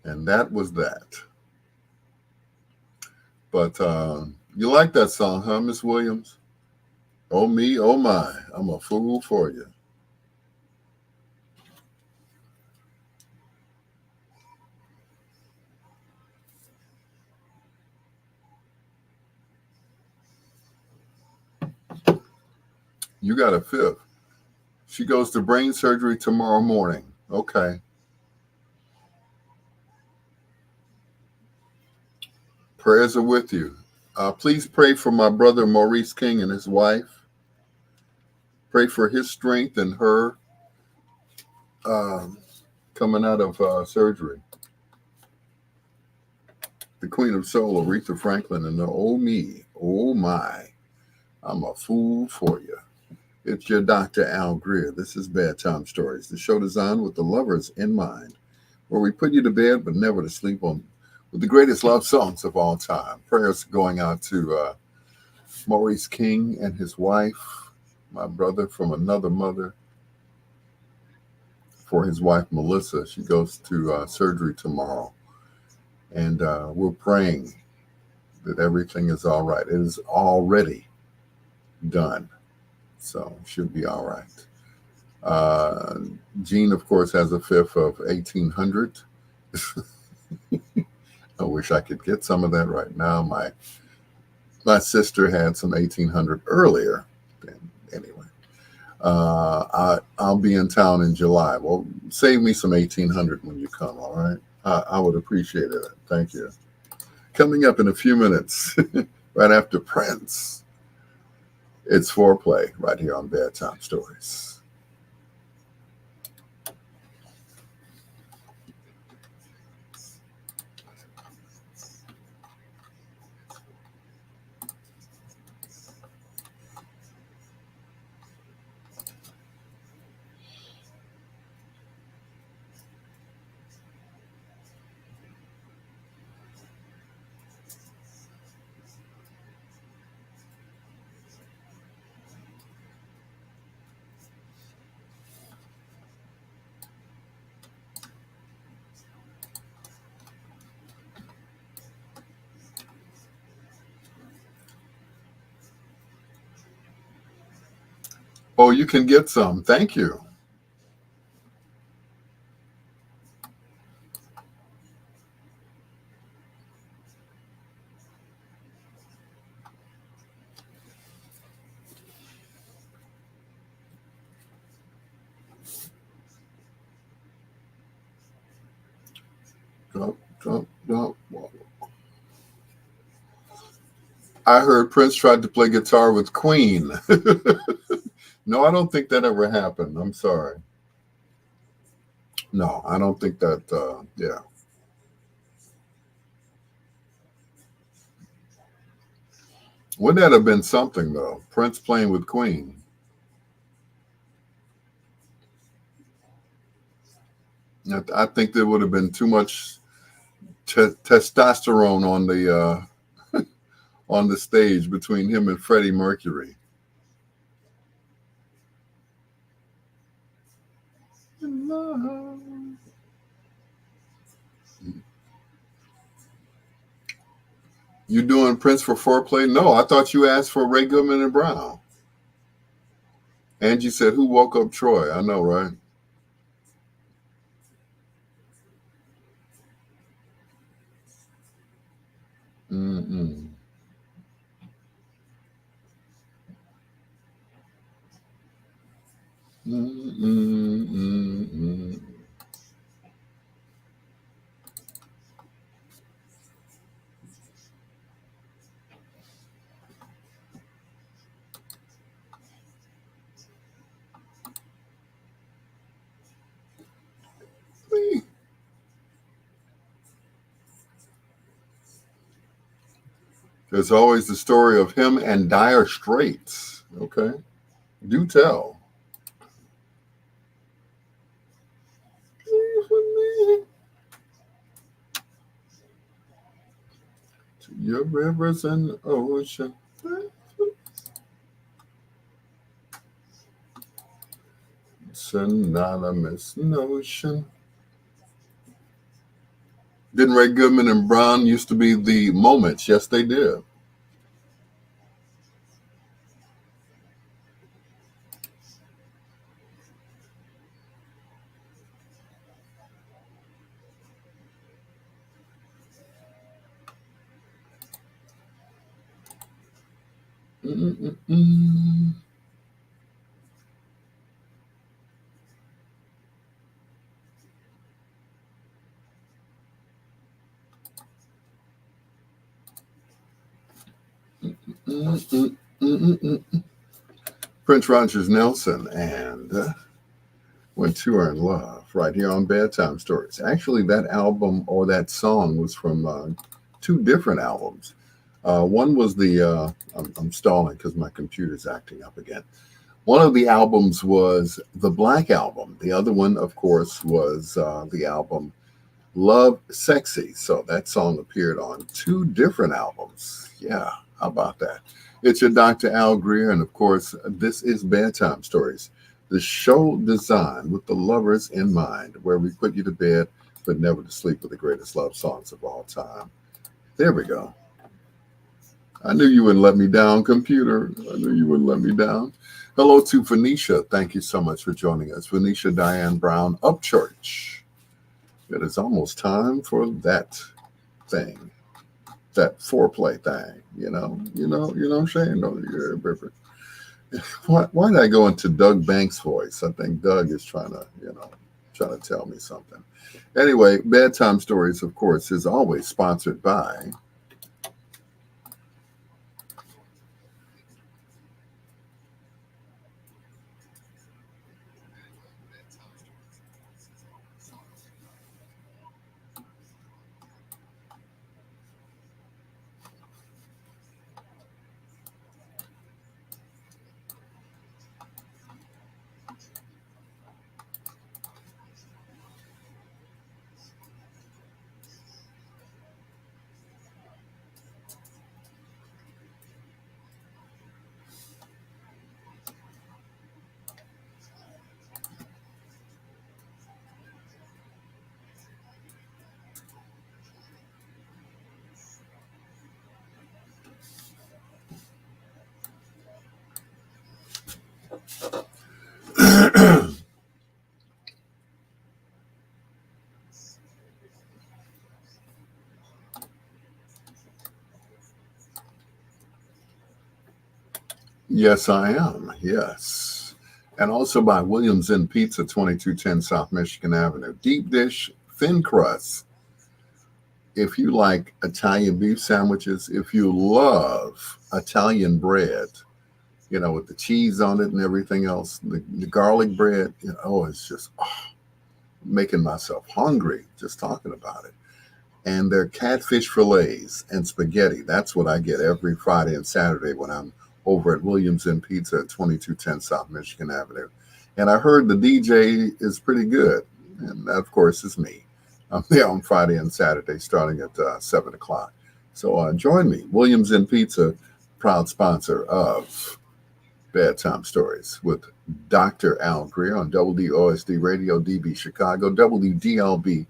And that was that. But you like that song, huh, Miss Williams? Oh me, oh my, I'm a fool for you. You got a 5th. She goes to brain surgery tomorrow morning. Okay. Prayers are with you. Please pray for my brother Maurice King and his wife. Pray for his strength and her um, coming out of surgery. The Queen of Soul, Aretha Franklin, and the oh me, oh my, I'm a fool for you. It's your Dr. Al Greer. This is Bedtime Stories, the show designed with the lovers in mind, where we put you to bed but never to sleep on with the greatest love songs of all time. Prayers going out to Maurice King and his wife, my brother from another mother, for his wife Melissa. She goes to surgery tomorrow, and we're praying that everything is all right. It is already done, so should be all right. Uh, Jean, of course, has a fifth of 1800. I wish I could get some of that right now. My sister had some 1800 earlier. Anyway, I'll be in town in July. Well, save me some 1800 when you come, all right? I would appreciate it. Thank you. Coming up in a few minutes, right after Prince, it's Foreplay right here on Bedtime Stories. Oh, you can get some. Thank you. Drop, drop, drop. I heard Prince tried to play guitar with Queen. No, I don't think that ever happened. I'm sorry. No, I don't think that. Yeah. Wouldn't that have been something, though? Prince playing with Queen. I think there would have been too much testosterone on the stage between him and Freddie Mercury. You doing Prince for foreplay? No, I thought you asked for Ray Goodman and Brown. Angie said, "Who woke up Troy?" I know, right? Mm-mm. Mm-mm-mm-mm. There's always the story of him and Dire Straits. Okay, do tell. To your rivers and ocean. Synonymous notion. Didn't Ray Goodman and Brown used to be the Moments? Yes, they did. Mm-mm-mm. mm, mm, mm. Prince Rogers Nelson and When Two Are in Love, right here on Bedtime Stories. Actually, that album or that song was from two different albums. One was I'm stalling because my computer's acting up again. One of the albums was the Black Album. The other one, of course, was the album Love Sexy. So that song appeared on two different albums. Yeah, how about that? It's your Dr. Al Greer, and of course, this is Bedtime Stories, the show designed with the lovers in mind, where we put you to bed, but never to sleep with the greatest love songs of all time. There we go. I knew you wouldn't let me down, computer. I knew you wouldn't let me down. Hello to Phoenicia. Thank you so much for joining us. Phoenicia Diane Brown, Upchurch. It is almost time for that thing, that foreplay thing. You know what I'm saying? Why did I go into Doug Banks' voice? I think Doug is trying to tell me something. Anyway, Bedtime Stories, of course, is always sponsored by Yes, I Am. Yes. And also by Williams Inn Pizza, 2210 South Michigan Avenue. Deep dish, thin crust. If you like Italian beef sandwiches, if you love Italian bread, with the cheese on it and everything else, the garlic bread, it's just making myself hungry just talking about it. And their catfish fillets and spaghetti. That's what I get every Friday and Saturday when I'm over at Williams Inn Pizza at 2210 South Michigan Avenue. And I heard the DJ is pretty good. And that, of course, is me. I'm there on Friday and Saturday starting at 7 o'clock. So join me. Williams Inn Pizza, proud sponsor of Bedtime Stories with Dr. Al Greer on WDOSD Radio, DB Chicago, WDLB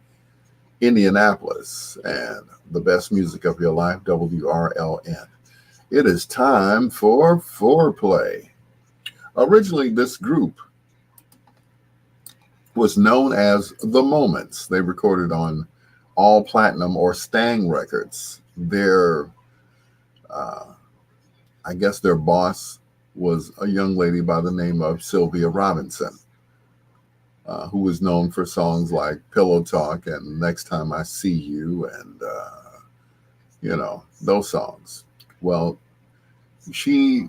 Indianapolis, and the best music of your life, WRLN. It is time for foreplay. Originally, this group was known as The Moments. They recorded on All Platinum or Stang Records. I guess their boss was a young lady by the name of Sylvia Robinson, who was known for songs like Pillow Talk and Next Time I See You and, those songs. Well, she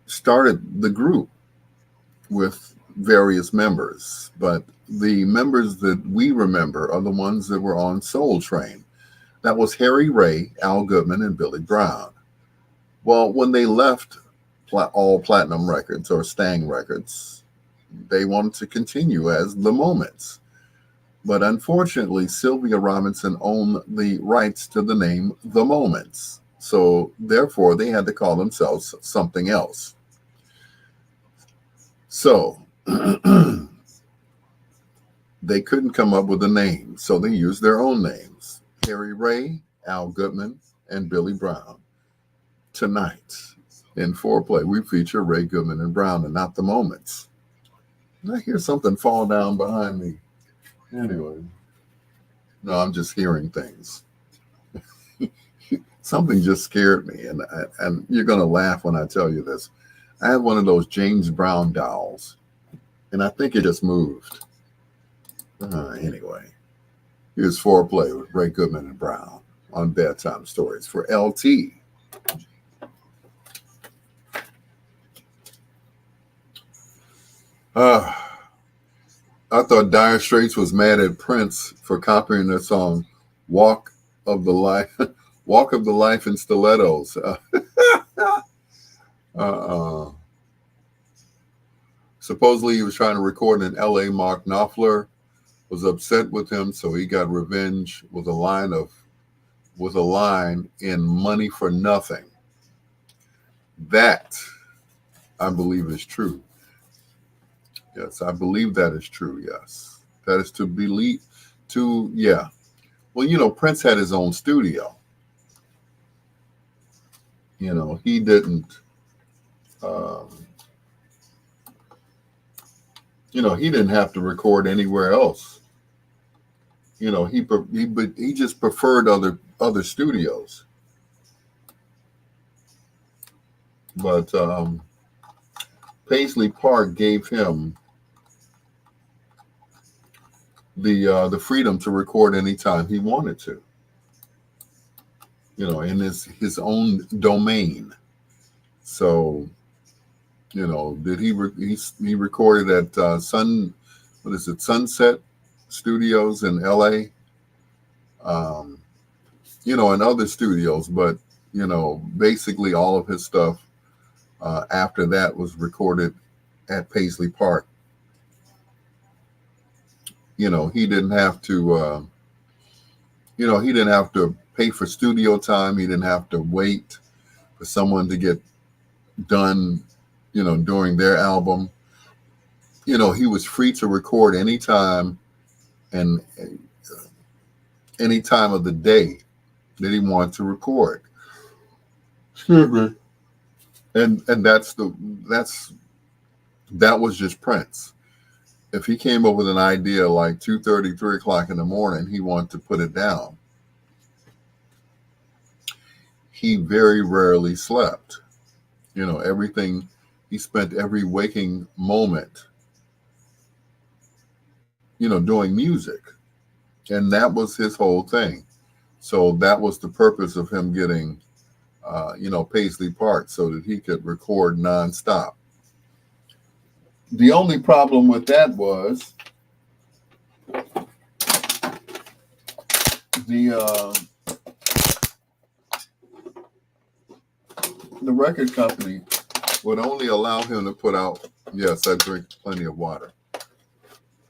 started the group with various members, but the members that we remember are the ones that were on Soul Train. That was Harry Ray, Al Goodman, and Billy Brown. Well, when they left All Platinum Records or Stang Records, they wanted to continue as The Moments. But unfortunately, Sylvia Robinson owned the rights to the name The Moments. So therefore, they had to call themselves something else. So they couldn't come up with a name. So they used their own names: Harry Ray, Al Goodman, and Billy Brown. Tonight in Foreplay, we feature Ray Goodman and Brown and not The Moments. Did I hear something fall down behind me? Anyway, no, I'm just hearing things. Something just scared me, and you're going to laugh when I tell you this. I had one of those James Brown dolls, and I think it just moved. Anyway, here's Foreplay with Ray Goodman and Brown on Bedtime Stories for LT. Uh, I thought Dire Straits was mad at Prince for copying their song "Walk of the Life," "Walk of the Life" in stilettos. Uh, supposedly, he was trying to record in L.A. Mark Knopfler was upset with him, so he got revenge with a line in "Money for Nothing." That I believe is true. Yes, I believe that is true. Yes, that is to believe. To yeah. Well, Prince had his own studio. He didn't. Um, he didn't have to record anywhere else. He just preferred other studios. But Paisley Park gave him the freedom to record anytime he wanted to. In his own domain. So did he recorded at what is it, Sunset Studios in L.A. Um, and other studios, but basically all of his stuff after that was recorded at Paisley Park. He didn't have to. He didn't have to pay for studio time. He didn't have to wait for someone to get done. During their album. He was free to record anytime and any time of the day that he wanted to record. Excuse me. And that was just Prince. If he came up with an idea like 2:30, 3 o'clock in the morning, he wanted to put it down. He very rarely slept. Everything, he spent every waking moment, doing music. And that was his whole thing. So that was the purpose of him getting, Paisley Park so that he could record nonstop. The only problem with that was the the record company would only allow him to put out. Yes, I drink plenty of water.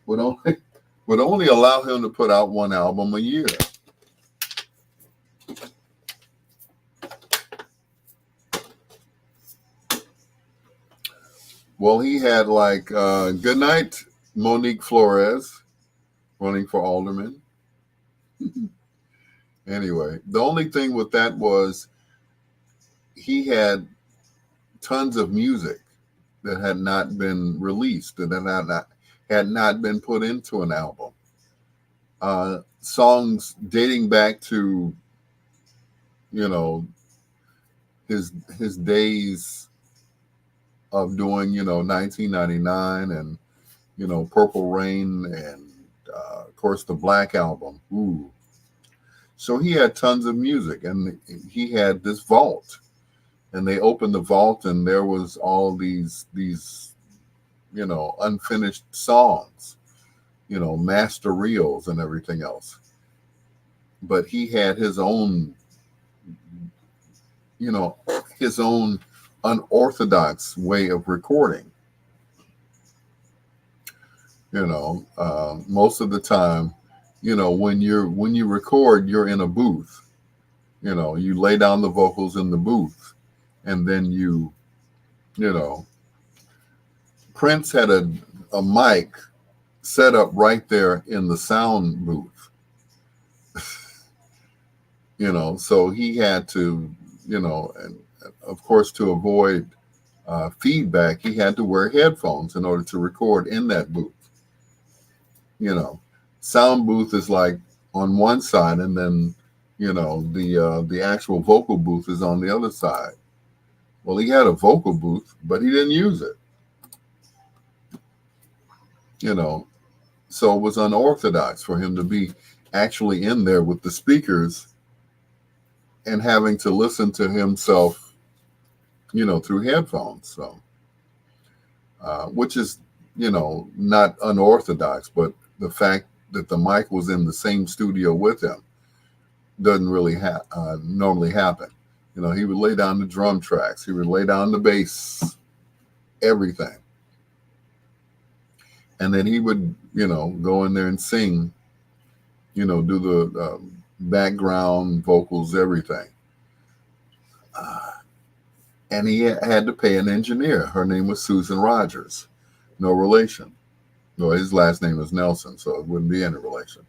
Would only would only allow him to put out one album a year. Well, he had like Good Night, Monique Flores, running for alderman. Anyway, the only thing with that was he had tons of music that had not been released, that had not been put into an album. Songs dating back to his days of doing 1999 and Purple Rain and of course the Black Album. Ooh. So he had tons of music, and he had this vault, and they opened the vault, and there was all these unfinished songs, master reels and everything else. But he had his own, his own unorthodox way of recording. Most of the time, when you record, you're in a booth. You lay down the vocals in the booth, and then Prince had a mic set up right there in the sound booth. So he had to, and of course, to avoid feedback, he had to wear headphones in order to record in that booth. Sound booth is like on one side, and then the actual vocal booth is on the other side. Well, he had a vocal booth, but he didn't use it. So it was unorthodox for him to be actually in there with the speakers and having to listen to himself, through headphones. So, which is, not unorthodox, but the fact that the mic was in the same studio with him doesn't really normally happen. He would lay down the drum tracks, he would lay down the bass, everything. And then he would, go in there and sing, do the background vocals, everything. And he had to pay an engineer. Her name was Susan Rogers. No relation. Well, his last name is Nelson, so it wouldn't be any relation.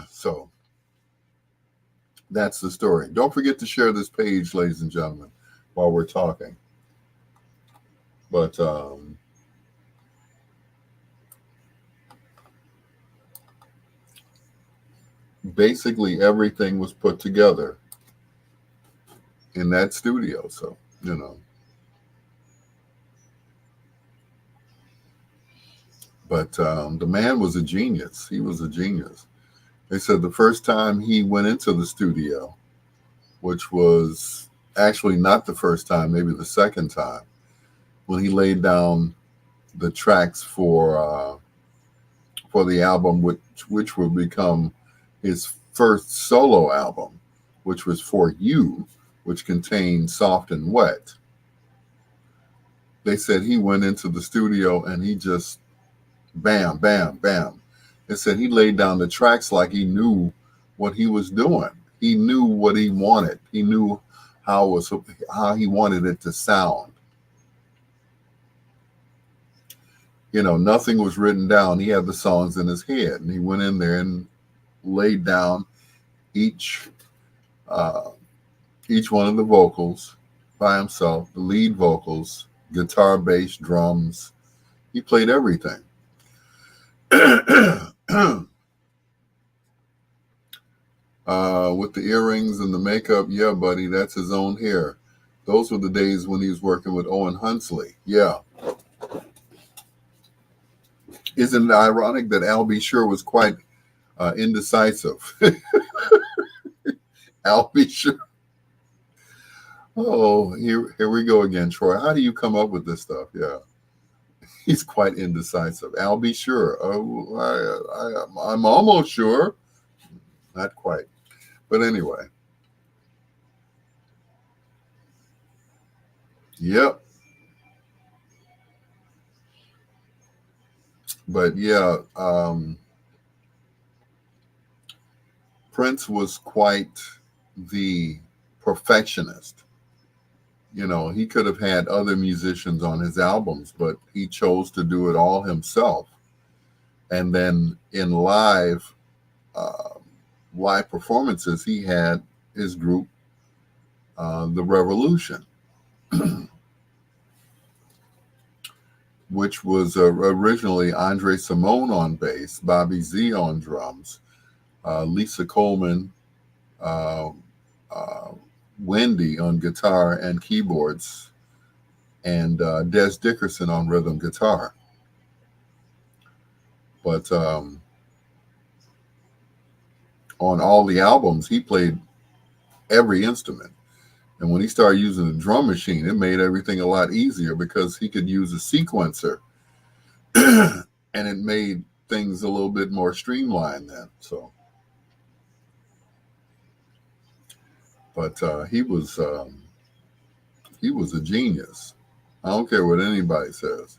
So that's the story. Don't forget to share this page, ladies and gentlemen, while we're talking. But basically everything was put together in that studio. So, But the man was a genius. He was a genius. They said the first time he went into the studio, which was actually not the first time, maybe the second time, when he laid down the tracks for the album, which would become his first solo album, which was For You, which contained Soft and Wet. They said he went into the studio and he just bam, bam, bam. They said he laid down the tracks like he knew what he was doing. He knew what he wanted. He knew how he wanted it to sound. Nothing was written down. He had the songs in his head, and he went in there and laid down each one of the vocals by himself, the lead vocals, guitar, bass, drums. He played everything. With the earrings and the makeup, yeah, buddy, that's his own hair. Those were the days when he was working with Owen Hunsley. Yeah. Isn't it ironic that Al B. Sure was quite indecisive? Al B. Sure. Oh, here we go again, Troy. How do you come up with this stuff? Yeah. He's quite indecisive. Al B. Sure. I'm almost sure. Not quite. But anyway. Yep. But yeah, Prince was quite the perfectionist. He could have had other musicians on his albums, but he chose to do it all himself. And then in live performances, he had his group, The Revolution, which was originally Andre Simone on bass, Bobby Z on drums, Lisa Coleman, Wendy on guitar and keyboards, and Des Dickerson on rhythm guitar. But on all the albums, he played every instrument. And when he started using the drum machine, it made everything a lot easier because he could use a sequencer and it made things a little bit more streamlined then. So, but he was a genius. I don't care what anybody says.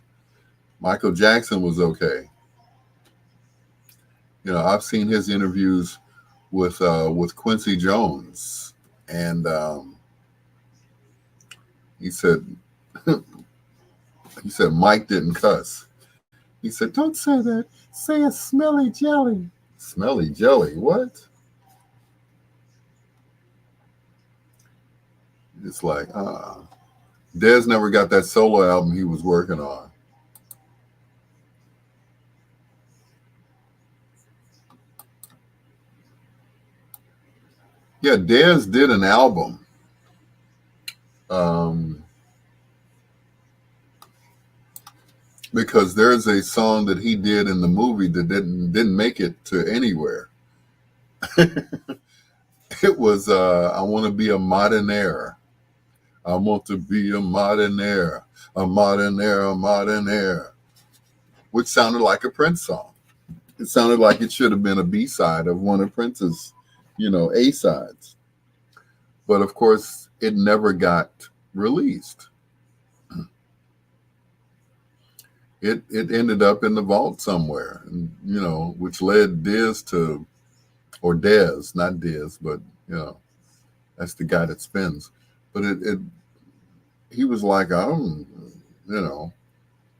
Michael Jackson was okay. I've seen his interviews with Quincy Jones, and he said Mike didn't cuss. He said, "Don't say that. Say a smelly jelly." Smelly jelly? What? It's like, Dez never got that solo album he was working on. Yeah, Dez did an album. Because there's a song that he did in the movie that didn't make it to anywhere. It was I Want to Be a Modernaire. I want to be a modernaire, a modernaire, a modernaire. which sounded like a Prince song. It sounded like it should have been a B-side of one of Prince's, A-sides. But of course, it never got released. It ended up in the vault somewhere, and, which led Diz to, or Dez, not Diz, but that's the guy that spins. But he was like,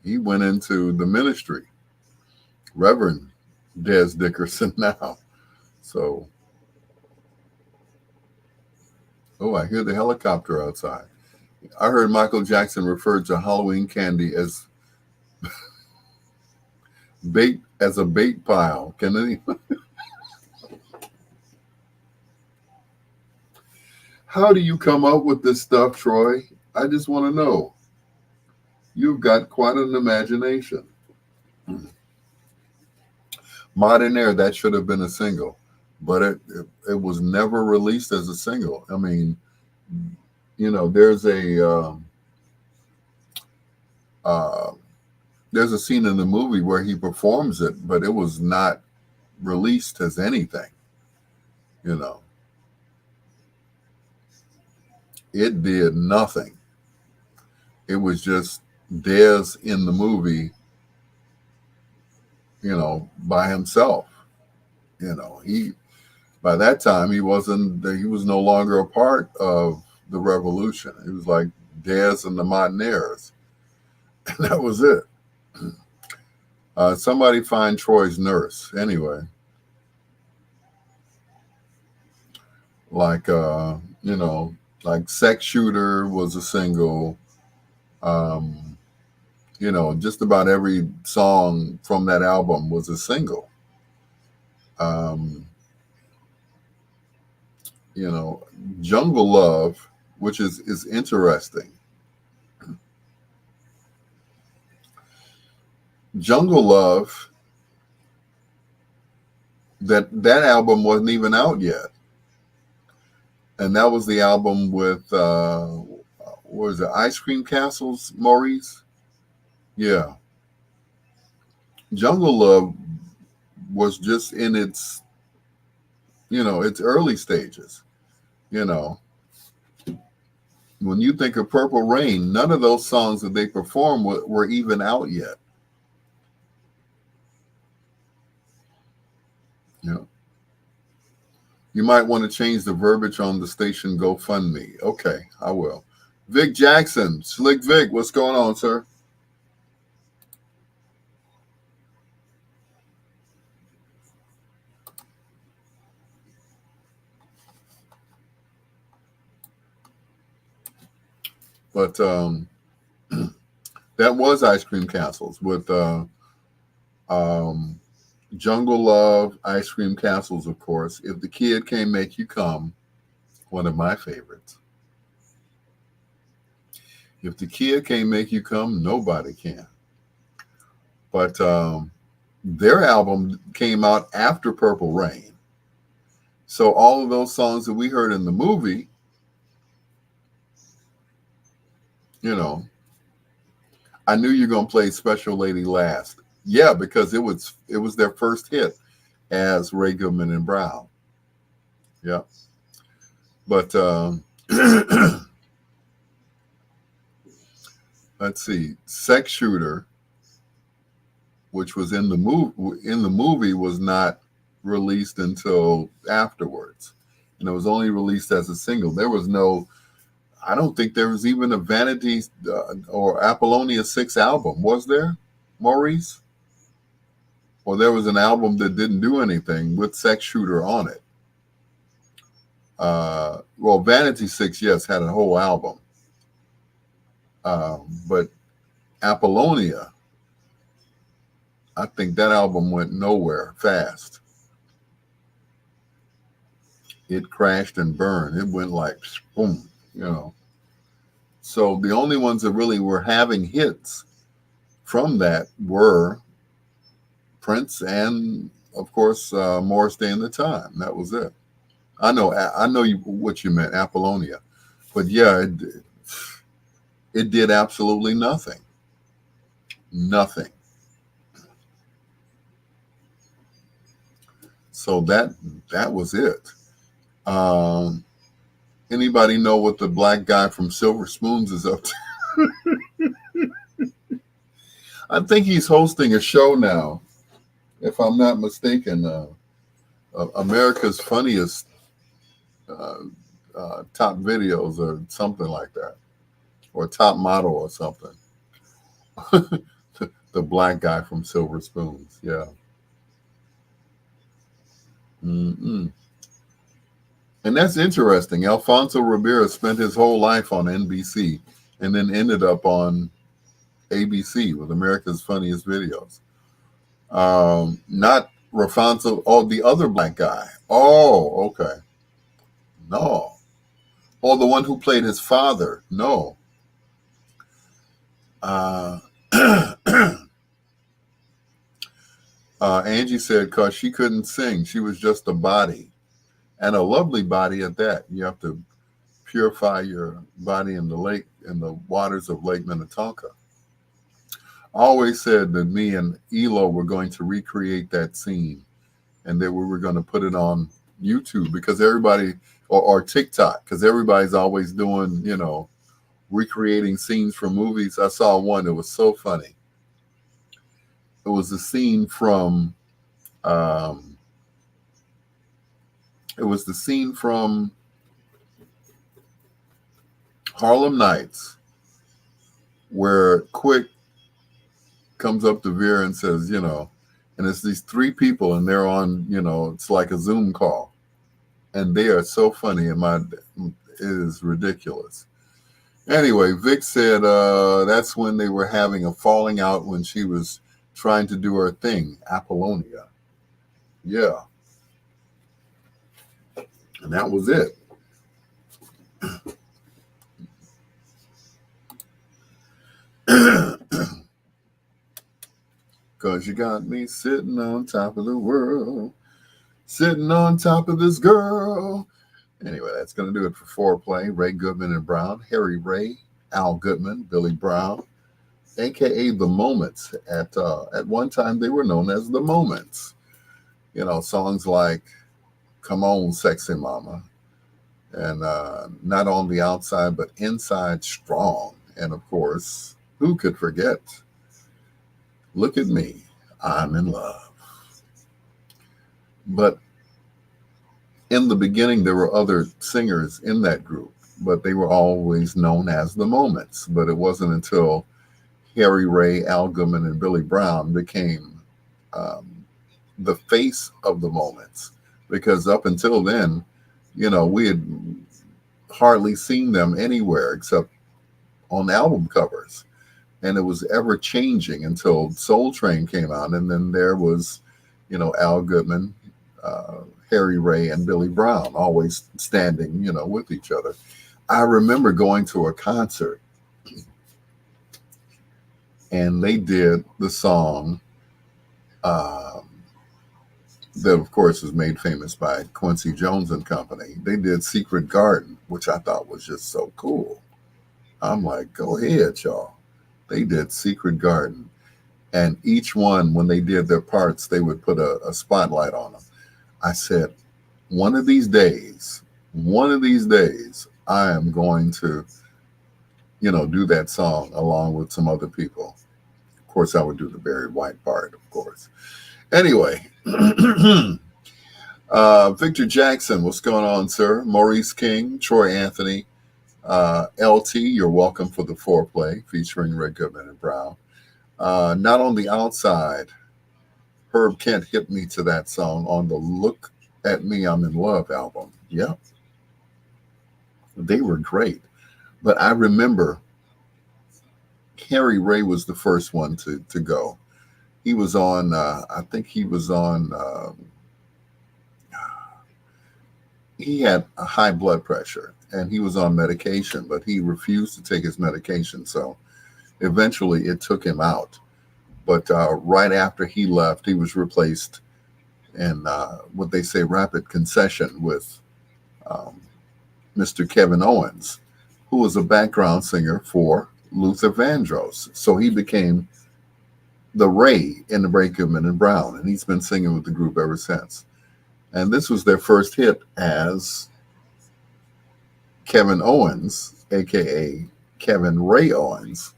he went into the ministry, Reverend Dez Dickerson now. So, I hear the helicopter outside. I heard Michael Jackson referred to Halloween candy as a bait pile. Can anyone? How do you come up with this stuff, Troy? I just want to know. You've got quite an imagination. Modern Air, that should have been a single, but it was never released as a single. I mean, there's a scene in the movie where he performs it, but it was not released as anything. It did nothing. It was just Dez in the movie, by himself. By that time he was no longer a part of the revolution. It was like Dez and the Mountaineers. And that was it. Somebody find Troy's nurse. Anyway. Like Sex Shooter was a single. Just about every song from that album was a single. Jungle Love, which is interesting. Jungle Love, that album wasn't even out yet. And that was the album with, what was it, Ice Cream Castles, Maurice? Yeah. Jungle Love was just in its, its early stages. When you think of Purple Rain, none of those songs that they performed were even out yet. You might want to change the verbiage on the station GoFundMe. Okay, I will. Vic Jackson, Slick Vic, what's going on, sir? But that was Ice Cream Castles with Jungle Love, Ice Cream Castles, of course. If the Kid Can't Make You Come, one of my favorites. If the Kid Can't Make You Come, nobody can. But their album came out after Purple Rain. So all of those songs that we heard in the movie, I knew you were going to play Special Lady last. Yeah, because it was their first hit as Ray Goodman and Brown. Yeah. But let's see. Sex Shooter, which was in the movie was not released until afterwards. And it was only released as a single. There was I don't think there was even a Vanity or Apollonia 6 album, was there, Maurice? Or there was an album that didn't do anything with Sex Shooter on it. Well, Vanity 6, yes, had a whole album. But Apollonia, I think that album went nowhere fast. It crashed and burned. It went like, boom, So the only ones that really were having hits from that were Prince and, of course, Morris Day and the Time. That was it. I know what you meant, Apollonia. But yeah, it did absolutely nothing. Nothing. So that was it. Um, Anybody know what the black guy from Silver Spoons is up to? I think he's hosting a show now, if I'm not mistaken. America's Funniest uh, Top Videos or something like that, or Top Model or something. The black guy from Silver Spoons. Yeah. Mm-mm. And that's interesting. Alfonso Rivera spent his whole life on NBC and then ended up on ABC with America's Funniest Videos. Not Rafonso, oh, the other black guy. Oh, okay. No. Oh, the one who played his father. No. Uh, Angie said because she couldn't sing. She was just a body, and a lovely body at that. You have to purify your body in the lake, in the waters of Lake Minnetonka. I always said that me and Elo were going to recreate that scene and that we were going to put it on YouTube because everybody, or TikTok, because everybody's always doing, recreating scenes from movies. I saw one that was so funny. It was a scene from, um, it was the scene from Harlem Nights where Quick comes up to Vera and says, and it's these three people and they're on, it's like a Zoom call. And they are so funny and it is ridiculous. Anyway, Vic said that's when they were having a falling out when she was trying to do her thing, Apollonia. Yeah. And that was it. Because you got me sitting on top of the world, sitting on top of this girl. Anyway, that's going to do it for Foreplay. Ray Goodman and Brown, Harry Ray, Al Goodman, Billy Brown, a.k.a. The Moments. At one time, they were known as The Moments. Songs like Come On, Sexy Mama, and Not on the Outside, but Inside Strong. And, of course, who could forget Look at Me, I'm in Love. But in the beginning, there were other singers in that group, but they were always known as The Moments. But it wasn't until Harry Ray, Al Goodman, and Billy Brown became the face of The Moments. Because up until then, we had hardly seen them anywhere except on album covers. And it was ever changing until Soul Train came out. And then there was, Al Goodman, Harry Ray, and Billy Brown always standing, with each other. I remember going to a concert and they did the song that, of course, was made famous by Quincy Jones and company. They did Secret Garden, which I thought was just so cool. I'm like, go ahead, y'all. They did Secret Garden. And each one, when they did their parts, they would put a spotlight on them. I said, one of these days, I am going to, do that song along with some other people. Of course, I would do the Barry White part, of course. Anyway, Victor Jackson, what's going on, sir? Maurice King, Troy Anthony, LT, you're welcome for the Foreplay featuring Ray Goodman and Brown. Not on the Outside, Herb Kent hit me to that song on the Look at Me, I'm in Love album. Yep. They were great. But I remember Harry Ray was the first one to go. He was on, I think he was on, he had a high blood pressure and he was on medication, but he refused to take his medication. So eventually it took him out. But right after he left, he was replaced in what they say rapid concession with Mr. Kevin Owens, who was a background singer for Luther Vandross. So he became the Ray in the Ray Goodman and Brown, and he's been singing with the group ever since. And this was their first hit as Kevin Owens, aka Kevin Ray Owens,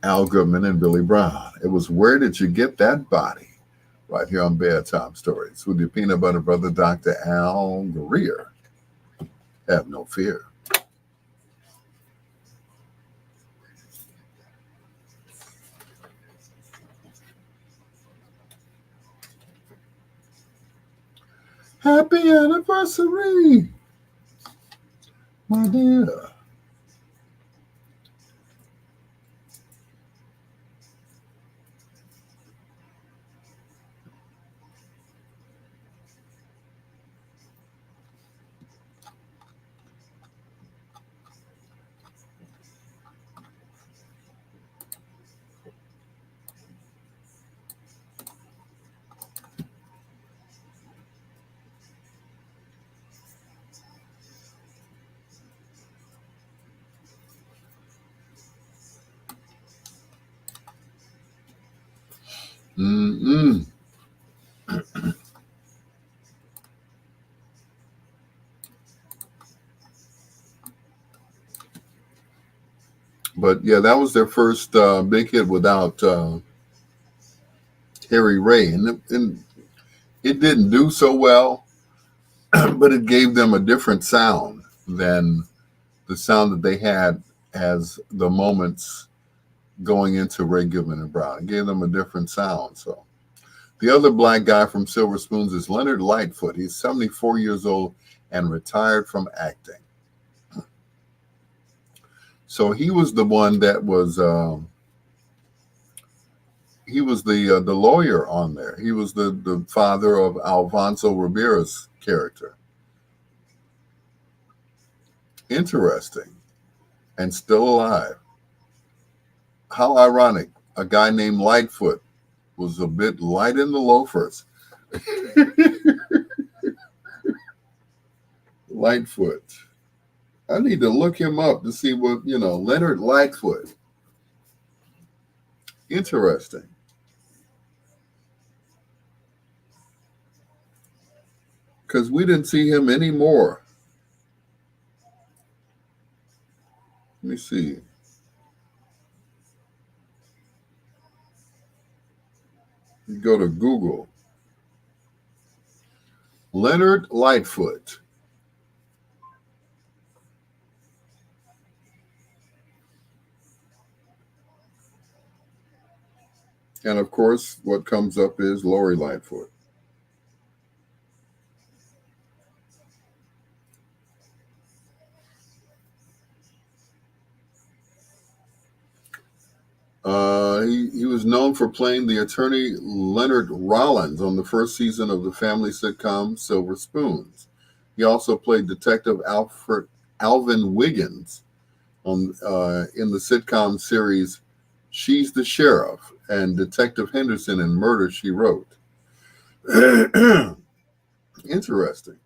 Al Goodman, and Billy Brown. It was Where Did You Get That Body? Right here on Bedtime Stories with your peanut butter brother, Dr. Al Greer. Have no fear. Happy anniversary, my dear. Mm-mm. But yeah, that was their first big hit without Harry Ray. And it didn't do so well, but it gave them a different sound than the sound that they had as the moments going into Ray Goodman and Brown. It gave them a different sound. So the other black guy from Silver Spoons is Leonard Lightfoot. He's 74 years old and retired from acting. So he was the one that was the lawyer on there. He was the father of Alfonso Rivera's character. Interesting, and still alive. How ironic! A guy named Lightfoot was a bit light in the loafers. Lightfoot. I need to look him up to see what Leonard Lightfoot. Interesting. Because we didn't see him anymore. Let me see. You go to Google. Leonard Lightfoot. And of course, what comes up is Lori Lightfoot. He was known for playing the attorney Leonard Rollins on the first season of the family sitcom Silver Spoons. He also played Detective Alvin Wiggins in the sitcom series She's the Sheriff and Detective Henderson in Murder, She Wrote. Interesting.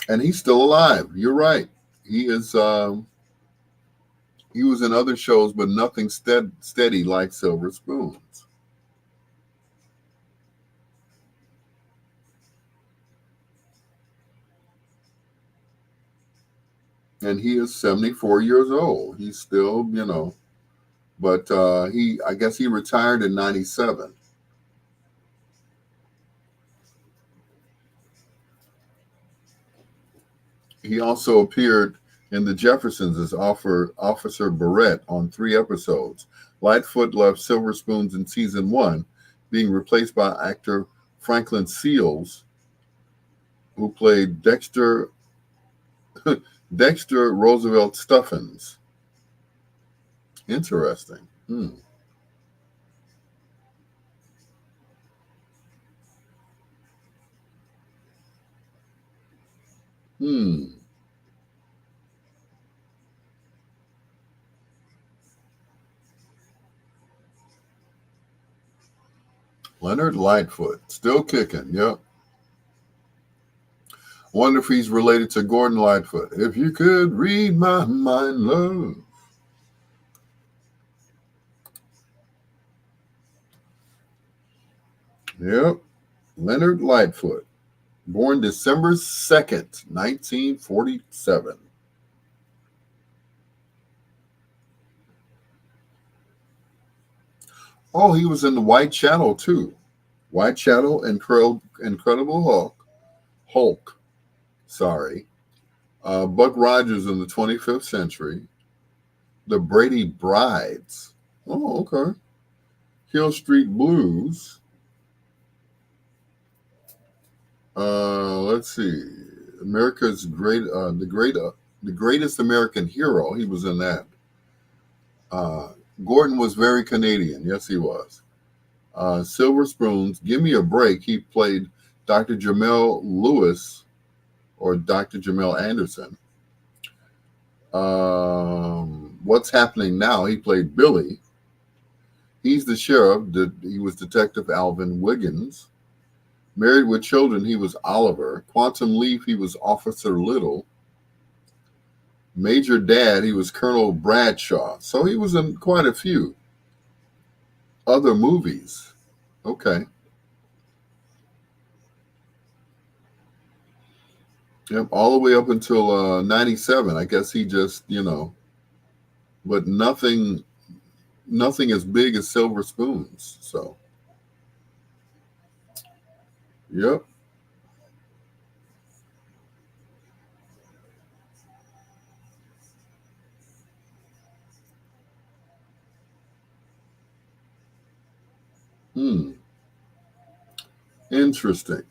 And he's still alive. You're right. He is. He was in other shows, but nothing steady like Silver Spoons. And he is 74 years old. He's still, but I guess he retired in 97. He also appeared in The Jeffersons as Officer Barrett on 3 episodes. Lightfoot left Silver Spoons in season 1, being replaced by actor Franklin Seals, who played Dexter Roosevelt Stuffins. Interesting. Hmm. Leonard Lightfoot, still kicking. Yep. Wonder if he's related to Gordon Lightfoot. If you could read my mind, love. Yep, Leonard Lightfoot, born December 2nd, 1947. Oh, he was in the White Shadow too. White Shadow, Incredible Hulk, sorry. Buck Rogers in the 25th Century. The Brady Brides. Oh, okay. Hill Street Blues. Let's see. America's the greatest American hero. He was in that. Gordon was very Canadian. Yes, he was. Silver Spoons. Give Me a Break. He played Dr. Jamel Lewis or Dr. Jamel Anderson. What's Happening Now? He played Billy. He's the Sheriff. He was Detective Alvin Wiggins. Married with Children, he was Oliver. Quantum Leap, he was Officer Little. Major Dad, he was Colonel Bradshaw. So he was in quite a few other movies. Okay. Yep, all the way up until 97. I guess he just, but nothing as big as Silver Spoons. So, yep. Interesting.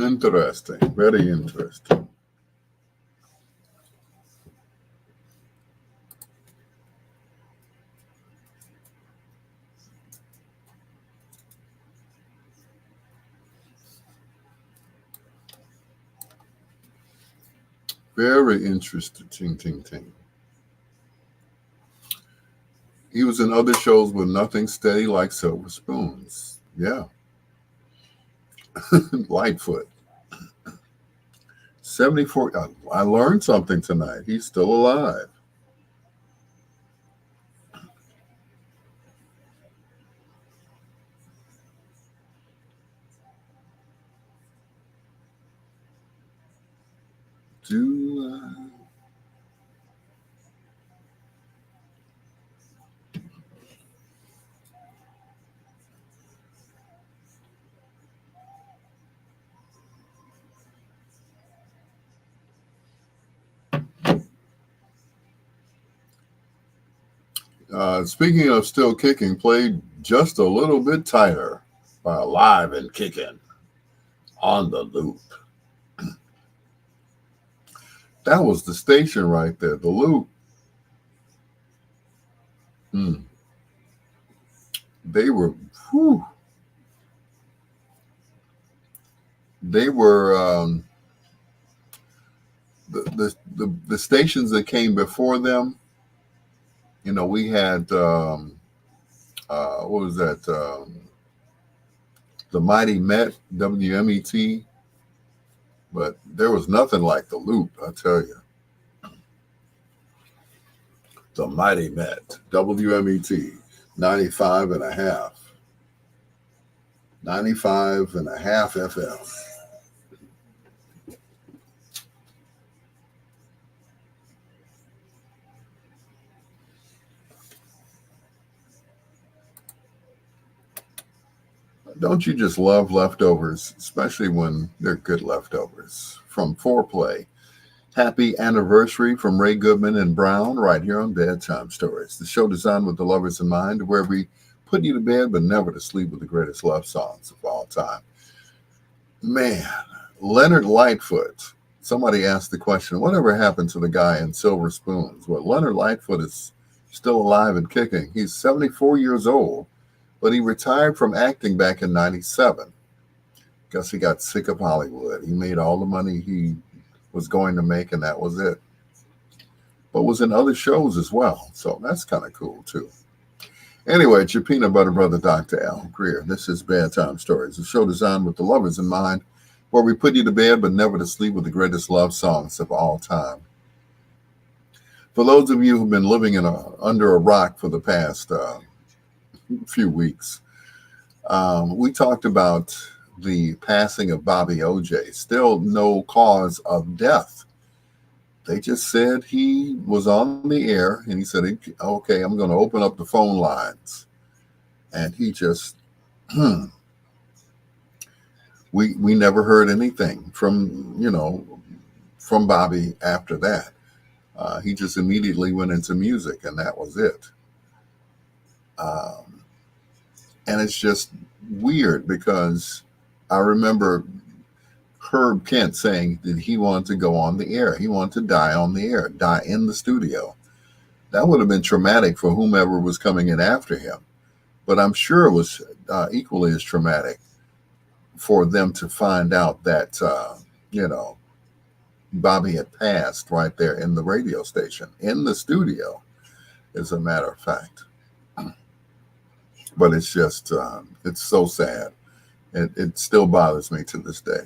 Interesting. Very interesting. Very interesting. Ting. He was in other shows with Nothing Steady Like Silver Spoons. Yeah. Lightfoot. 74. I learned something tonight. He's still alive. Do Speaking of still kicking, played Just a Little Bit Tighter by Alive and Kicking on the Loop. That was the station right there, the Loop. They were, whew, they were the stations that came before them. We had what was that? The Mighty Met, WMET, but there was nothing like the Loop, I tell you. The Mighty Met, WMET, 95 and a half. 95 and a half FM. Don't you just love leftovers, especially when they're good leftovers? From Foreplay. Happy anniversary from Ray Goodman and Brown right here on Bedtime Stories, the show designed with the lovers in mind, where we put you to bed but never to sleep with the greatest love songs of all time. Man, Leonard Lightfoot. Somebody asked the question, whatever happened to the guy in Silver Spoons? Well, Leonard Lightfoot is still alive and kicking. He's 74 years old. But he retired from acting back in 97. Guess he got sick of Hollywood. He made all the money he was going to make, and that was it. But was in other shows as well. So that's kind of cool, too. Anyway, it's your peanut butter brother, Dr. Al Greer. This is Bedtime Stories, a show designed with the lovers in mind, where we put you to bed but never to sleep with the greatest love songs of all time. For those of you who've been living under a rock for the past few weeks, we talked about the passing of Bobby OJ. Still no cause of death. They just said he was on the air, and he said, okay, I'm going to open up the phone lines. And he just, we never heard anything from Bobby after that. He just immediately went into music, and that was it. And it's just weird because I remember Herb Kent saying that he wanted to go on the air. He wanted to die on the air, die in the studio. That would have been traumatic for whomever was coming in after him. But I'm sure it was equally as traumatic for them to find out that, Bobby had passed right there in the radio station, in the studio, as a matter of fact. But it's just, it's so sad. It still bothers me to this day.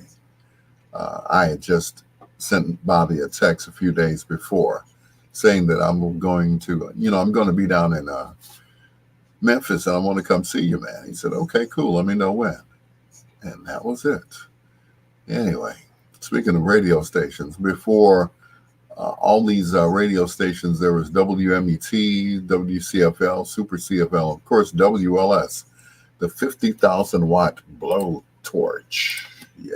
I had just sent Bobby a text a few days before saying that I'm going to be down in Memphis and I want to come see you, man. He said, okay, cool. Let me know when. And that was it. Anyway, speaking of radio stations, before all these radio stations, there was WMET, WCFL, Super CFL, of course, WLS, the 50,000 watt blowtorch. Yeah.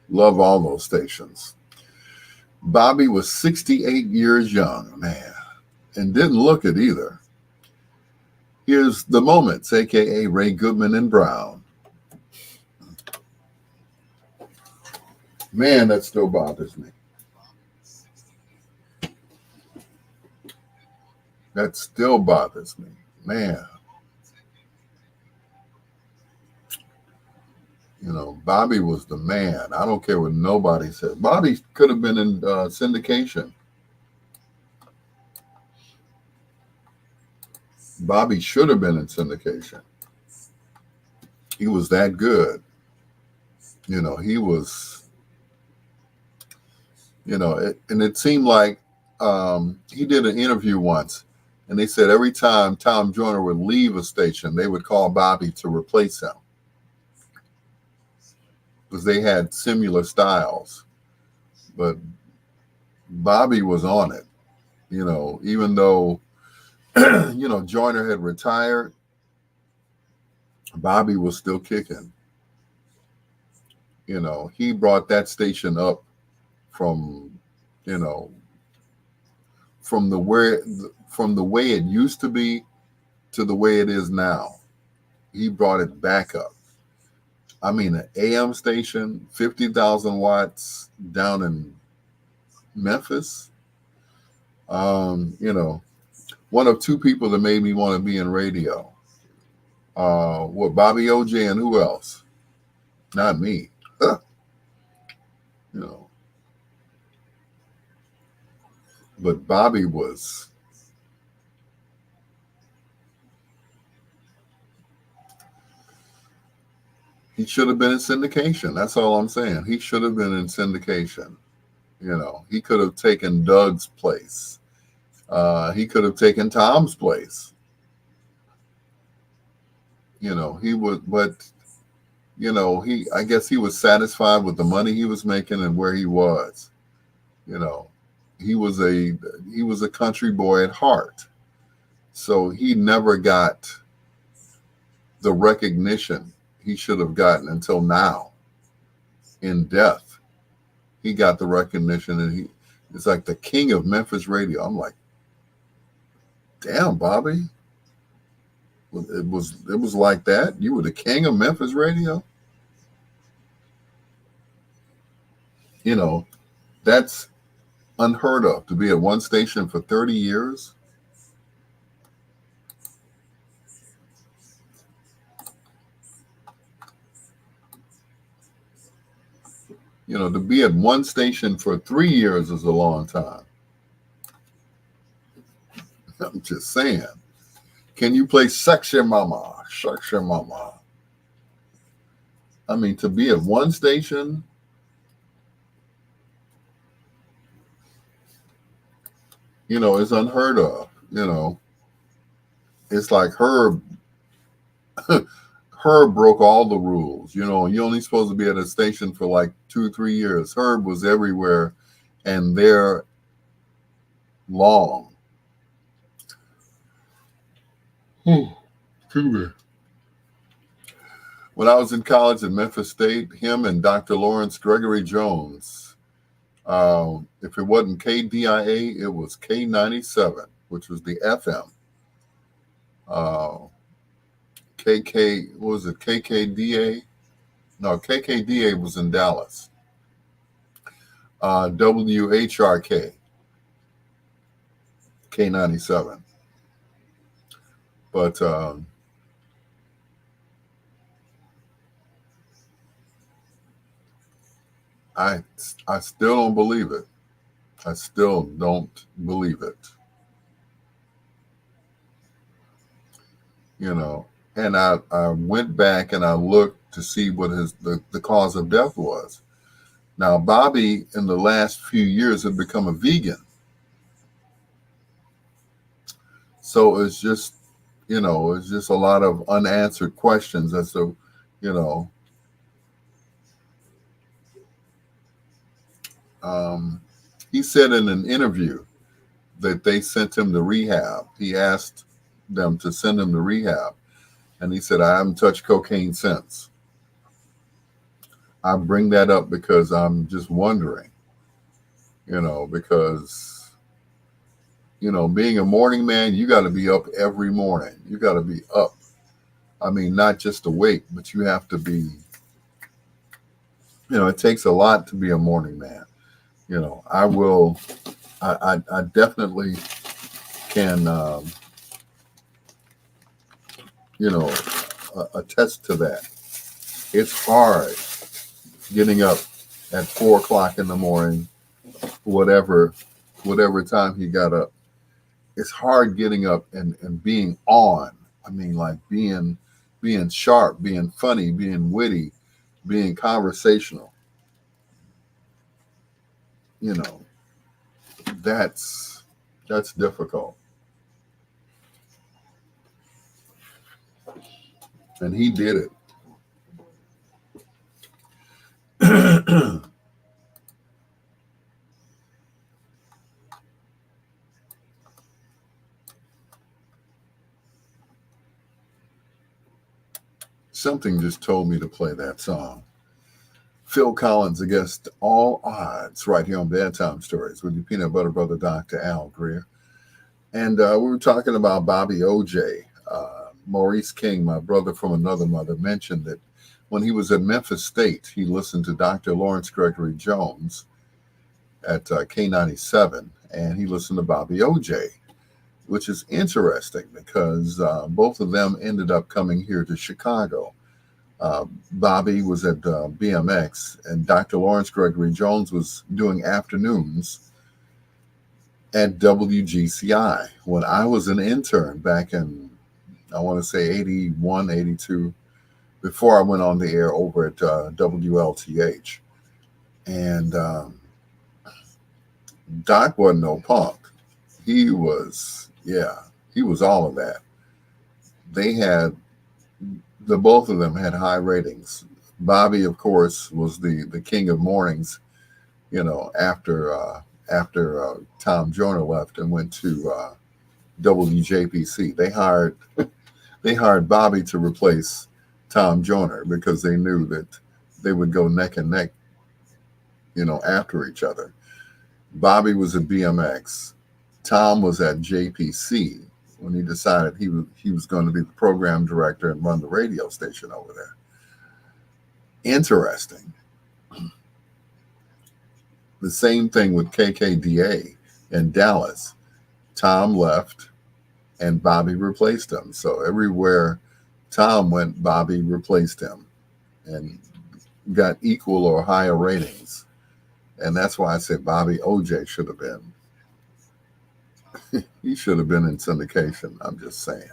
Love all those stations. Bobby was 68 years young, man, and didn't look it either. Here's The Moments, a.k.a. Ray Goodman and Brown. Man, that still bothers me. That still bothers me. Man. Bobby was the man. I don't care what nobody said. Bobby could have been in syndication. Bobby should have been in syndication. He was that good. He was, and it seemed like he did an interview once, and they said every time Tom Joyner would leave a station, they would call Bobby to replace him, because they had similar styles. But Bobby was on it, even though, Joyner had retired, Bobby was still kicking. He brought that station up from the way it used to be to the way it is now. He brought it back up. I mean, an AM station, 50,000 watts down in Memphis. One of two people that made me want to be in radio. Bobby OJ and who else? Not me. But Bobby was. He should have been in syndication. That's all I'm saying. He should have been in syndication. He could have taken Doug's place. He could have taken Tom's place. He would, but I guess he was satisfied with the money he was making and where he was. He was a country boy at heart. So he never got the recognition he should have gotten until now. In death, he got the recognition, and it's like the king of Memphis radio. I'm like, damn, Bobby. It was like that. You were the king of Memphis radio. That's unheard of, to be at one station for 30 years. To be at one station for 3 years is a long time. I'm just saying. Can you play Sexy Mama? Sexy Mama. I mean, to be at one station, is unheard of. It's like Herb broke all the rules. You're only supposed to be at a station for like 2 or 3 years. Herb was everywhere and there long. Excuse me. When I was in college at Memphis State, him and Dr. Lawrence Gregory Jones, if it wasn't KDIA, it was K97, which was the FM. What was it, KKDA? No, KKDA was in Dallas. WHRK, K97. But I still don't believe it. I still don't believe it. And I went back and I looked to see what the cause of death was. Now, Bobby, in the last few years, had become a vegan. So it's just a lot of unanswered questions as to, he said in an interview that they sent him to rehab. He asked them to send him to rehab. And he said, I haven't touched cocaine since. I bring that up because I'm just wondering, because, being a morning man, you got to be up every morning. You got to be up. I mean, not just awake, but you have to be, it takes a lot to be a morning man. I definitely can, attest to that. It's hard getting up at 4 o'clock in the morning, whatever time he got up. It's hard getting up and being on. I mean, like being sharp, being funny, being witty, being conversational. That's difficult. And he did it. Something just told me to play that song. Phil Collins Against All Odds, right here on Bedtime Stories with your peanut butter brother, Dr. Al Greer. And we were talking about Bobby OJ. Maurice King, my brother from another mother, mentioned that when he was at Memphis State, he listened to Dr. Lawrence Gregory Jones at K97, and he listened to Bobby OJ, which is interesting because both of them ended up coming here to Chicago. Bobby was at BMX, and Dr. Lawrence Gregory Jones was doing afternoons at WGCI when I was an intern back in, I want to say 81, 82, before I went on the air over at WLTH. And Doc wasn't no punk. He was all of that. The both of them had high ratings. Bobby, of course, was the king of mornings, after Tom Joyner left and went to WJPC. They hired Bobby to replace Tom Joyner because they knew that they would go neck and neck, after each other. Bobby was at BMX. Tom was at JPC when he decided he was going to be the program director and run the radio station over there. Interesting. The same thing with KKDA in Dallas. Tom left and Bobby replaced him. So everywhere Tom went, Bobby replaced him. And got equal or higher ratings. And that's why I said Bobby OJ should have been. He should have been in syndication. I'm just saying.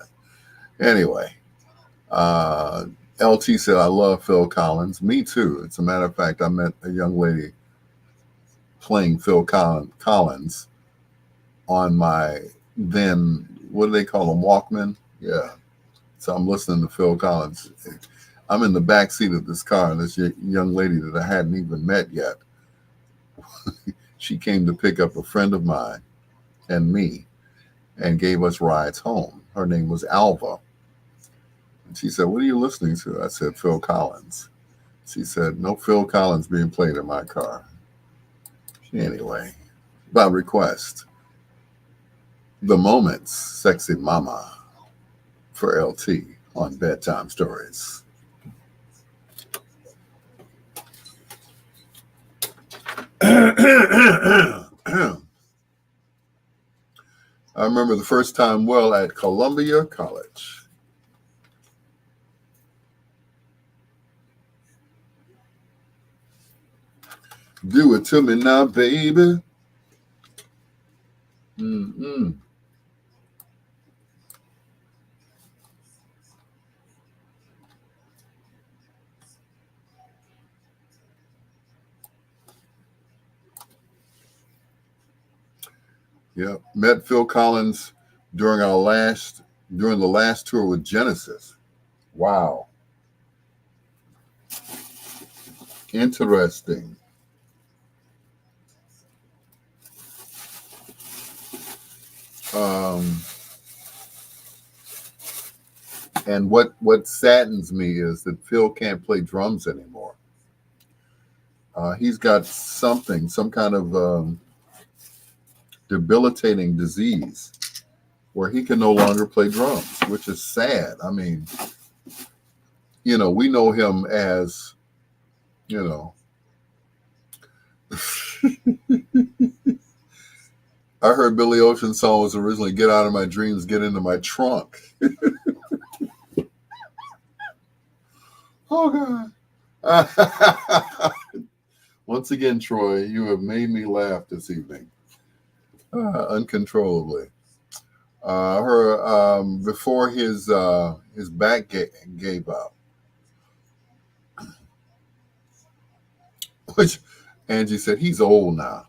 Anyway, uh, LT said, I love Phil Collins. Me too. As a matter of fact, I met a young lady playing Phil Collins on my then, what do they call them, Walkman? Yeah. So I'm listening to Phil Collins. I'm in the back seat of this car, and this young lady that I hadn't even met yet, she came to pick up a friend of mine and me and gave us rides home. Her name was Alva. And she said, what are you listening to? I said, Phil Collins. She said, no Phil Collins being played in my car. Anyway, by request, The Moments, Sexy Mama for LT on Bedtime Stories. I remember the first time well at Columbia College. Do it to me now, baby. Mm-mm. Yeah, met Phil Collins during the last tour with Genesis. Wow, interesting. Um, and what saddens me is that Phil can't play drums anymore. He's got some kind of debilitating disease where he can no longer play drums, which is sad. I mean, we know him as, you know, I heard Billy Ocean's song was originally "Get Out of My Dreams, Get Into My Trunk." Oh God! Once again, Troy, you have made me laugh this evening, uncontrollably. Her before his back gave up, which Angie said he's old now.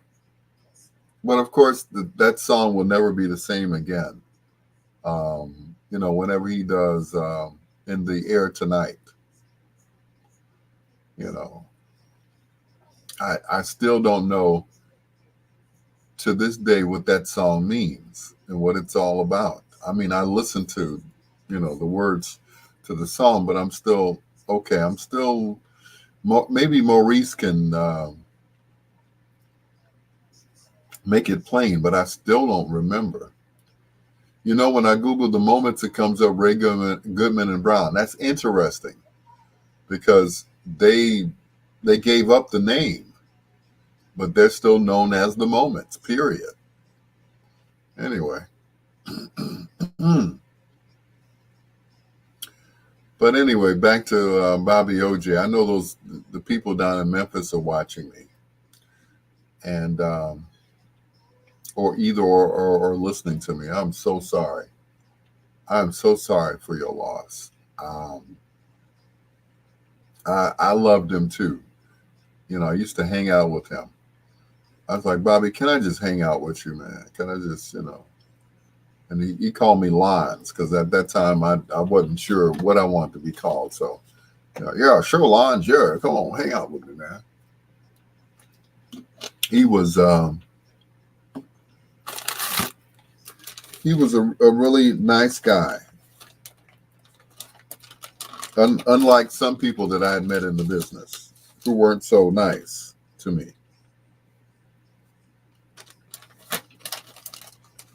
But of course, that song will never be the same again. Whenever he does "In the Air Tonight," you know, I still don't know to this day what that song means and what it's all about. I mean, I listen to, the words to the song, but I'm still okay. I'm still maybe Maurice can make it plain, but I still don't remember. When I Google the moments, it comes up Ray Goodman and Brown. That's interesting because they gave up the name, but they're still known as the Moments. Period. Anyway. But anyway, back to Bobby OJ. I know the people down in Memphis are watching me, and or listening to me. I'm so sorry. I'm so sorry for your loss. I loved him too. I used to hang out with him. I was like, Bobby, can I just hang out with you, man? Can I just, And he called me Lons because at that time I wasn't sure what I wanted to be called. So, yeah, sure, Lons, yeah, come on, hang out with me, man. He was a really nice guy. Unlike some people that I had met in the business who weren't so nice to me.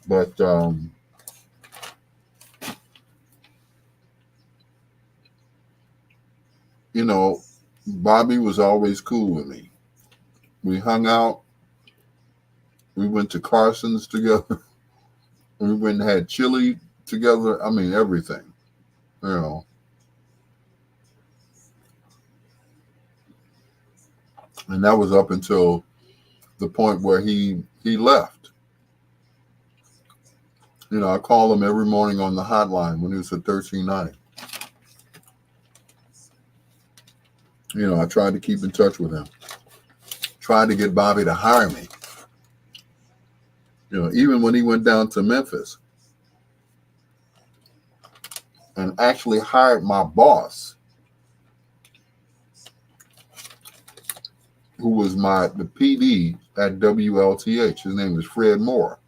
But Bobby was always cool with me. We hung out. We went to Carson's together. We went and had chili together. I mean, everything. You know. And that was up until the point where he left. You know, I call him every morning on the hotline when he was at 1390. You know, I tried to keep in touch with him. Tried to get Bobby to hire me. You know, even when he went down to Memphis and actually hired my boss, who was the PD at WLTH. His name is Fred Moore.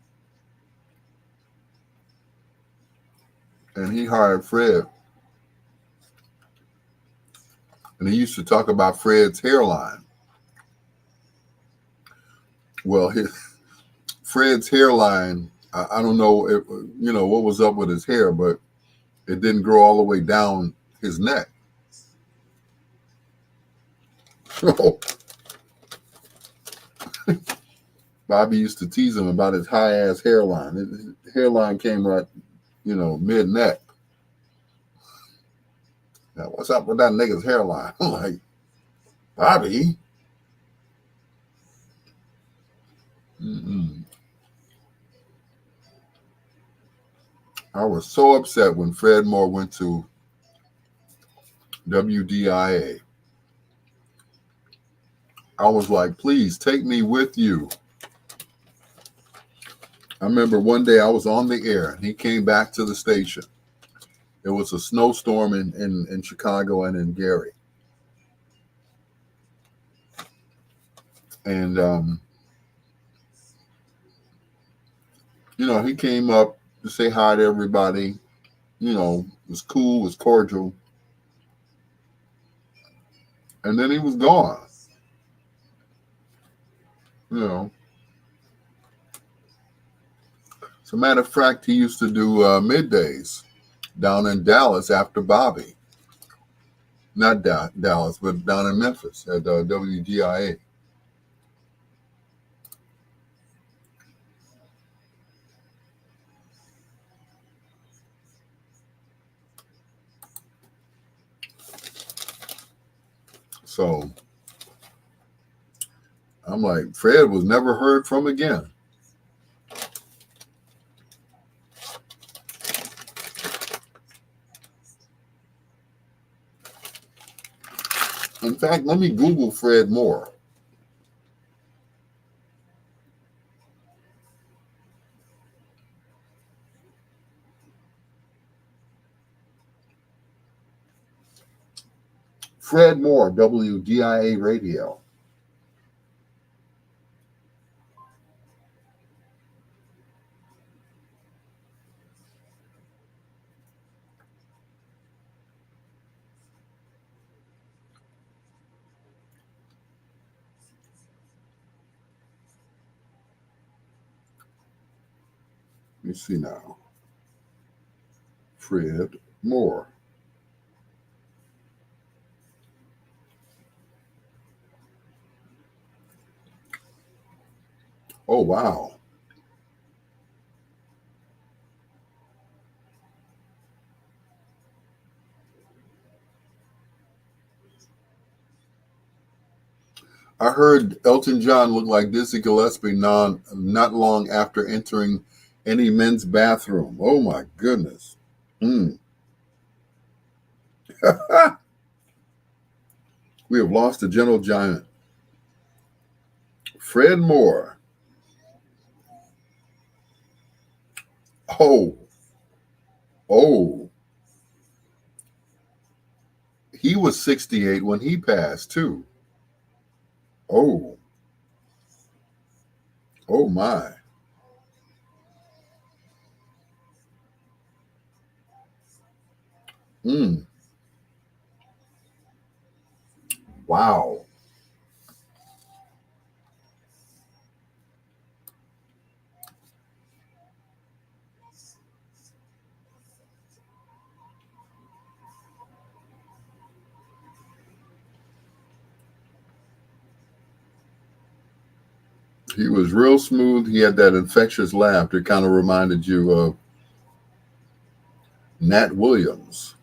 And he hired Fred. And he used to talk about Fred's hairline. Well, Fred's hairline, I don't know, what was up with his hair, but it didn't grow all the way down his neck. So Bobby used to tease him about his high-ass hairline. His hairline came right, mid-neck. Now, what's up with that nigga's hairline? I'm like, Bobby? Mm-mm. I was so upset when Fred Moore went to WDIA. I was like, please take me with you. I remember one day I was on the air and he came back to the station. It was a snowstorm in Chicago and in Gary. And, he came up to say hi to everybody. Was cool, was cordial. And then he was gone. As a matter of fact, he used to do middays down in Dallas after Bobby. Not Dallas, but down in Memphis at WGIA. So I'm like, Fred was never heard from again. In fact, let me Google Fred Moore. Fred Moore, WDIA radio. Let me see now. Fred Moore. Oh, wow. I heard Elton John looked like Dizzy Gillespie not long after entering any men's bathroom. Oh, my goodness. We have lost a gentle giant. Fred Moore. Oh. He was 68 when he passed, too. Oh my. Wow. He was real smooth. He had that infectious laugh that kind of reminded you of Nat Williams.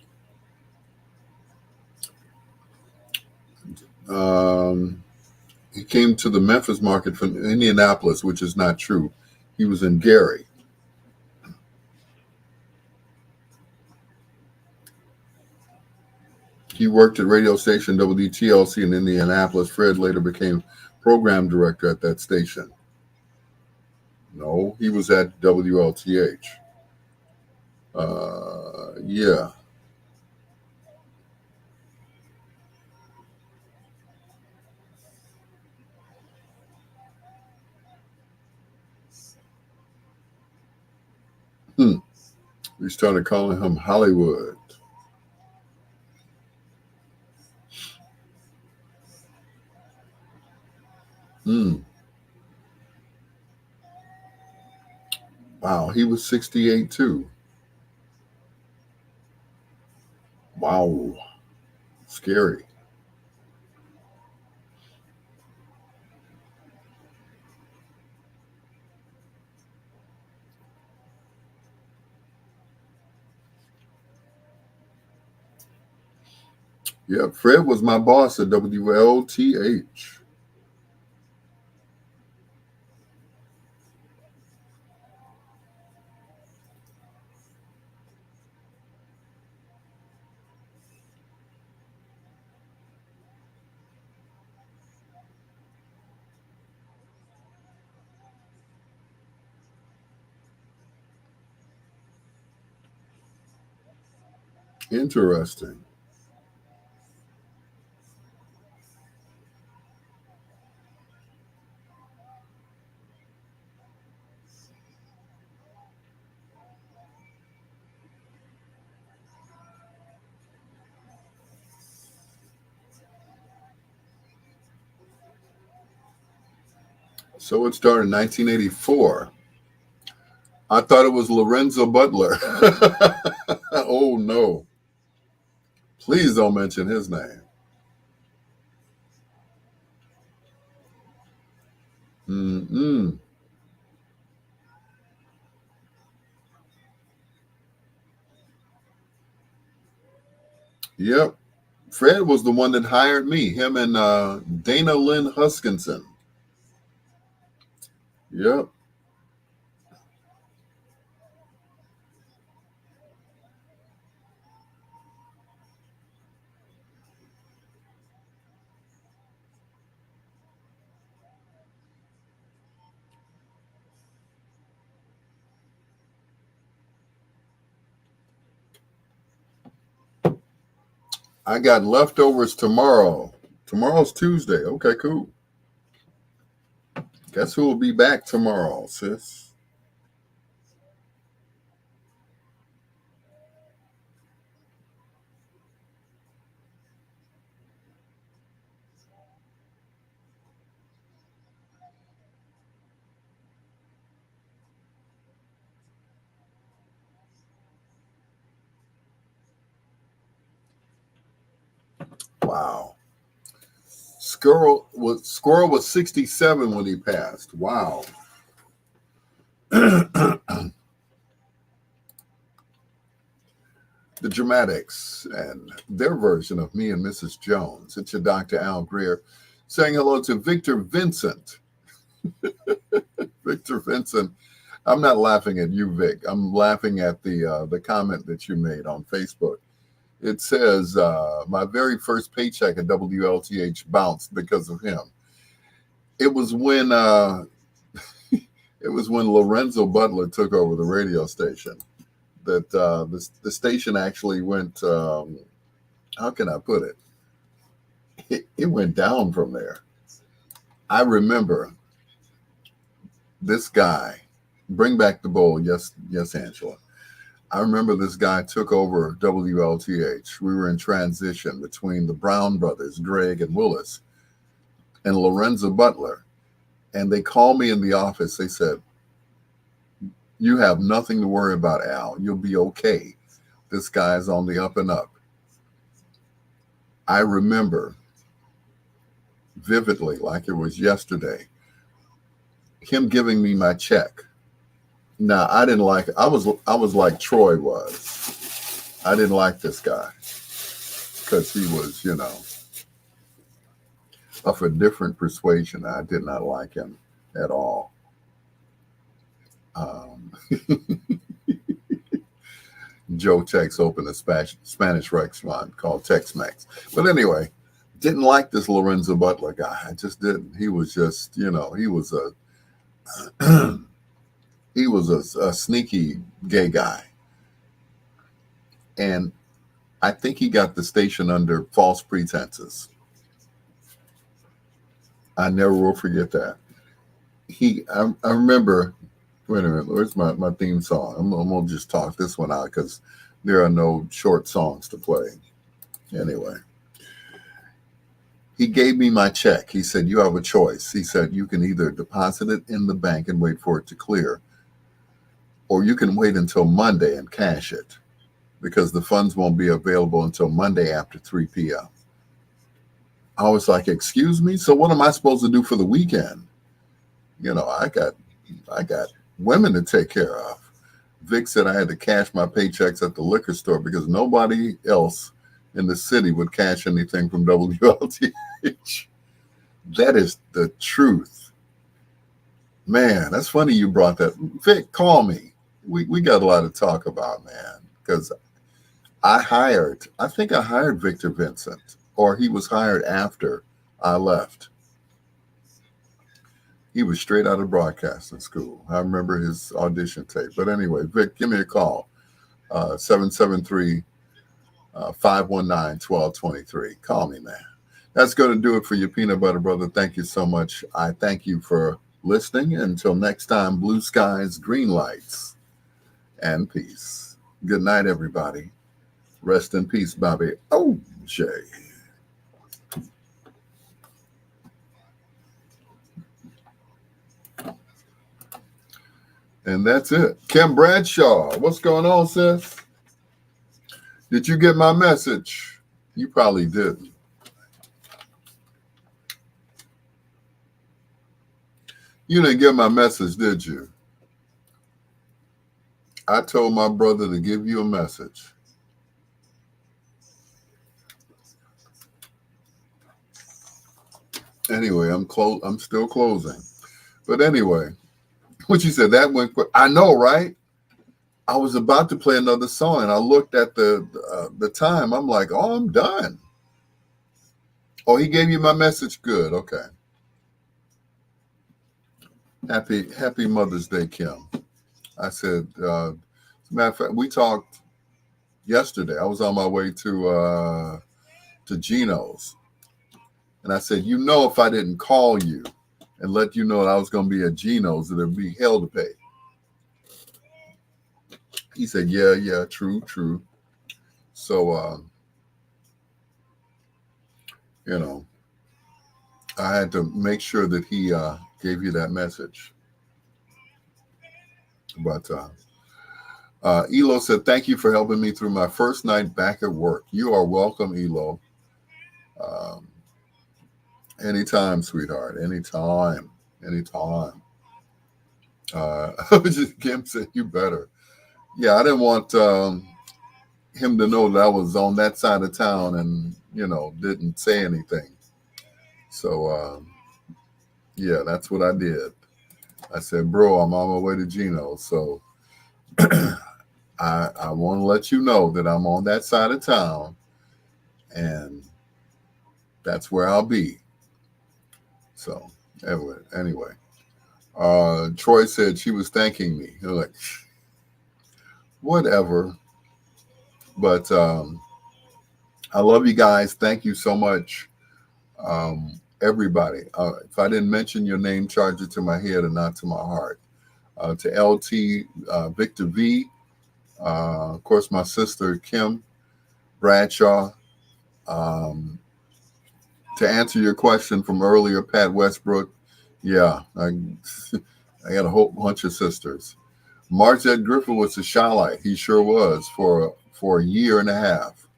He came to the Memphis market from Indianapolis, which is not true. He was in Gary. He worked at radio station WTLC in Indianapolis. Fred later became program director at that station. No, he was at WLTH. Yeah. We started calling him Hollywood. Wow, he was 68 too. Wow, scary. Yeah, Fred was my boss at WLTH. Interesting. So it started in 1984. I thought it was Lorenzo Butler. Oh no. Please don't mention his name. Mm-mm. Yep. Fred was the one that hired me, him and Dana Lynn Huskinson. Yep. I got leftovers tomorrow. Tomorrow's Tuesday. Okay, cool. Guess who will be back tomorrow, sis? Wow. Squirrel was 67 when he passed. Wow. The Dramatics and their version of Me and Mrs. Jones. It's your Dr. Al Greer saying hello to Victor Vincent. Victor Vincent. I'm not laughing at you, Vic. I'm laughing at the comment that you made on Facebook. It says, my very first paycheck at WLTH bounced because of him. It was when it was when Lorenzo Butler took over the radio station that the station actually went, how can I put it? It went down from there. I remember this guy, bring back the bowl. Yes, Angela. I remember this guy took over WLTH. We were in transition between the Brown brothers, Greg and Willis, and Lorenzo Butler. And they called me in the office. They said, "You have nothing to worry about, Al. You'll be okay. This guy's on the up and up." I remember vividly, like it was yesterday, him giving me my check. Now, I didn't like it. I was like Troy was. I didn't like this guy because he was, of a different persuasion. I did not like him at all. Um, Joe Tex opened a Spanish restaurant called Tex-Mex. But anyway, didn't like this Lorenzo Butler guy. I just didn't. He was just, he was a he was a sneaky gay guy, and I think he got the station under false pretenses. I never will forget that. I remember. Wait a minute, where's my theme song? I'm gonna just talk this one out because there are no short songs to play. Anyway, he gave me my check. He said, "You have a choice." He said, "You can either deposit it in the bank and wait for it to clear, or you can wait until Monday and cash it because the funds won't be available until Monday after 3 p.m." I was like, "Excuse me? So what am I supposed to do for the weekend? I got women to take care of." Vic said I had to cash my paychecks at the liquor store because nobody else in the city would cash anything from WLTH. That is the truth. Man, that's funny you brought that. Vic, call me. We got a lot to talk about, man, because I think I hired Victor Vincent, or he was hired after I left. He was straight out of broadcasting school. I remember his audition tape. But anyway, Vic, give me a call. 773 519 1223. Call me, man. That's going to do it for your peanut butter brother. Thank you so much. I thank you for listening. Until next time, blue skies, green lights, and peace. Good night, everybody. Rest in peace, Bobby O.J. And that's it. Kim Bradshaw, what's going on, sis? Did you get my message? You probably didn't. You didn't get my message, did you? I told my brother to give you a message. Anyway, I'm still closing. But anyway, what you said, that went quick. I know, right? I was about to play another song, and I looked at the time. I'm like, oh, I'm done. Oh, he gave you my message? Good, okay. Happy Mother's Day, Kim. I said, as a matter of fact, we talked yesterday. I was on my way to Gino's, and I said, if I didn't call you and let you know that I was going to be at Gino's, there'd be hell to pay. He said, yeah, true. So, I had to make sure that he gave you that message. But Elo said, thank you for helping me through my first night back at work. You are welcome, Elo. Anytime, sweetheart. Anytime. Kim said, you better. Yeah, I didn't want him to know that I was on that side of town and, didn't say anything. So, yeah, that's what I did. I said, bro, I'm on my way to Gino. So I want to let you know that I'm on that side of town and that's where I'll be. So anyway, Troy said she was thanking me. You're like, whatever. But I love you guys. Thank you so much. Everybody. If I didn't mention your name, charge it to my head and not to my heart. To LT, Victor V, of course, my sister Kim Bradshaw. To answer your question from earlier, Pat Westbrook, yeah, I got a whole bunch of sisters. Margette Griffith was a Shilite. He sure was for a year and a half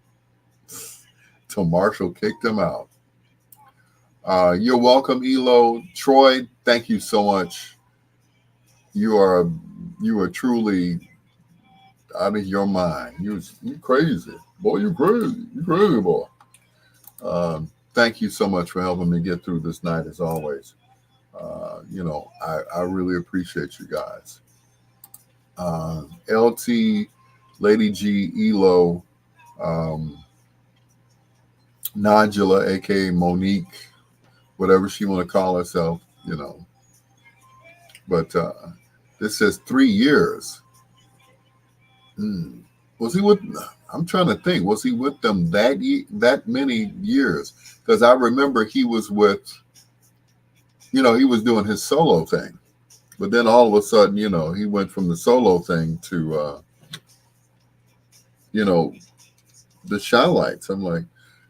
till Marshall kicked him out. You're welcome, Elo. Troy, thank you so much. You are truly out of your mind. You crazy. Boy, you crazy. You crazy, boy. thank you so much for helping me get through this night as always. I really appreciate you guys. LT, Lady G, Elo, um, Nodula, aka Monique, whatever she want to call herself, But this says 3 years. Hmm. Was he with? I'm trying to think. Was he with them that many years? Because I remember he was with, he was doing his solo thing. But then all of a sudden, he went from the solo thing to, you know, the Shylights. I'm like,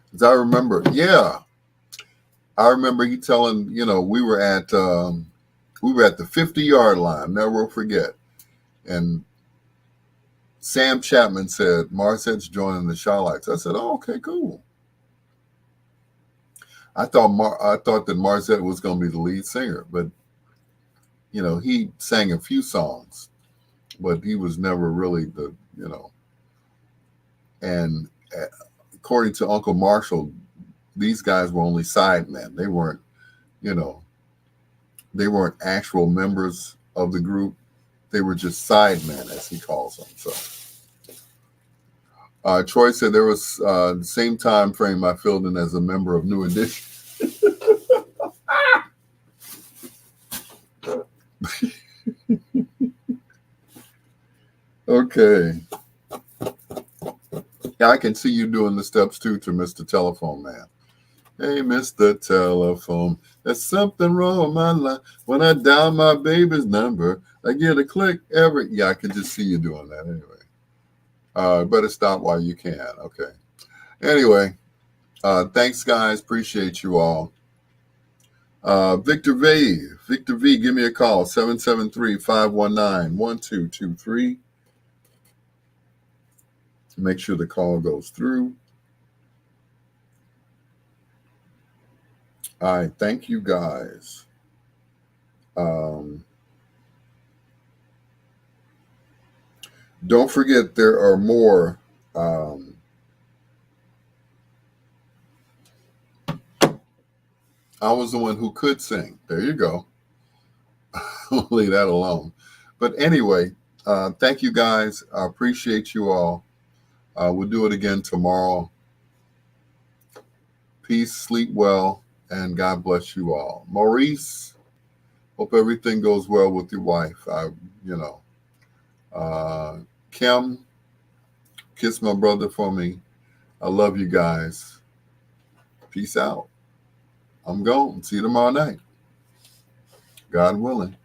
because I remember he telling, we were at the 50-yard line. Never will forget. And Sam Chapman said, Marsette's joining the Shylights. I said, oh, okay, cool. I thought that Marsette was going to be the lead singer, but he sang a few songs, but he was never really And according to Uncle Marshall, these guys were only sidemen. They weren't, they weren't actual members of the group. They were just sidemen, as he calls them. So. Troy said there was the same time frame I filled in as a member of New Edition. Okay. Yeah, I can see you doing the steps too to Mr. Telephone Man. Hey, Mr. Telephone, there's something wrong with my line. When I dial my baby's number, I get a click every. Yeah, I can just see you doing that anyway. Better stop while you can. Okay. Anyway, thanks, guys. Appreciate you all. Victor V, give me a call, 773-519-1223. Make sure the call goes through. All right, thank you, guys. Don't forget, there are more. I was the one who could sing. There you go. I'll leave that alone. But anyway, thank you, guys. I appreciate you all. We'll do it again tomorrow. Peace, sleep well, and God bless you all. Maurice, hope everything goes well with your wife. Kim, kiss my brother for me. I love you guys. Peace out. I'm gone. See you tomorrow night. God willing.